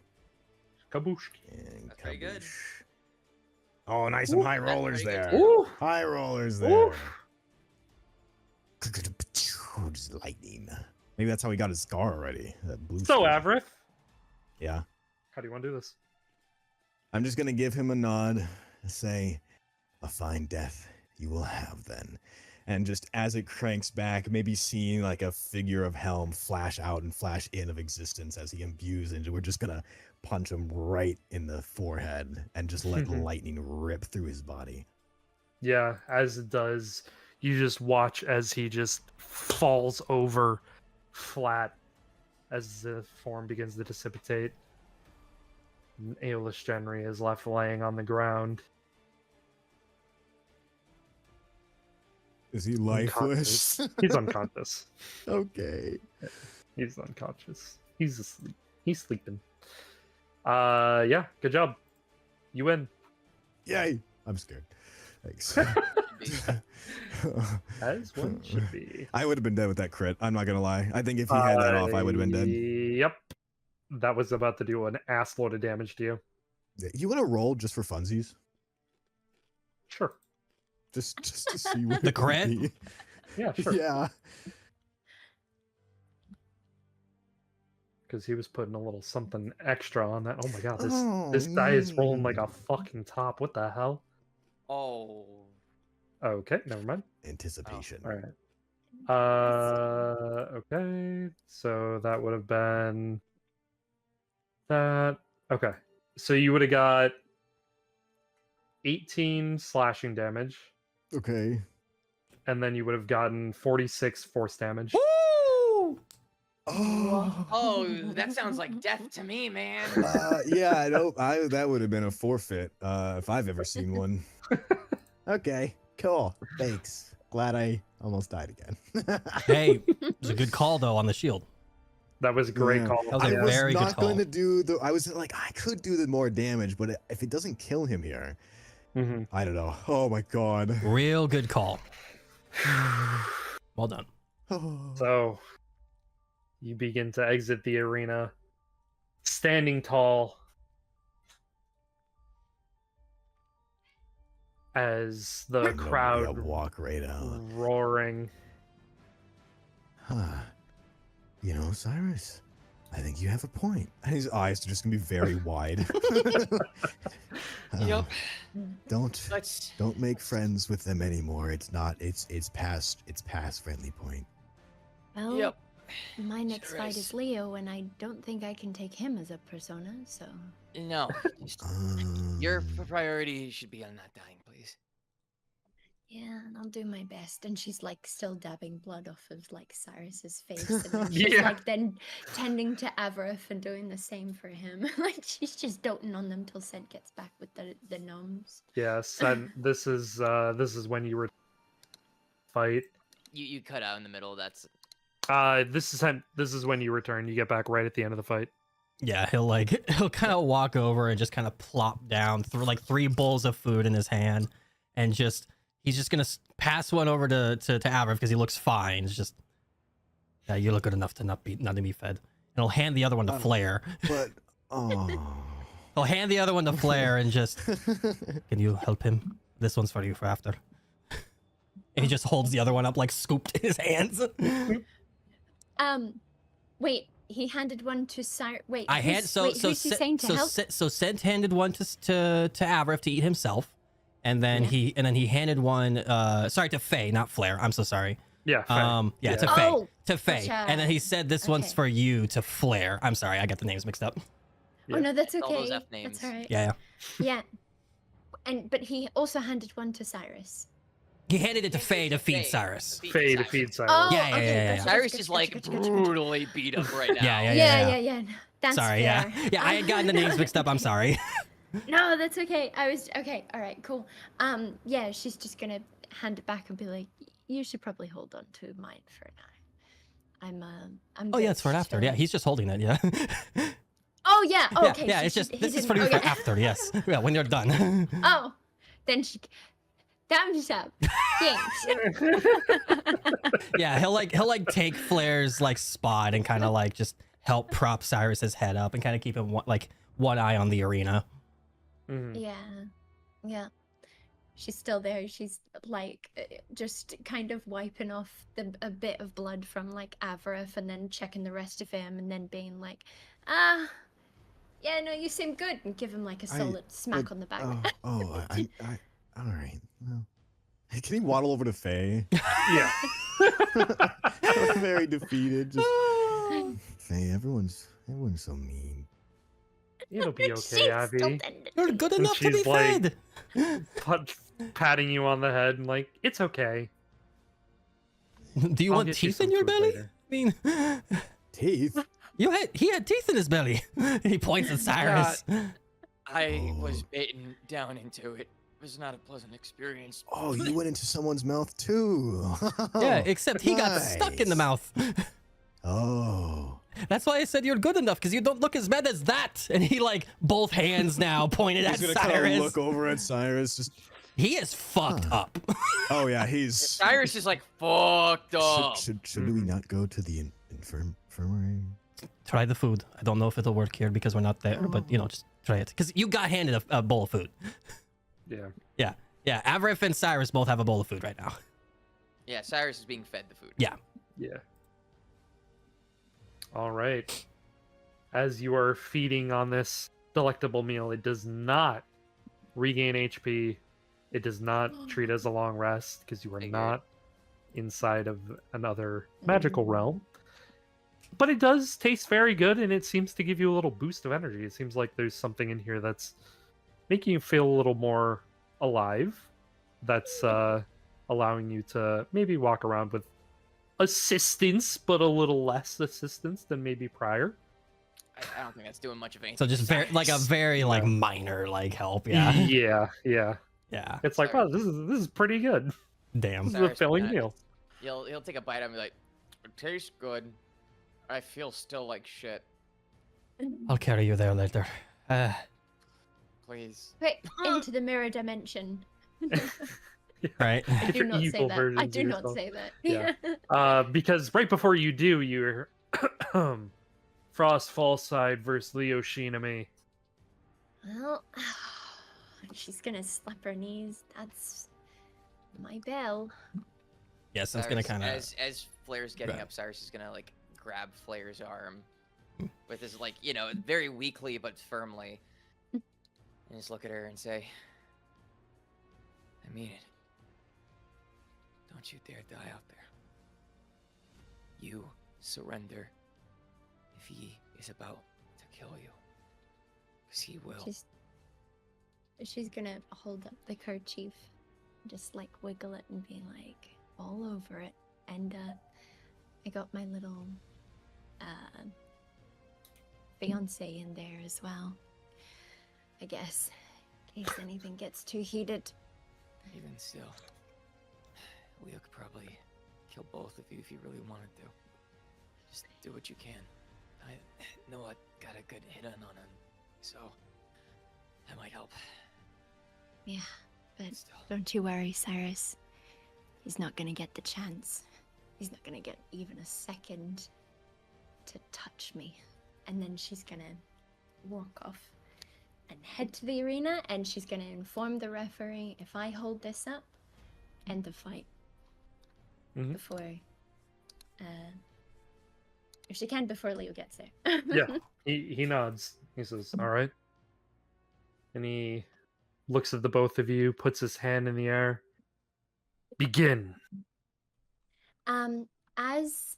Speaker 1: Kaboosh.
Speaker 4: and
Speaker 3: That's very good.
Speaker 4: kaboosh. Oh, nice and
Speaker 1: Ooh,
Speaker 4: high
Speaker 3: that's
Speaker 4: rollers
Speaker 3: very good
Speaker 4: there.
Speaker 3: too.
Speaker 1: Ooh.
Speaker 4: High rollers there.
Speaker 1: Ooh.
Speaker 4: Just lightning. Maybe that's how he got his scar already. That blue.
Speaker 1: So,
Speaker 4: scar.
Speaker 1: Avrith,
Speaker 4: Yeah.
Speaker 1: how do you want to do this?
Speaker 4: I'm just gonna give him a nod, and say, "A fine death you will have then." And just as it cranks back, maybe seeing like a figure of Helm flash out and flash in of existence as he imbues into. We're just gonna punch him right in the forehead and just let lightning rip through his body.
Speaker 1: Yeah, as it does, you just watch as he just falls over flat as the form begins to dissipate. And Aelish Genry is left laying on the ground.
Speaker 4: Is he
Speaker 1: Unconscious.
Speaker 4: lifeless?
Speaker 1: He's unconscious.
Speaker 4: Okay.
Speaker 1: He's unconscious. He's asleep. He's sleeping. Yeah, good job. You win.
Speaker 4: Yay! I'm scared. Thanks.
Speaker 1: As one should be.
Speaker 4: I would have been dead with that crit. I'm not gonna lie. I think if he had that off, I would have been dead.
Speaker 1: Yep. That was about to do an ass load of damage to you.
Speaker 4: You want to roll just for funsies?
Speaker 1: Sure.
Speaker 4: Just to see what
Speaker 2: The
Speaker 4: it would
Speaker 2: crit?
Speaker 4: be.
Speaker 1: Yeah, sure.
Speaker 4: Yeah.
Speaker 1: Because he was putting a little something extra on that. Oh my god,
Speaker 4: Oh,
Speaker 1: this die is rolling like a fucking top. What the hell?
Speaker 3: Oh.
Speaker 1: Okay, never mind.
Speaker 4: Anticipation.
Speaker 1: All right. Okay. So that would have been that. Okay. So you would have got 18 slashing damage,
Speaker 4: Okay.
Speaker 1: and then you would have gotten 46 force damage.
Speaker 4: Oh.
Speaker 3: Oh, that sounds like death to me, man.
Speaker 4: Yeah, I know. That would have been a forfeit if I've ever seen one. Okay, cool. Thanks. Glad I almost died again.
Speaker 2: Hey, it was a good call though on the shield.
Speaker 1: That was a great
Speaker 4: Yeah.
Speaker 1: call.
Speaker 2: That was a
Speaker 4: I was
Speaker 2: very good
Speaker 4: not
Speaker 2: call.
Speaker 4: going to do the. I was like, I could do the more damage, but if it doesn't kill him here,
Speaker 1: Mhm.
Speaker 4: I don't know. Oh my god.
Speaker 2: Real good call. Well done.
Speaker 1: So you begin to exit the arena. standing tall as the
Speaker 4: Nobody
Speaker 1: crowd
Speaker 4: will walk right out.
Speaker 1: roaring.
Speaker 4: Huh. You know, Cyrus, I think you have a point. And his eyes are just gonna be very wide.
Speaker 3: Yep.
Speaker 4: Don't make friends with them anymore. It's past friendly point.
Speaker 5: Well,
Speaker 3: Yep.
Speaker 5: my next
Speaker 3: Sure
Speaker 5: fight
Speaker 3: is.
Speaker 5: is Leo, and I don't think I can take him as a persona, so.
Speaker 3: No. Just, your
Speaker 4: Um,
Speaker 3: priority should be on not dying, please.
Speaker 5: Yeah, I'll do my best. And she's like still dabbing blood off of like Cyrus's face, and then she's
Speaker 1: Yeah.
Speaker 5: like then tending to Avarith and doing the same for him. Like she's just doting on them till Sent gets back with the gnomes.
Speaker 1: Yes, and this is when you were fight.
Speaker 3: You cut out in the middle. That's
Speaker 1: This is when you return. You get back right at the end of the fight.
Speaker 2: Yeah, he'll kind of walk over and just kind of plop down through like 3 bowls of food in his hand, and he's just gonna pass one over to Avril because he looks fine. It's just, yeah, you look good enough to not to be fed. And he'll hand the other one to Flair.
Speaker 4: but
Speaker 2: He'll hand the other one to Flair and just, can you help him? This one's for you for after. And he just holds the other one up like scooped in his hands.
Speaker 5: Wait, he handed one to Cyrus. Wait,
Speaker 2: I hand
Speaker 5: who's he saying to help?
Speaker 2: so Sent handed one to Avril to eat himself. And then he handed one to Faye, not Flair. I'm so sorry.
Speaker 1: Yeah. Faye.
Speaker 2: To Faye.
Speaker 5: Oh,
Speaker 2: To Faye.
Speaker 5: gotcha.
Speaker 2: And then he said this one's
Speaker 5: Okay.
Speaker 2: for you to Flair. I'm sorry, I got the names mixed up.
Speaker 1: Yeah.
Speaker 5: Oh no, that's
Speaker 3: All those
Speaker 5: okay.
Speaker 3: F names.
Speaker 5: That's all right.
Speaker 2: Yeah.
Speaker 5: Yeah. But he also handed one to Cyrus.
Speaker 2: He handed it to
Speaker 3: Handed
Speaker 2: Faye
Speaker 3: it
Speaker 2: to
Speaker 3: to
Speaker 2: feed
Speaker 3: Faye.
Speaker 2: Cyrus.
Speaker 1: Faye to feed Cyrus.
Speaker 5: Oh,
Speaker 2: Yeah,
Speaker 5: okay.
Speaker 2: yeah.
Speaker 3: Cyrus
Speaker 5: Gotcha,
Speaker 3: is
Speaker 5: gotcha,
Speaker 3: like
Speaker 5: gotcha, gotcha.
Speaker 3: brutally beat up right now.
Speaker 2: Yeah.
Speaker 5: Yeah. That's
Speaker 2: Sorry,
Speaker 5: fair.
Speaker 2: yeah, I had gotten the names mixed up. I'm sorry.
Speaker 5: No, that's okay. I was okay. All right, cool. Yeah, she's just gonna hand it back and be like, "You should probably hold on to mine for now. I'm.
Speaker 2: Oh yeah, it's for
Speaker 5: good,
Speaker 2: after.
Speaker 5: so-"
Speaker 2: Yeah, he's just holding it. Yeah.
Speaker 5: Oh yeah. Oh,
Speaker 2: Yeah,
Speaker 5: okay.
Speaker 2: yeah.
Speaker 5: she
Speaker 2: It's just
Speaker 5: should-
Speaker 2: this
Speaker 5: he
Speaker 2: is for
Speaker 5: didn't-
Speaker 2: you
Speaker 5: okay.
Speaker 2: for after. Yes. Yeah, when you're done.
Speaker 5: Oh, then she. Thumbs up. Thanks.
Speaker 2: Yeah, he'll like take Flair's like spot and kind of like just help prop Cyrus's head up and kind of keep him one eye on the arena.
Speaker 1: Mhm.
Speaker 5: Yeah. She's still there. She's like just kind of wiping off a bit of blood from like Avarith and then checking the rest of him and then being like, yeah, no, you seem good, and give him like a solid smack on the back.
Speaker 4: I all right. Well, hey, can he waddle over to Faye?
Speaker 1: Yeah.
Speaker 4: Very defeated. Just Faye, everyone's so mean.
Speaker 1: It'll be
Speaker 5: She's
Speaker 1: okay, Abby.
Speaker 5: still tending
Speaker 2: You're
Speaker 5: to
Speaker 2: good
Speaker 5: me.
Speaker 2: enough to be
Speaker 1: she's like-
Speaker 2: fed.
Speaker 1: Patting you on the head and like, it's okay.
Speaker 2: Do you
Speaker 1: I'll
Speaker 2: want
Speaker 1: get you
Speaker 2: teeth
Speaker 1: some
Speaker 2: in your
Speaker 1: food
Speaker 2: belly?
Speaker 1: later.
Speaker 2: I mean,
Speaker 4: Teeth.
Speaker 2: he had teeth in his belly. He points at Cyrus.
Speaker 3: I was
Speaker 4: Oh.
Speaker 3: bitten down into it. It was not a pleasant experience.
Speaker 4: Oh, you went into someone's mouth too.
Speaker 2: Yeah, except he got stuck in the
Speaker 4: nice.
Speaker 2: mouth.
Speaker 4: Oh.
Speaker 2: That's why I said you're good enough, because you don't look as bad as that. And he like both hands now pointed at
Speaker 4: He's gonna kind of
Speaker 2: Cyrus.
Speaker 4: look over at Cyrus. Just.
Speaker 2: He is fucked
Speaker 4: Huh.
Speaker 2: up.
Speaker 4: Oh yeah, he's.
Speaker 3: Cyrus is like fucked up.
Speaker 4: Should we not go to the infirmary?
Speaker 2: Try the food. I don't know if it'll work here because we're not there, but just try it. Because you got handed a bowl of food.
Speaker 1: Yeah.
Speaker 2: Yeah, Avrith and Cyrus both have a bowl of food right now.
Speaker 3: Yeah, Cyrus is being fed the food.
Speaker 2: Yeah.
Speaker 1: Yeah. All right. As you are feeding on this delectable meal, it does not regain HP. It does not treat as a long rest because you are
Speaker 3: Figured.
Speaker 1: not inside of another magical realm. But it does taste very good, and it seems to give you a little boost of energy. It seems like there's something in here that's making you feel a little more alive. That's allowing you to maybe walk around with assistance, but a little less assistance than maybe prior.
Speaker 3: I don't think that's doing much of anything.
Speaker 2: So just very
Speaker 1: Yeah.
Speaker 2: minor help. Yeah.
Speaker 1: Yeah.
Speaker 2: Yeah.
Speaker 1: It's like,
Speaker 3: Sorry.
Speaker 1: wow, this is pretty good.
Speaker 2: Damn.
Speaker 1: This is a
Speaker 3: Cyrus,
Speaker 1: filling
Speaker 3: yeah,
Speaker 1: meal.
Speaker 3: He'll take a bite and be like, it tastes good. I feel still like shit.
Speaker 2: I'll carry you there later.
Speaker 3: Please.
Speaker 5: Wait, into the mirror dimension.
Speaker 2: Right.
Speaker 5: I do
Speaker 1: Different
Speaker 5: not say
Speaker 1: evil
Speaker 5: that. I
Speaker 1: versions of
Speaker 5: do not
Speaker 1: yourself.
Speaker 5: say that.
Speaker 1: Yeah. Because right before you do, you're Frost Fallside versus Leo Shinami.
Speaker 5: Well, she's gonna slap her knees. That's my bell.
Speaker 2: Yes, it's gonna kind of.
Speaker 3: As Flair's getting
Speaker 2: Right.
Speaker 3: up, Cyrus is gonna like grab Flair's arm with his like very weakly but firmly, and just look at her and say, "I mean it. Don't you dare die out there. You surrender if he is about to kill you, because he will."
Speaker 5: She's gonna hold up the kerchief, just like wiggle it and be like all over it. And I got my little fiance in there as well, I guess, in case anything gets too heated.
Speaker 3: Even still, Leo could probably kill both of you if you really wanted to. Just do what you can. I know I got a good hit on him, so that might help.
Speaker 5: Yeah, but
Speaker 3: Still.
Speaker 5: don't you worry, Cyrus. He's not gonna get the chance. He's not gonna get even a second to touch me. And then she's gonna walk off and head to the arena, and she's gonna inform the referee, if I hold this up, end the fight.
Speaker 1: Mhm.
Speaker 5: Before, if she can, before Leo gets there.
Speaker 1: Yeah, he nods. He says, "All right," and he looks at the both of you, puts his hand in the air. Begin.
Speaker 5: As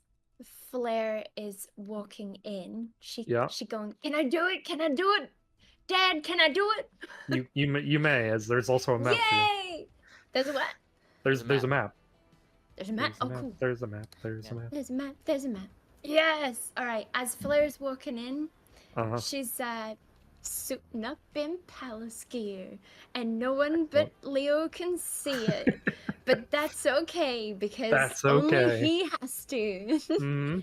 Speaker 5: Flair is walking in, she
Speaker 1: Yeah.
Speaker 5: going, "Can I do it? Can I do it? Dad, can I do it?"
Speaker 1: You may, as there's also a map for you.
Speaker 5: Yay! There's a what?
Speaker 1: There's a map.
Speaker 5: There's a map.
Speaker 1: There's a
Speaker 5: Oh,
Speaker 1: map.
Speaker 5: cool.
Speaker 1: There's a map. There's
Speaker 3: Yeah.
Speaker 1: a map.
Speaker 5: There's a map. There's a map. Yes. All right. As Flair's walking in,
Speaker 1: Uh-huh.
Speaker 5: she's suiting up in palace gear, and no one but Leo can see it. But that's okay, because
Speaker 1: That's
Speaker 5: only
Speaker 1: okay.
Speaker 5: he has to.
Speaker 1: hmm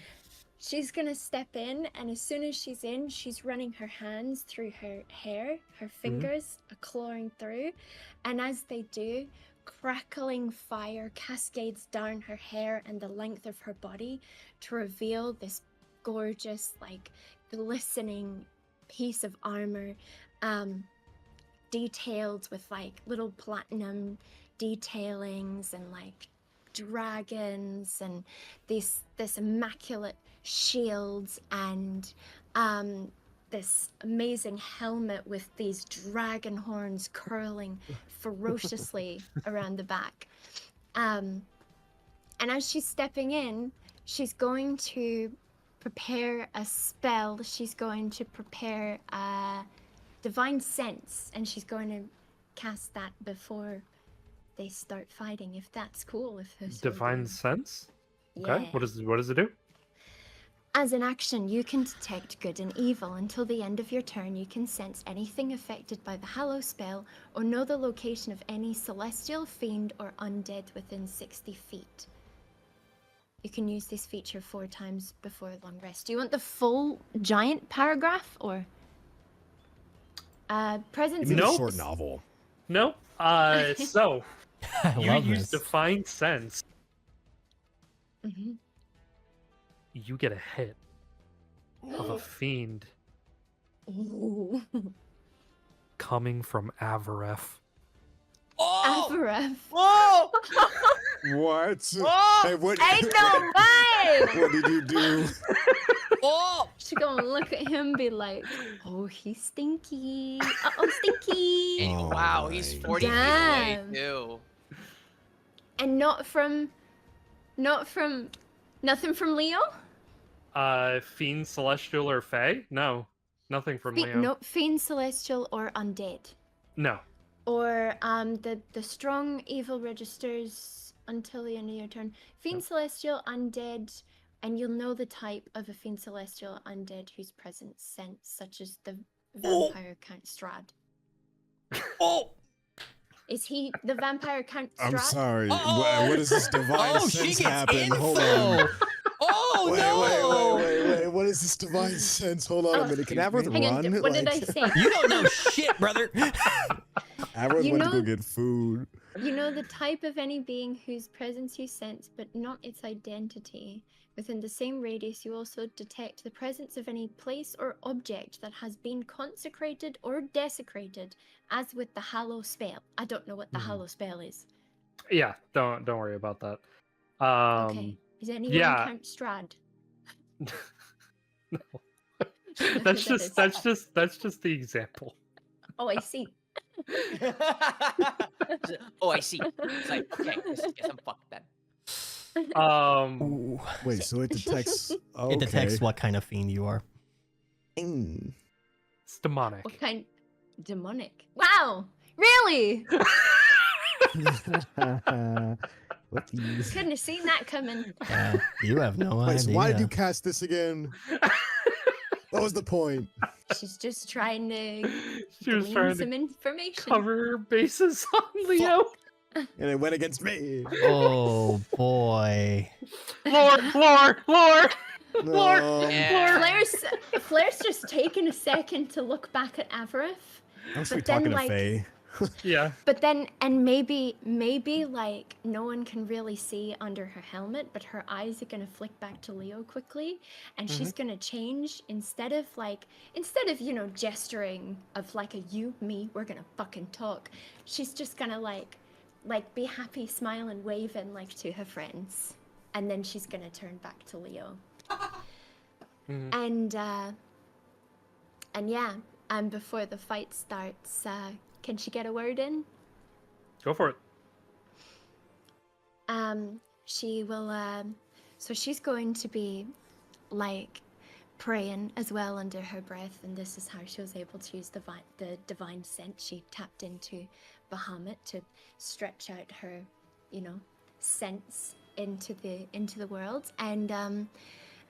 Speaker 5: She's gonna step in, and as soon as she's in, she's running her hands through her hair. Her fingers are clawing through, and as they do, crackling fire cascades down her hair and the length of her body to reveal this gorgeous, like, glistening piece of armor, detailed with like little platinum detailings and like dragons and this immaculate shields and this amazing helmet with these dragon horns curling ferociously around the back. And as she's stepping in, she's going to prepare a spell. She's going to prepare a divine sense, and she's going to cast that before they start fighting, if that's cool. If this will
Speaker 1: Divine
Speaker 5: do.
Speaker 1: sense. Okay.
Speaker 5: Yeah.
Speaker 1: What does it do?
Speaker 5: As an action, you can detect good and evil. Until the end of your turn, you can sense anything affected by the Hallow spell or know the location of any celestial, fiend, or undead within 60 feet. You can use this feature 4 times before a long rest. Do you want the full giant paragraph or presence?
Speaker 4: Give me the
Speaker 1: Nope.
Speaker 4: short novel.
Speaker 1: No. So
Speaker 2: I
Speaker 1: you
Speaker 2: love
Speaker 1: use
Speaker 2: this.
Speaker 1: divine sense.
Speaker 5: Hmm.
Speaker 1: You get a hit of a fiend
Speaker 5: Ooh.
Speaker 1: coming from Avaref.
Speaker 3: Oh!
Speaker 5: Avaref.
Speaker 3: Whoa!
Speaker 4: What?
Speaker 3: Oh!
Speaker 4: Hey, what?
Speaker 5: Ain't no way!
Speaker 4: What did you do?
Speaker 3: Oh!
Speaker 5: She gonna look at him and be like, "Oh, he's stinky. Uh-oh, stinky."
Speaker 3: And
Speaker 4: Oh
Speaker 3: wow, he's
Speaker 4: my
Speaker 3: 40 feet away
Speaker 5: Damn.
Speaker 3: too.
Speaker 5: And nothing from Leo?
Speaker 1: Fiend, celestial, or fae? No, nothing from Leo.
Speaker 5: No, fiend, celestial, or undead.
Speaker 1: No.
Speaker 5: Or the strong evil registers until the end of your turn. Fiend, celestial, undead, and you'll know the type of a fiend, celestial, undead whose presence sense, such as the vampire Count Strahd.
Speaker 3: Oh!
Speaker 5: Is he the vampire Count Strahd?
Speaker 4: I'm sorry.
Speaker 3: Uh-oh.
Speaker 4: What does this divine
Speaker 3: Oh, she
Speaker 4: sense
Speaker 3: gets
Speaker 4: happen?
Speaker 3: info!
Speaker 4: Hold on.
Speaker 3: Oh
Speaker 4: Wait,
Speaker 3: no!
Speaker 4: wait. What is this divine sense? Hold on a minute. Can Avarith
Speaker 5: Hang on,
Speaker 4: run?
Speaker 5: what did I
Speaker 4: Like-
Speaker 5: say?
Speaker 3: You don't know shit, brother.
Speaker 4: Everyone
Speaker 5: You
Speaker 4: went to
Speaker 5: know-
Speaker 4: go get food.
Speaker 5: You know the type of any being whose presence you sense, but not its identity. Within the same radius, you also detect the presence of any place or object that has been consecrated or desecrated, as with the Hallow spell. I don't know what the
Speaker 1: Mhm.
Speaker 5: Hallow spell is.
Speaker 1: Yeah, don't worry about that.
Speaker 5: Okay. Is anyone
Speaker 1: yeah.
Speaker 5: Count Strad?
Speaker 1: No.
Speaker 5: Who
Speaker 1: that's
Speaker 5: that
Speaker 1: just
Speaker 5: is.
Speaker 1: that's just the example.
Speaker 5: Oh, I see.
Speaker 3: Oh, I see. It's like, okay, guess I'm fucked then.
Speaker 2: Ooh.
Speaker 4: Wait, so it detects. Okay.
Speaker 2: It detects what kind of fiend you are.
Speaker 4: Mm.
Speaker 1: It's demonic.
Speaker 5: What kind? Demonic. Wow! Really?
Speaker 4: Whoopsies.
Speaker 5: Couldn't have seen that coming.
Speaker 2: Yeah, you have no
Speaker 4: Wait,
Speaker 2: idea.
Speaker 4: so why did you cast this again? What was the point?
Speaker 5: She's just trying to
Speaker 1: She was
Speaker 5: glean
Speaker 1: trying
Speaker 5: some
Speaker 1: to
Speaker 5: information.
Speaker 1: cover her bases on Leo.
Speaker 4: And it went against me.
Speaker 2: Oh boy.
Speaker 1: Lore.
Speaker 3: Yeah.
Speaker 5: Flair's just taking a second to look back at Avarith.
Speaker 4: I'm supposed to be
Speaker 5: But then,
Speaker 4: talking to
Speaker 5: like-
Speaker 4: Faye.
Speaker 1: Yeah.
Speaker 5: But then, and maybe like no one can really see under her helmet, but her eyes are gonna flick back to Leo quickly, and she's gonna change instead of gesturing of like a you, me, we're gonna fucking talk. She's just gonna like be happy, smiling, waving like to her friends, and then she's gonna turn back to Leo. And yeah, and before the fight starts, can she get a word in?
Speaker 1: Go for it.
Speaker 5: She will, so she's going to be, like, praying as well under her breath, and this is how she was able to use the divine scent. She tapped into Bahamut to stretch out her, sense into the world. And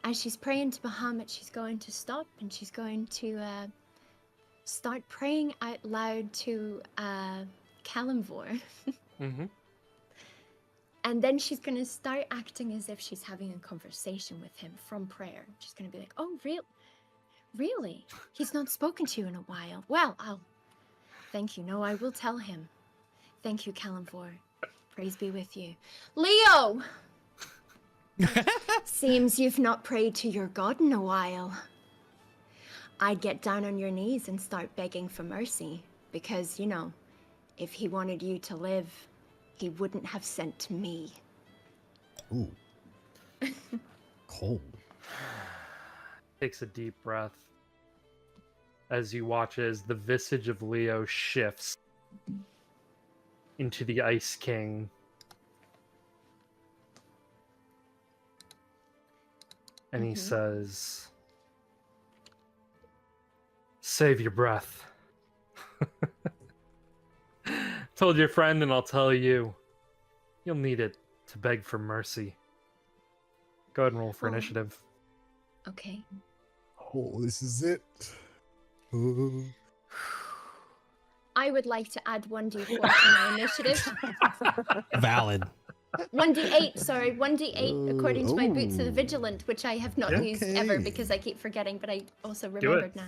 Speaker 5: as she's praying to Bahamut, she's going to stop, and she's going to start praying out loud to Kalimvor.
Speaker 1: Mm-hmm.
Speaker 5: And then she's going to start acting as if she's having a conversation with him from prayer. She's going to be like, oh, really? He's not spoken to you in a while. Well, thank you. No, I will tell him. Thank you, Kalimvor. Praise be with you. Leo! Seems you've not prayed to your god in a while. I'd get down on your knees and start begging for mercy. Because, if he wanted you to live, he wouldn't have sent me.
Speaker 4: Ooh. Cold.
Speaker 1: Takes a deep breath as you watch as the visage of Leo shifts into the Ice King. And he says, save your breath. Told your friend, and I'll tell you. You'll need it to beg for mercy. Go ahead and roll for
Speaker 5: Oh.
Speaker 1: initiative.
Speaker 5: Okay.
Speaker 4: Oh, this is it. Oh.
Speaker 5: I would like to add 1d4 to my initiative.
Speaker 2: Valid.
Speaker 5: 1d8, sorry, 1d8 according to my Boots of the
Speaker 4: Oh.
Speaker 5: Vigilant, which I have not used ever
Speaker 4: Okay.
Speaker 5: because I keep forgetting, but I also
Speaker 1: Do it.
Speaker 5: remembered now.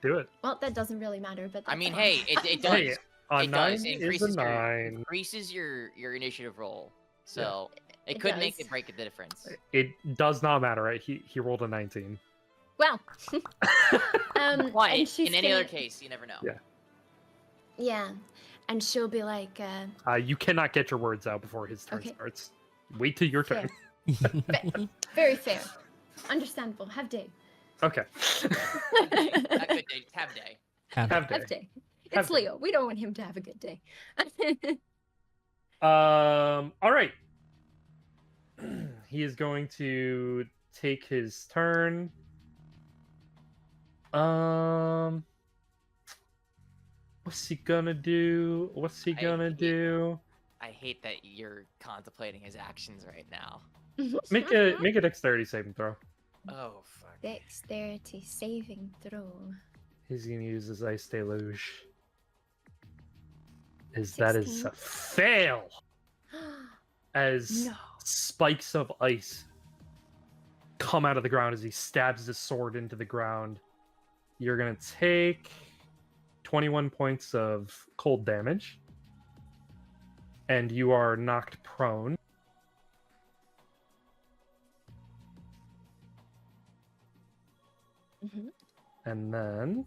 Speaker 1: Do it.
Speaker 5: Well, that doesn't really matter, but
Speaker 3: I
Speaker 5: that's
Speaker 3: mean,
Speaker 5: fine.
Speaker 3: hey, it does.
Speaker 1: Hey, a
Speaker 3: It
Speaker 1: 9
Speaker 3: does. It
Speaker 1: is a
Speaker 3: increases
Speaker 1: 9.
Speaker 3: increases your initiative roll. So it
Speaker 5: It
Speaker 3: could make
Speaker 5: does.
Speaker 3: it break the difference.
Speaker 1: It does not matter, right? He rolled a 19.
Speaker 5: Well,
Speaker 3: Why?
Speaker 5: and she's
Speaker 3: In any other
Speaker 5: gonna-
Speaker 3: case, you never know.
Speaker 1: Yeah.
Speaker 5: Yeah, and she'll be like,
Speaker 1: You cannot get your words out before his turn
Speaker 5: Okay.
Speaker 1: starts. Wait till your turn.
Speaker 5: fair. Very fair. Understandable. Have day.
Speaker 1: Okay.
Speaker 3: Not good day. Tab day.
Speaker 1: Have
Speaker 5: Have
Speaker 1: day.
Speaker 5: day.
Speaker 1: Have
Speaker 5: It's
Speaker 1: day.
Speaker 5: Leo. We don't want him to have a good day.
Speaker 1: All right. He is going to take his turn. What's he gonna do? What's he
Speaker 3: I
Speaker 1: gonna
Speaker 3: hate-
Speaker 1: do?
Speaker 3: I hate that you're contemplating his actions right now.
Speaker 1: Make a dexterity saving throw.
Speaker 3: Oh fuck.
Speaker 5: Dexterity saving throw.
Speaker 1: He's gonna use his ice deluge. That is
Speaker 5: 16.
Speaker 1: a fail. As
Speaker 5: No.
Speaker 1: spikes of ice come out of the ground as he stabs his sword into the ground. You're gonna take 21 points of cold damage, and you are knocked prone.
Speaker 5: Mhm.
Speaker 1: And then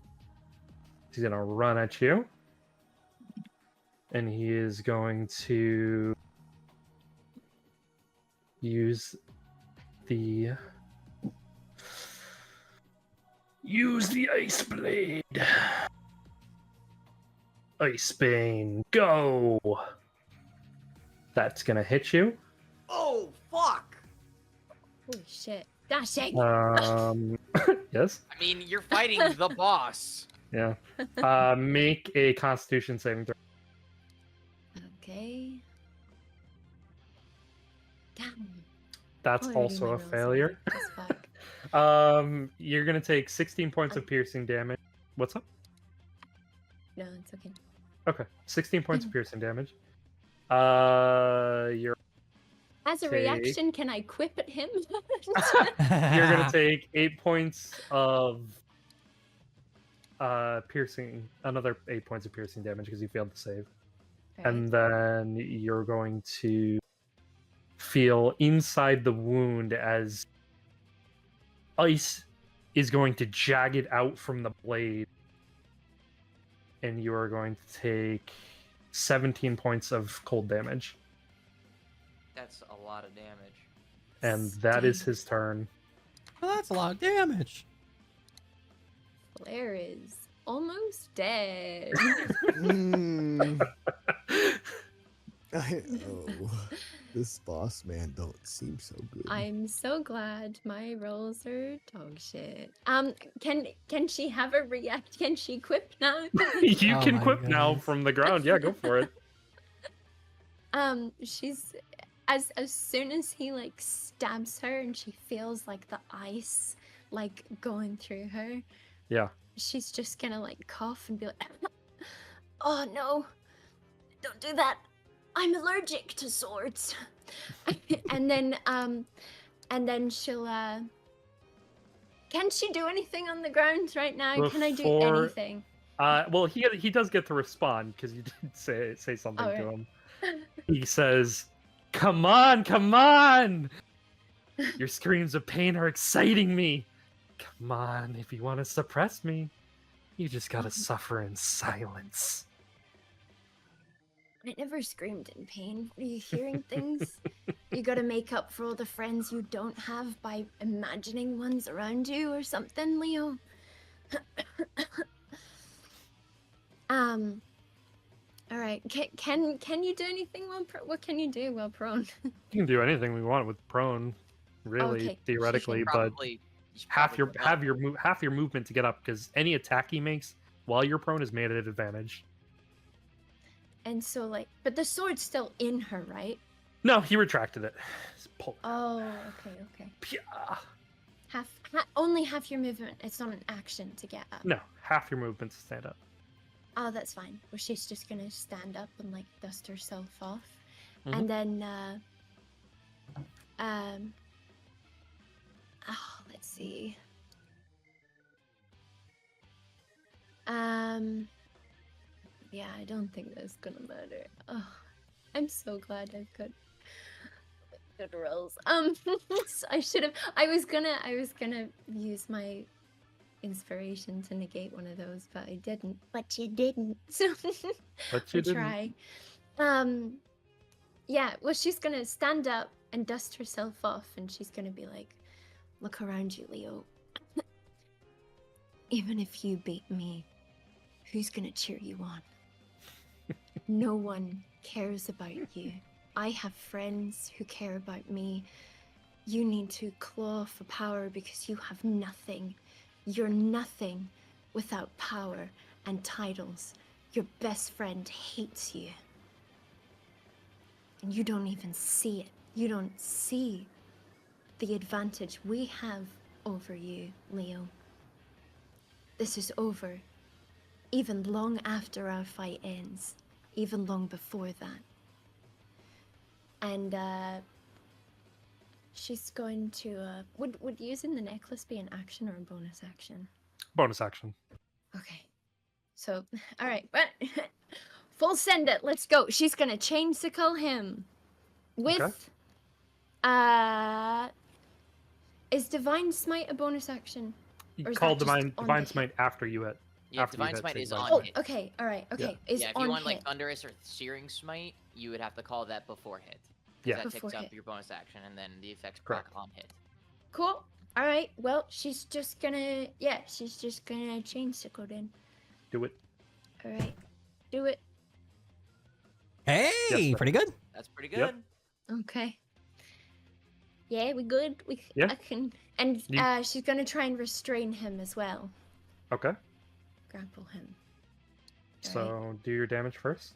Speaker 1: he's gonna run at you, and he is going to use the ice blade. Ice Bane, go! That's gonna hit you.
Speaker 3: Oh, fuck!
Speaker 5: Holy shit. Dashing!
Speaker 1: Yes.
Speaker 3: I mean, you're fighting the boss.
Speaker 1: Yeah. Make a Constitution saving throw.
Speaker 5: Okay. Damn.
Speaker 1: That's
Speaker 5: Already
Speaker 1: also
Speaker 5: my
Speaker 1: a
Speaker 5: rolls are
Speaker 1: failure.
Speaker 5: weak as fuck.
Speaker 1: You're gonna take 16 points of piercing damage. What's up?
Speaker 5: No, it's okay.
Speaker 1: Okay, 16 points of piercing damage. You're
Speaker 5: As a
Speaker 1: Take-
Speaker 5: reaction, can I quip at him?
Speaker 1: you're gonna take 8 points of piercing, another 8 points of piercing damage because you failed to save. And then you're going to feel inside the wound as ice is going to jag it out from the blade. And you are going to take 17 points of cold damage.
Speaker 3: That's a lot of damage.
Speaker 1: And that is
Speaker 5: Sting.
Speaker 1: his turn.
Speaker 2: Well, that's a lot of damage.
Speaker 5: Flair is almost dead.
Speaker 4: Mm. This boss man don't seem so good.
Speaker 5: I'm so glad my rolls are dog shit. Can she have a react? Can she quip now?
Speaker 1: You
Speaker 2: Oh
Speaker 1: can
Speaker 2: my
Speaker 1: quip now
Speaker 2: goodness.
Speaker 1: from the ground. Yeah, go for it.
Speaker 5: She's as soon as he like stabs her and she feels like the ice like going through her,
Speaker 1: Yeah.
Speaker 5: she's just gonna like cough and be like, "Oh no, don't do that. I'm allergic to swords." and then she'll can she do anything on the ground right now? Can I do
Speaker 1: Before-
Speaker 5: anything?
Speaker 1: Well, he does get to respond because you did say something to
Speaker 5: Alright.
Speaker 1: him. He says, "Come on, come on! Your screams of pain are exciting me. Come on, if you want to suppress me, you just gotta suffer in silence."
Speaker 5: I never screamed in pain. Are you hearing things? You gotta make up for all the friends you don't have by imagining ones around you or something, Leo. All right. Can you do anything while what can you do while prone?
Speaker 1: You can do anything we want with prone, really,
Speaker 5: Okay,
Speaker 1: theoretically, but
Speaker 3: Probably you should
Speaker 1: half
Speaker 3: probably
Speaker 1: your
Speaker 3: go up.
Speaker 1: half your movement to get up because any attack he makes while you're prone is made at advantage.
Speaker 5: And so like, but the sword's still in her, right?
Speaker 1: No, he retracted it. Just pull.
Speaker 5: Oh, okay.
Speaker 1: Pya.
Speaker 5: Only half your movement. It's not an action to get up.
Speaker 1: No, half your movement to stand up.
Speaker 5: Oh, that's fine. Well, she's just gonna stand up and like dust herself off,
Speaker 1: Mhm.
Speaker 5: and then let's see. Yeah, I don't think that's gonna matter. Oh, I'm so glad I've got good rolls. I should have. I was gonna use my inspiration to negate one of those, but I didn't. But you didn't. So
Speaker 1: But you
Speaker 5: I'll
Speaker 1: didn't.
Speaker 5: try. Yeah. Well, she's gonna stand up and dust herself off, and she's gonna be like, "Look around you, Leo. Even if you beat me, who's gonna cheer you on? No one cares about you. I have friends who care about me. You need to claw for power because you have nothing. You're nothing without power and titles. Your best friend hates you. And you don't even see it. You don't see the advantage we have over you, Leo. This is over. Even long after our fight ends. Even long before that. And she's going to would using the necklace be an action or a bonus action?
Speaker 1: Bonus action.
Speaker 5: Okay. So, all right, but full send it. Let's go. She's gonna chainsicle him with is divine smite a bonus action?
Speaker 1: You
Speaker 5: Or is
Speaker 1: call
Speaker 5: that just on
Speaker 1: divine
Speaker 5: the
Speaker 1: smite after you hit.
Speaker 3: Yeah,
Speaker 1: After you
Speaker 3: divine
Speaker 1: hit,
Speaker 3: smite
Speaker 1: say
Speaker 3: is
Speaker 1: divine
Speaker 3: on
Speaker 5: Oh,
Speaker 3: hit.
Speaker 5: okay. All right. Okay. Is
Speaker 3: Yeah, if
Speaker 5: on
Speaker 3: you want
Speaker 5: hit.
Speaker 3: like thunderous or searing smite, you would have to call that before hit. 'Cause
Speaker 1: Yeah.
Speaker 3: that
Speaker 5: Before
Speaker 3: takes up
Speaker 5: hit.
Speaker 3: your bonus action, and then the effects proc
Speaker 1: Correct.
Speaker 3: on hit.
Speaker 5: Cool. All right. Well, she's just gonna chainsicle then.
Speaker 1: Do it.
Speaker 5: All right. Do it.
Speaker 2: Hey,
Speaker 1: Yes,
Speaker 2: pretty good.
Speaker 3: That's pretty good.
Speaker 1: Yep.
Speaker 5: Okay. Yeah, we good.
Speaker 1: Yeah.
Speaker 5: I can. And
Speaker 1: You-
Speaker 5: she's gonna try and restrain him as well.
Speaker 1: Okay.
Speaker 5: Grapple him. All
Speaker 1: So do your damage first.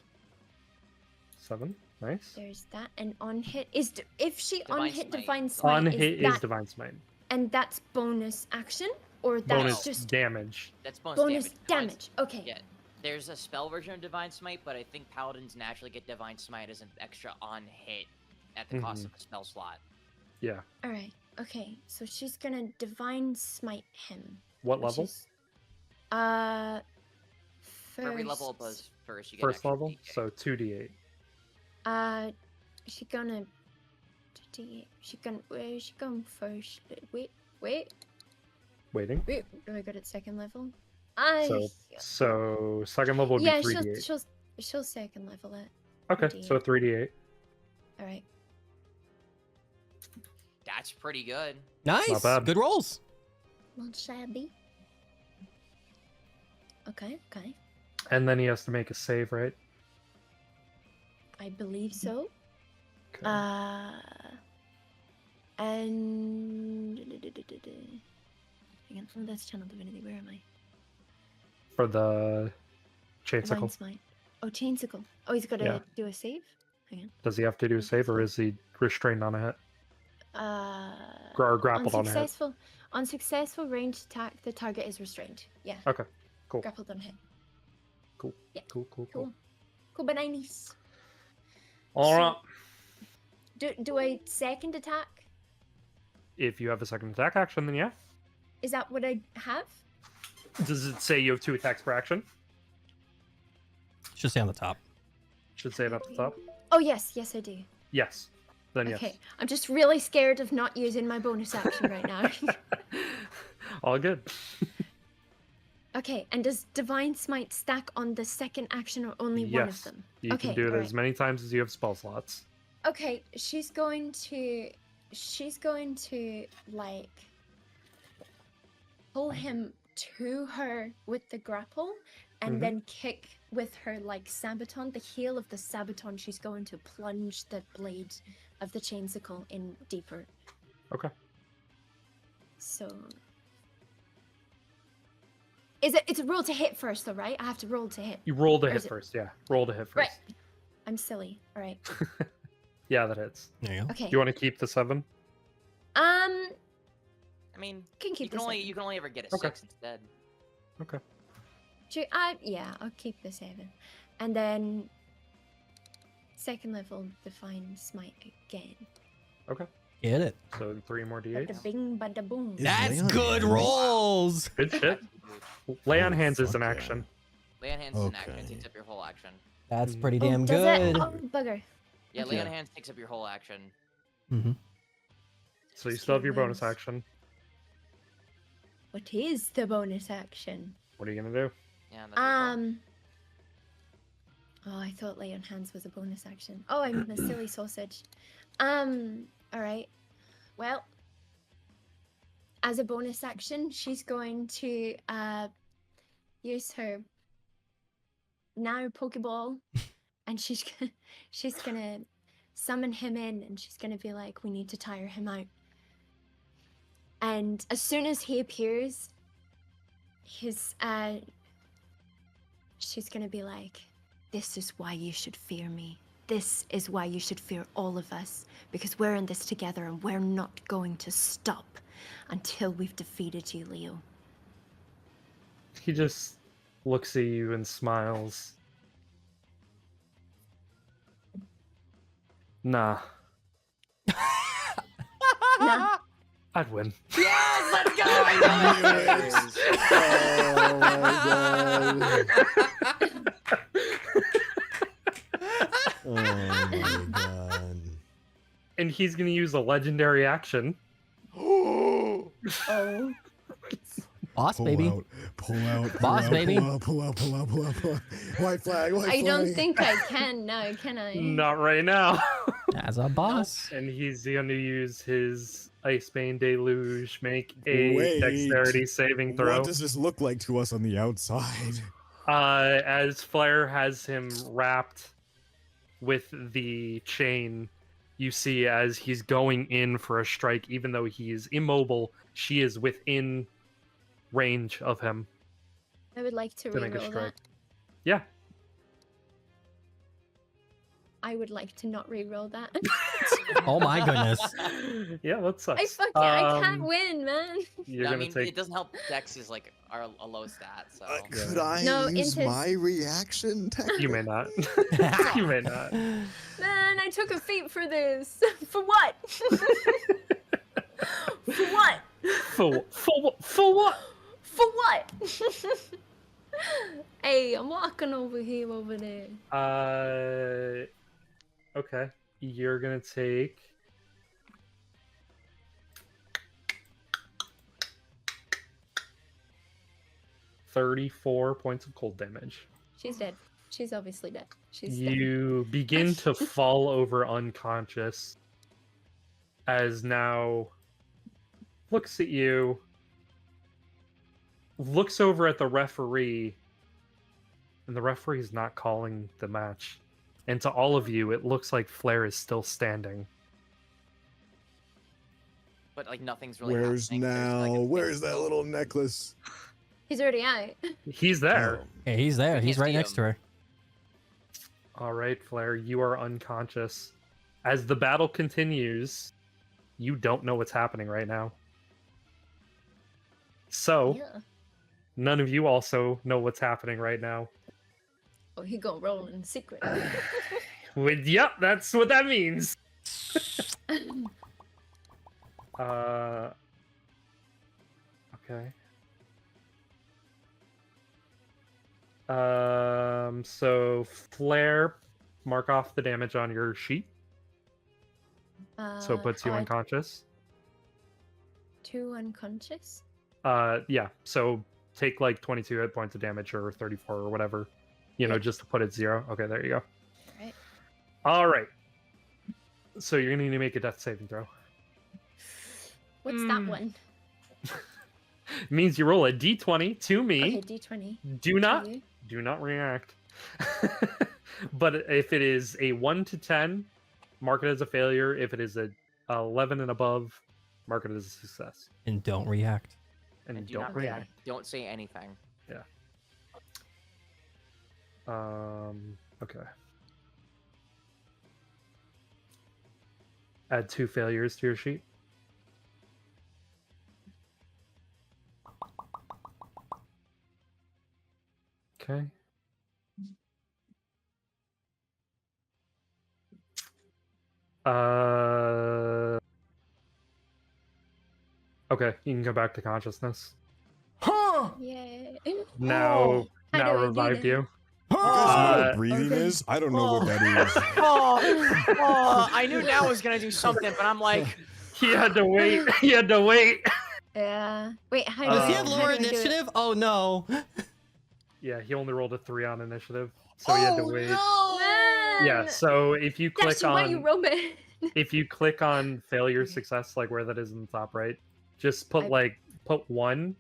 Speaker 1: 7. Nice.
Speaker 5: There's that. And on hit is if she
Speaker 3: Divine
Speaker 5: on hit
Speaker 3: smite.
Speaker 5: divine smite
Speaker 1: On
Speaker 5: is
Speaker 1: hit
Speaker 5: that
Speaker 1: is divine smite.
Speaker 5: and that's bonus action or that's
Speaker 1: Bonus
Speaker 5: just
Speaker 1: damage.
Speaker 3: That's bonus,
Speaker 5: bonus
Speaker 3: damage. Divine-
Speaker 5: damage. Okay.
Speaker 3: Yeah, there's a spell version of divine smite, but I think paladins naturally get divine smite as an extra on hit at the cost of a spell slot.
Speaker 1: Yeah.
Speaker 5: All right. Okay. So she's gonna divine smite him.
Speaker 1: What
Speaker 5: which
Speaker 1: level?
Speaker 5: is,
Speaker 3: For every level
Speaker 5: first-
Speaker 3: above first, you get
Speaker 1: First
Speaker 3: extra
Speaker 1: level.
Speaker 3: D8.
Speaker 1: So 2d8.
Speaker 5: She gonna. She gonna. Where is she going first? Wait.
Speaker 1: Waiting.
Speaker 5: Do I got it second level?
Speaker 1: So second level would be
Speaker 5: Yeah,
Speaker 1: 3d8.
Speaker 5: she'll second level it.
Speaker 1: Okay. So 3d8.
Speaker 5: All right.
Speaker 3: That's pretty good.
Speaker 2: Nice.
Speaker 1: bad.
Speaker 2: Good rolls.
Speaker 5: Not shabby. Okay.
Speaker 1: And then he has to make a save, right?
Speaker 5: I believe so.
Speaker 1: Okay.
Speaker 5: And hang on. Oh, that's Channel Divinity. Where am I?
Speaker 1: For the chainsicle.
Speaker 5: Divine Smite. Oh, chainsicle. Oh, he's got to
Speaker 1: Yeah.
Speaker 5: do a save. Hang on.
Speaker 1: Does he have to do a save, or is he restrained on a hit? Or grappled on a hit?
Speaker 5: On successful ranged attack, the target is restrained. Yeah.
Speaker 1: Okay. Cool.
Speaker 5: Grappled on hit.
Speaker 1: Cool.
Speaker 5: Yeah.
Speaker 1: Cool.
Speaker 5: Cool. Cool bananas.
Speaker 1: All right.
Speaker 5: Do I second attack?
Speaker 1: If you have a second attack action, then yeah.
Speaker 5: Is that what I have?
Speaker 1: Does it say you have 2 attacks per action?
Speaker 2: Should say on the top.
Speaker 1: Should say it at the top.
Speaker 5: Oh yes, I do.
Speaker 1: Yes. Then yes.
Speaker 5: Okay. I'm just really scared of not using my bonus action right now.
Speaker 1: All good.
Speaker 5: Okay, and does Divine Smite stack on the second action or only one of
Speaker 1: Yes.
Speaker 5: them?
Speaker 1: You
Speaker 5: Okay,
Speaker 1: can do it
Speaker 5: alright.
Speaker 1: as many times as you have spell slots.
Speaker 5: Okay, she's going to like pull him to her with the grapple and
Speaker 1: Mhm.
Speaker 5: then kick with her like sabaton, the heel of the sabaton. She's going to plunge the blade of the chainsicle in deeper.
Speaker 1: Okay.
Speaker 5: So it's a roll to hit first though, right? I have to roll to hit.
Speaker 1: You roll to
Speaker 5: Or
Speaker 1: hit
Speaker 5: is it-
Speaker 1: first, yeah. Roll to hit first.
Speaker 5: Right. I'm silly. All right.
Speaker 1: Yeah, that hits.
Speaker 2: There you go.
Speaker 5: Okay.
Speaker 1: Do you want to keep the 7?
Speaker 3: I mean,
Speaker 5: Can
Speaker 3: you
Speaker 5: keep
Speaker 3: can
Speaker 5: the
Speaker 3: only
Speaker 5: seven.
Speaker 3: you can only ever get a
Speaker 1: Okay.
Speaker 3: 6 instead.
Speaker 1: Okay.
Speaker 5: Yeah, I'll keep the 7. And then second level Divine Smite again.
Speaker 1: Okay.
Speaker 2: Get it.
Speaker 1: So 3 more
Speaker 5: Bada
Speaker 1: d8s.
Speaker 5: bing, bada boom.
Speaker 4: Is
Speaker 2: That's
Speaker 4: Leon
Speaker 2: good
Speaker 4: hands?
Speaker 2: rolls.
Speaker 1: Good shit. Lay on
Speaker 4: Oh,
Speaker 1: hands is
Speaker 4: fuck
Speaker 1: an
Speaker 4: yeah.
Speaker 1: action.
Speaker 3: Lay on hands is an action. It
Speaker 4: Okay.
Speaker 3: takes up your whole action.
Speaker 2: That's
Speaker 1: Mhm.
Speaker 2: pretty
Speaker 5: Oh,
Speaker 2: damn
Speaker 5: does
Speaker 2: good.
Speaker 5: it? Oh, bugger.
Speaker 3: Yeah,
Speaker 5: Okay.
Speaker 3: lay on hands takes up your whole action.
Speaker 2: Mm-hmm.
Speaker 1: So you still have your bonus
Speaker 5: Wins.
Speaker 1: action.
Speaker 5: What is the bonus action?
Speaker 1: What are you going to do?
Speaker 3: Yeah, that's your call.
Speaker 5: Oh, I thought lay on hands was a bonus action. Oh, I'm a silly sausage. All right. Well, as a bonus action, she's going to use her now Pokeball, and she's gonna summon him in, and she's gonna be like, "We need to tire him out." And as soon as he appears, she's gonna be like, "This is why you should fear me. This is why you should fear all of us, because we're in this together and we're not going to stop until we've defeated you, Leo."
Speaker 1: He just looks at you and smiles. Nah.
Speaker 5: Nah.
Speaker 1: I'd win.
Speaker 3: Yes, let's go!
Speaker 4: Oh my god.
Speaker 1: And he's gonna use a legendary action.
Speaker 5: Oh.
Speaker 2: Boss,
Speaker 4: Pull
Speaker 2: baby.
Speaker 4: out, pull out,
Speaker 2: Boss, baby.
Speaker 4: pull out. White flag, white flag.
Speaker 5: I don't think I can now, can I?
Speaker 1: Not right now.
Speaker 2: As a boss.
Speaker 1: And he's gonna use his Icebane Deluge, make a
Speaker 4: Wait.
Speaker 1: dexterity saving throw.
Speaker 4: What does this look like to us on the outside?
Speaker 1: As Flair has him wrapped with the chain, you see as he's going in for a strike, even though he is immobile, she is within range of him
Speaker 5: I would like to
Speaker 1: to make a
Speaker 5: reroll
Speaker 1: strike.
Speaker 5: that.
Speaker 1: Yeah.
Speaker 5: I would like to not reroll that.
Speaker 2: Oh my goodness.
Speaker 1: Yeah, that sucks.
Speaker 5: I can't win, man.
Speaker 1: You're
Speaker 3: I
Speaker 1: gonna
Speaker 3: mean,
Speaker 1: take.
Speaker 3: it doesn't help. Dex is like a low stat, so.
Speaker 4: Could I
Speaker 5: No,
Speaker 4: use
Speaker 5: into-
Speaker 4: my reaction?
Speaker 1: You may not. You may not.
Speaker 5: Man, I took a feat for this. For what? For what?
Speaker 1: For what?
Speaker 5: For what? Hey, I'm walking over here, over there.
Speaker 1: Okay. You're gonna take. $34 points of cold damage.
Speaker 5: She's dead. She's obviously dead. She's dead.
Speaker 1: You begin to fall over unconscious as now looks at you, looks over at the referee, and the referee is not calling the match. And to all of you, it looks like Flair is still standing.
Speaker 3: But like nothing's really
Speaker 4: Where's
Speaker 3: happening. There's, like,
Speaker 4: now?
Speaker 3: a
Speaker 4: Where's
Speaker 3: thing
Speaker 4: that
Speaker 3: still.
Speaker 4: little necklace?
Speaker 5: He's already out.
Speaker 1: He's there.
Speaker 4: Oh.
Speaker 2: Yeah, he's there.
Speaker 3: We
Speaker 2: He's
Speaker 3: can't
Speaker 2: right
Speaker 3: see
Speaker 2: next
Speaker 3: him.
Speaker 2: to her.
Speaker 1: All right, Flair, you are unconscious. As the battle continues, you don't know what's happening right now. So,
Speaker 5: Yeah.
Speaker 1: none of you also know what's happening right now.
Speaker 5: Oh, he gonna roll in secret.
Speaker 1: Yep, that's what that means. Okay. So Flair, mark off the damage on your sheet, so it puts you unconscious.
Speaker 5: 2 unconscious.
Speaker 1: Yeah. So take like 22 hit points of damage or 34 or whatever, just to put it 0. Okay, there you go.
Speaker 5: Right.
Speaker 1: All right. So you're gonna need to make a death saving throw.
Speaker 5: What's that one?
Speaker 1: It means you roll a d20 to me.
Speaker 5: Okay, D20.
Speaker 1: Do not
Speaker 5: You.
Speaker 1: do not react. But if it is a 1 to 10, mark it as a failure. If it is a 11 and above, mark it as a success.
Speaker 2: And don't react.
Speaker 1: And
Speaker 3: And do
Speaker 1: don't
Speaker 3: not
Speaker 1: react.
Speaker 3: react. Don't say anything.
Speaker 1: Okay. Add 2 failures to your sheet. Okay. Okay, you can go back to consciousness.
Speaker 5: Yay.
Speaker 1: Now,
Speaker 5: How
Speaker 1: now
Speaker 5: do I do
Speaker 1: revived
Speaker 5: that?
Speaker 1: you.
Speaker 4: You guys know what
Speaker 1: Uh,
Speaker 4: breathing
Speaker 5: okay.
Speaker 4: is? I don't know what that is.
Speaker 3: I knew now was gonna do something, but I'm like,
Speaker 1: He had to wait. He had to wait.
Speaker 5: Yeah. Wait, how do
Speaker 2: Does
Speaker 5: I
Speaker 2: he have
Speaker 5: how
Speaker 2: lower
Speaker 5: do I do it?
Speaker 2: initiative? Oh no.
Speaker 1: Yeah, he only rolled a 3 on initiative, so he had to wait.
Speaker 5: Man!
Speaker 1: Yeah, so if you click
Speaker 5: That's why you
Speaker 1: on
Speaker 5: roll it.
Speaker 1: if you click on failure success, like where that is in the top right, just put put 1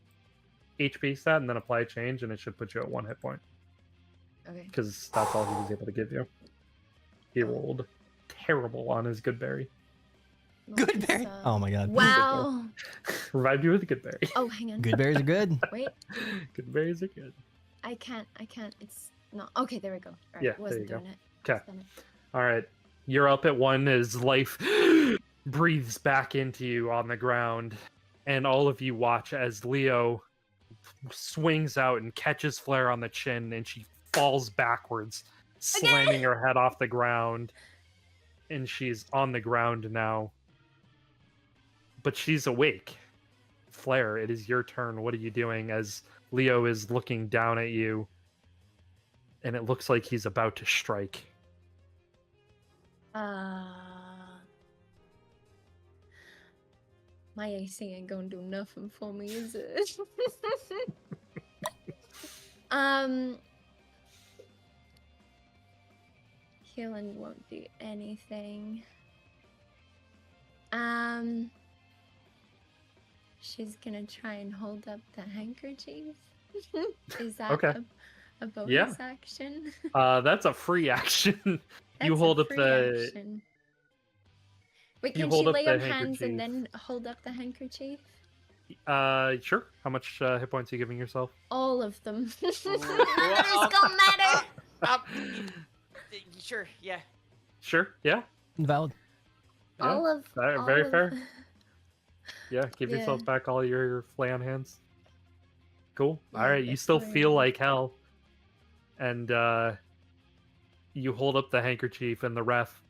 Speaker 1: HP stat and then apply change, and it should put you at 1 hit point
Speaker 5: Okay.
Speaker 1: because that's all he was able to give you. He rolled terrible on his good berry.
Speaker 2: Good berry. Oh my god.
Speaker 5: Wow.
Speaker 1: Revived you with a good berry.
Speaker 5: Oh, hang on.
Speaker 2: Good berries are good.
Speaker 5: Wait,
Speaker 1: Good berries are good.
Speaker 5: I can't. It's not. Okay, there we go. All right,
Speaker 1: Yeah, there
Speaker 5: wasn't
Speaker 1: you go.
Speaker 5: doing it.
Speaker 1: Okay.
Speaker 5: Just done it.
Speaker 1: All right, you're up at 1 as life breathes back into you on the ground, and all of you watch as Leo swings out and catches Flair on the chin, and she falls backwards, slamming her head off the ground, and she's on the ground now, but she's awake. Flair, it is your turn. What are you doing as Leo is looking down at you, and it looks like he's about to strike?
Speaker 5: My AC ain't gonna do nothing for me, is it? Healing won't do anything. She's gonna try and hold up the handkerchief. Is that
Speaker 1: Okay.
Speaker 5: a bonus
Speaker 1: Yeah.
Speaker 5: action?
Speaker 1: That's a free action. You
Speaker 5: That's
Speaker 1: hold
Speaker 5: a
Speaker 1: up
Speaker 5: free
Speaker 1: the
Speaker 5: action. Wait,
Speaker 1: you
Speaker 5: can
Speaker 1: hold
Speaker 5: she
Speaker 1: up
Speaker 5: lay
Speaker 1: the
Speaker 5: on hands and
Speaker 1: handkerchief.
Speaker 5: then hold up the handkerchief?
Speaker 1: Sure. How much hit points are you giving yourself?
Speaker 5: All of them. It's
Speaker 3: Well,
Speaker 5: gonna matter.
Speaker 3: Sure, yeah.
Speaker 1: Sure. Yeah.
Speaker 2: Valid.
Speaker 1: Yeah.
Speaker 5: All of
Speaker 1: Very
Speaker 5: all
Speaker 1: fair.
Speaker 5: of-
Speaker 1: Yeah. Give yourself
Speaker 5: Yeah.
Speaker 1: back all your flay on hands. Cool.
Speaker 5: Yeah,
Speaker 1: All right. You still
Speaker 5: that's
Speaker 1: feel
Speaker 5: fine.
Speaker 1: like hell, and you hold up the handkerchief, and the ref.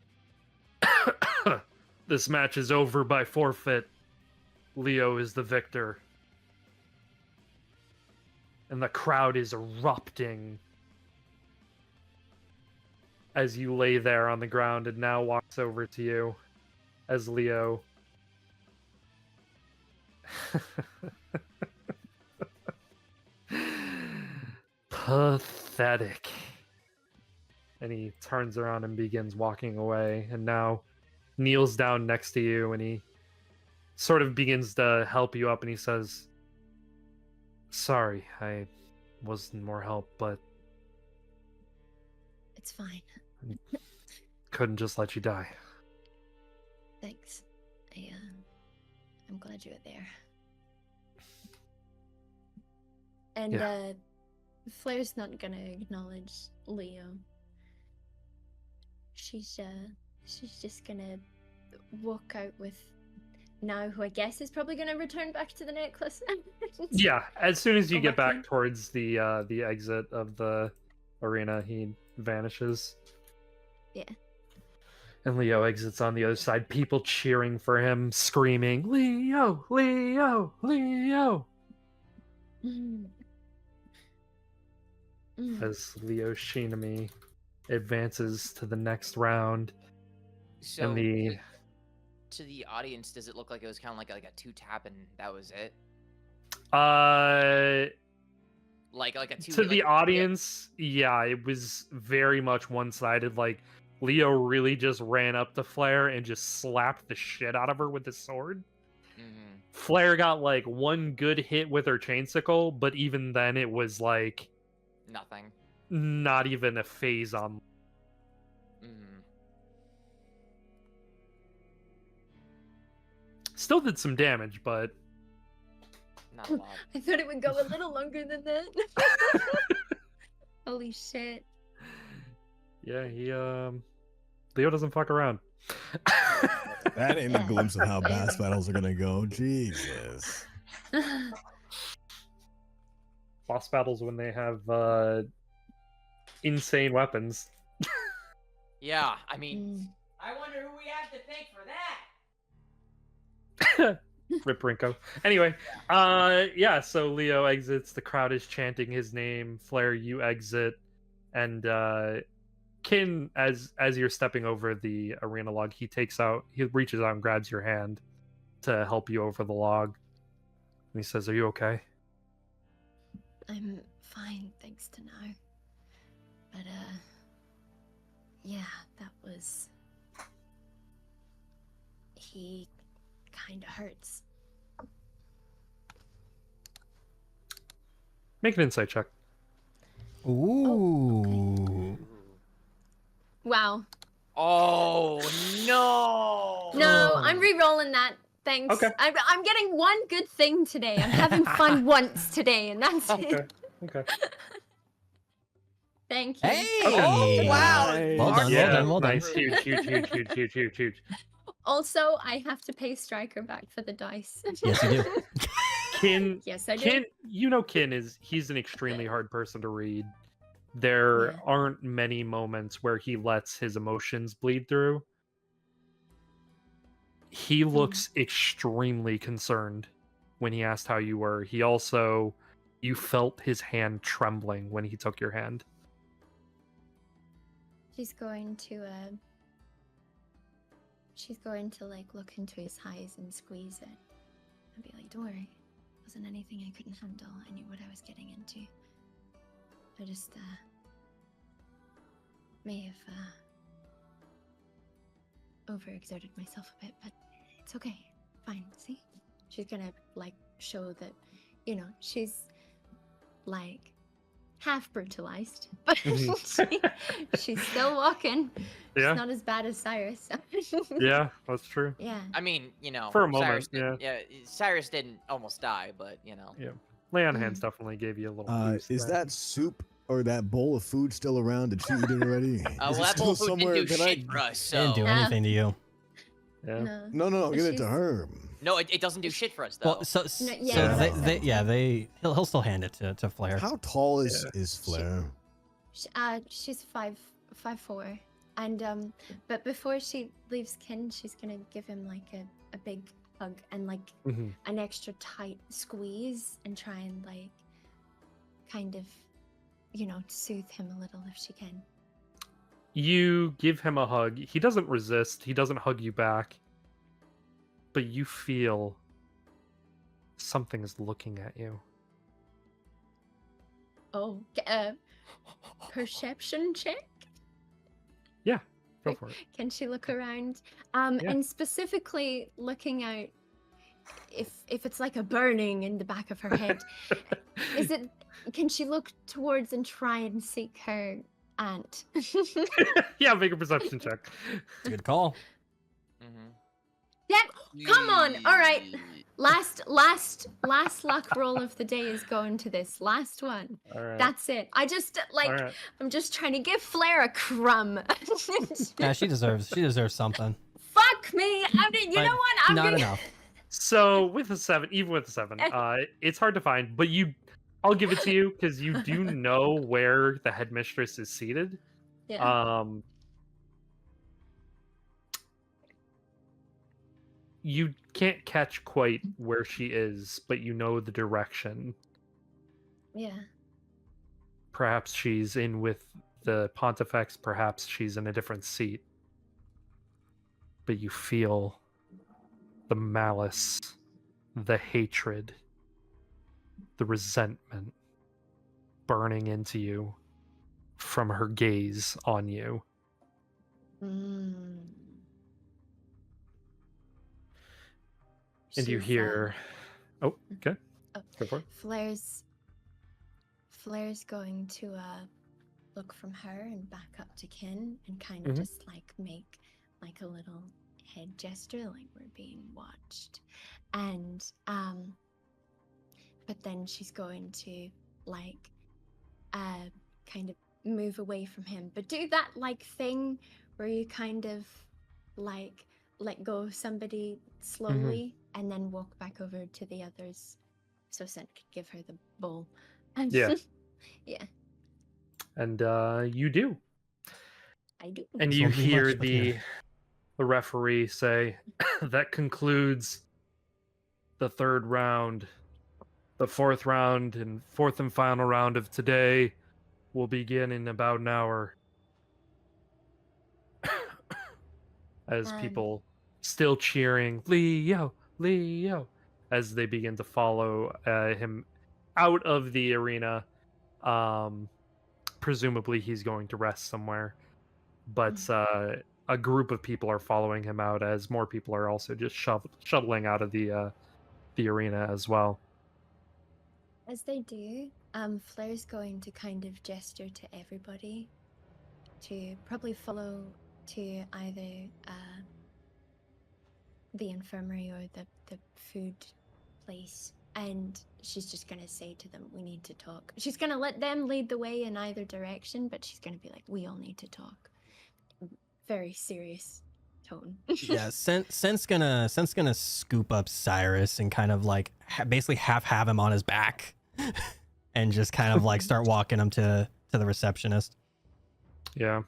Speaker 1: This match is over by forfeit. Leo is the victor. And the crowd is erupting as you lay there on the ground, and now walks over to you as Leo. Pathetic. And he turns around and begins walking away, and now kneels down next to you, and he sort of begins to help you up, and he says, "Sorry, I wasn't more help, but
Speaker 5: It's fine.
Speaker 1: couldn't just let you die."
Speaker 5: Thanks. I'm glad you were there. And
Speaker 1: Yeah.
Speaker 5: Flair's not gonna acknowledge Leo. She's just gonna walk out with now who I guess is probably gonna return back to the necklace.
Speaker 1: Yeah, as soon as you
Speaker 5: Go
Speaker 1: get
Speaker 5: back
Speaker 1: back
Speaker 5: in.
Speaker 1: towards the exit of the arena, he vanishes.
Speaker 5: Yeah.
Speaker 1: And Leo exits on the other side, people cheering for him, screaming, "Leo! Leo! Leo!"
Speaker 5: Mm. Mm.
Speaker 1: As Leo Shinami advances to the next round.
Speaker 3: So
Speaker 1: And the
Speaker 3: to the audience, does it look like it was kind of like a 2-tap and that was it? Like a 2
Speaker 1: to
Speaker 3: hit,
Speaker 1: the
Speaker 3: like,
Speaker 1: audience, yeah, it was very much one-sided. Like, Leo really just ran up to Flair and just slapped the shit out of her with his sword.
Speaker 3: Mhm.
Speaker 1: Flair got like one good hit with her chainsicle, but even then it was like
Speaker 3: Nothing.
Speaker 1: not even a phase on.
Speaker 3: Mhm.
Speaker 1: Still did some damage, but
Speaker 3: Not a lot.
Speaker 5: I thought it would go a little longer than that. Holy shit.
Speaker 1: yeah, Leo doesn't fuck around.
Speaker 4: That ain't a
Speaker 5: Yeah.
Speaker 4: glimpse of how
Speaker 5: Crazy.
Speaker 4: bass battles are gonna go. Jesus.
Speaker 1: Boss battles when they have insane weapons.
Speaker 3: Yeah, I mean,
Speaker 5: Mm.
Speaker 3: I wonder who we have to thank for that.
Speaker 1: Rip Rinko. Anyway, yeah, so Leo exits, the crowd is chanting his name. Flair, you exit, and Kin, as you're stepping over the arena log, he reaches out and grabs your hand to help you over the log. And he says, "Are you okay?"
Speaker 5: I'm fine, thanks to now. But yeah, that was he kinda hurts.
Speaker 1: Make an insight check.
Speaker 2: Ooh.
Speaker 5: Wow.
Speaker 3: Oh no!
Speaker 5: No, I'm re-rolling that. Thanks.
Speaker 1: Okay.
Speaker 5: I'm getting one good thing today. I'm having fun once today, and that's
Speaker 1: Okay.
Speaker 5: it.
Speaker 1: Okay.
Speaker 5: Thank you.
Speaker 2: Hey!
Speaker 3: Oh wow!
Speaker 4: Nice.
Speaker 2: Well done,
Speaker 1: Yeah,
Speaker 2: well done.
Speaker 1: nice. Huge, huge, huge, huge, huge, huge, huge.
Speaker 5: Also, I have to pay Striker back for the dice.
Speaker 2: Yes, you do.
Speaker 1: Kin,
Speaker 5: Yes, I do.
Speaker 1: Kin, you know, he's an extremely hard person to read. There
Speaker 5: Yeah.
Speaker 1: aren't many moments where he lets his emotions bleed through. He looks extremely concerned when he asked how you were. He also, you felt his hand trembling when he took your hand.
Speaker 5: She's going to like look into his eyes and squeeze it and be like, "Don't worry, it wasn't anything I couldn't handle. I knew what I was getting into. I just may have overexerted myself a bit, but it's okay. Fine. See?" She's gonna like show that, you know, she's like half brutalized, but she's still walking.
Speaker 1: Yeah.
Speaker 5: She's not as bad as Cyrus.
Speaker 1: Yeah, that's true.
Speaker 5: Yeah.
Speaker 3: I mean, you know,
Speaker 1: For a moment,
Speaker 3: Cyrus didn't, Cyrus didn't almost die, but you know.
Speaker 1: Yeah. Lay on hands definitely gave you a little boost
Speaker 4: Is
Speaker 1: there.
Speaker 4: that soup or that bowl of food still around? Did she eat it already?
Speaker 3: Well,
Speaker 4: Is it
Speaker 3: that bowl
Speaker 4: still
Speaker 3: of food didn't do
Speaker 4: Can I-
Speaker 3: shit for us, so.
Speaker 2: Didn't do anything to you.
Speaker 1: Yeah.
Speaker 4: No, give it to
Speaker 5: She's-
Speaker 4: her.
Speaker 3: No, it doesn't do shit for us, though.
Speaker 2: Well, so
Speaker 5: yeah,
Speaker 2: he'll still hand it to Flair.
Speaker 4: How tall is Flair?
Speaker 5: She's 5'4", and but before she leaves Kin, she's gonna give him like a big hug and like
Speaker 1: Mhm.
Speaker 5: an extra tight squeeze and try and like kind of, you know, soothe him a little if she can.
Speaker 1: You give him a hug. He doesn't resist. He doesn't hug you back. But you feel something is looking at you.
Speaker 5: Oh, perception check?
Speaker 1: Go for it.
Speaker 5: Can she look around?
Speaker 1: Yeah.
Speaker 5: And specifically looking out if it's like a burning in the back of her head. Can she look towards and try and seek her aunt?
Speaker 1: Yeah, make a perception check.
Speaker 2: Good call.
Speaker 5: Yeah, come on. All right. Last luck roll of the day is going to this last one.
Speaker 1: All right.
Speaker 5: That's it. I just like
Speaker 1: All right.
Speaker 5: I'm just trying to give Flair a crumb.
Speaker 2: Yeah, she deserves something.
Speaker 5: Fuck me. I mean, you
Speaker 2: But
Speaker 5: know what? I'm
Speaker 2: not
Speaker 5: gonna...
Speaker 2: enough.
Speaker 1: So with a 7, even with a 7, it's hard to find, but I'll give it to you because you do know where the headmistress is seated.
Speaker 5: Yeah.
Speaker 1: You can't catch quite where she is, but you know the direction.
Speaker 5: Yeah.
Speaker 1: Perhaps she's in with the Pontifex, perhaps she's in a different seat. But you feel the malice, the hatred, the resentment burning into you from her gaze on you. And you
Speaker 5: She's,
Speaker 1: hear... Oh, okay. Go for it.
Speaker 5: Flair's going to look from her and back up to Kin and kind
Speaker 1: Mhm.
Speaker 5: of just like make like a little head gesture like we're being watched. And but then she's going to like kind of move away from him, but do that like thing where you kind of like let go of somebody slowly and then walk back over to the others so Sent could give her the bowl. And
Speaker 1: Yeah.
Speaker 5: Yeah,
Speaker 1: And you do.
Speaker 5: I do.
Speaker 1: And
Speaker 2: This
Speaker 1: you
Speaker 2: won't be
Speaker 1: hear
Speaker 2: much, but yeah.
Speaker 1: the referee say, that concludes the third round. The fourth round and fourth and final round of today will begin in about an hour. As people still cheering, Leo, Leo, as they begin to follow him out of the arena. Presumably he's going to rest somewhere. But a group of people are following him out as more people are also just shuttling out of the arena as well.
Speaker 5: As they do, Flair's going to kind of gesture to everybody to probably follow to either the infirmary or the food place. And she's just going to say to them, we need to talk. She's going to let them lead the way in either direction, but she's going to be like, we all need to talk. Very serious tone.
Speaker 2: Yeah, Sen's gonna scoop up Cyrus and kind of like basically have him on his back, and just kind of like start walking him to the receptionist.
Speaker 1: Yeah.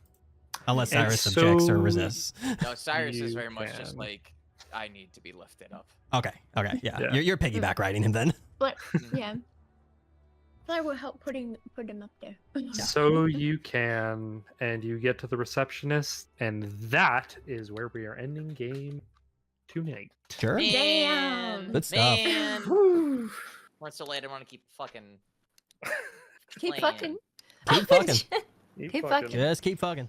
Speaker 2: Unless
Speaker 1: And
Speaker 2: Cyrus objects or
Speaker 1: so-
Speaker 2: resists.
Speaker 3: No, Cyrus is
Speaker 1: You
Speaker 3: very much just
Speaker 1: can.
Speaker 3: like, I need to be lifted up.
Speaker 2: Okay, yeah.
Speaker 1: Yeah.
Speaker 2: You're piggyback riding him then.
Speaker 5: But yeah, Flair will help put him up there.
Speaker 1: So you can, and you get to the receptionist, and that is where we are ending game tonight.
Speaker 2: Sure.
Speaker 5: Damn.
Speaker 2: Good stuff.
Speaker 3: Man.
Speaker 1: Whew.
Speaker 3: We're so late. I want to keep fucking.
Speaker 5: Keep
Speaker 3: playing.
Speaker 5: fucking.
Speaker 2: Keep fucking.
Speaker 5: Keep fucking.
Speaker 2: Just keep fucking.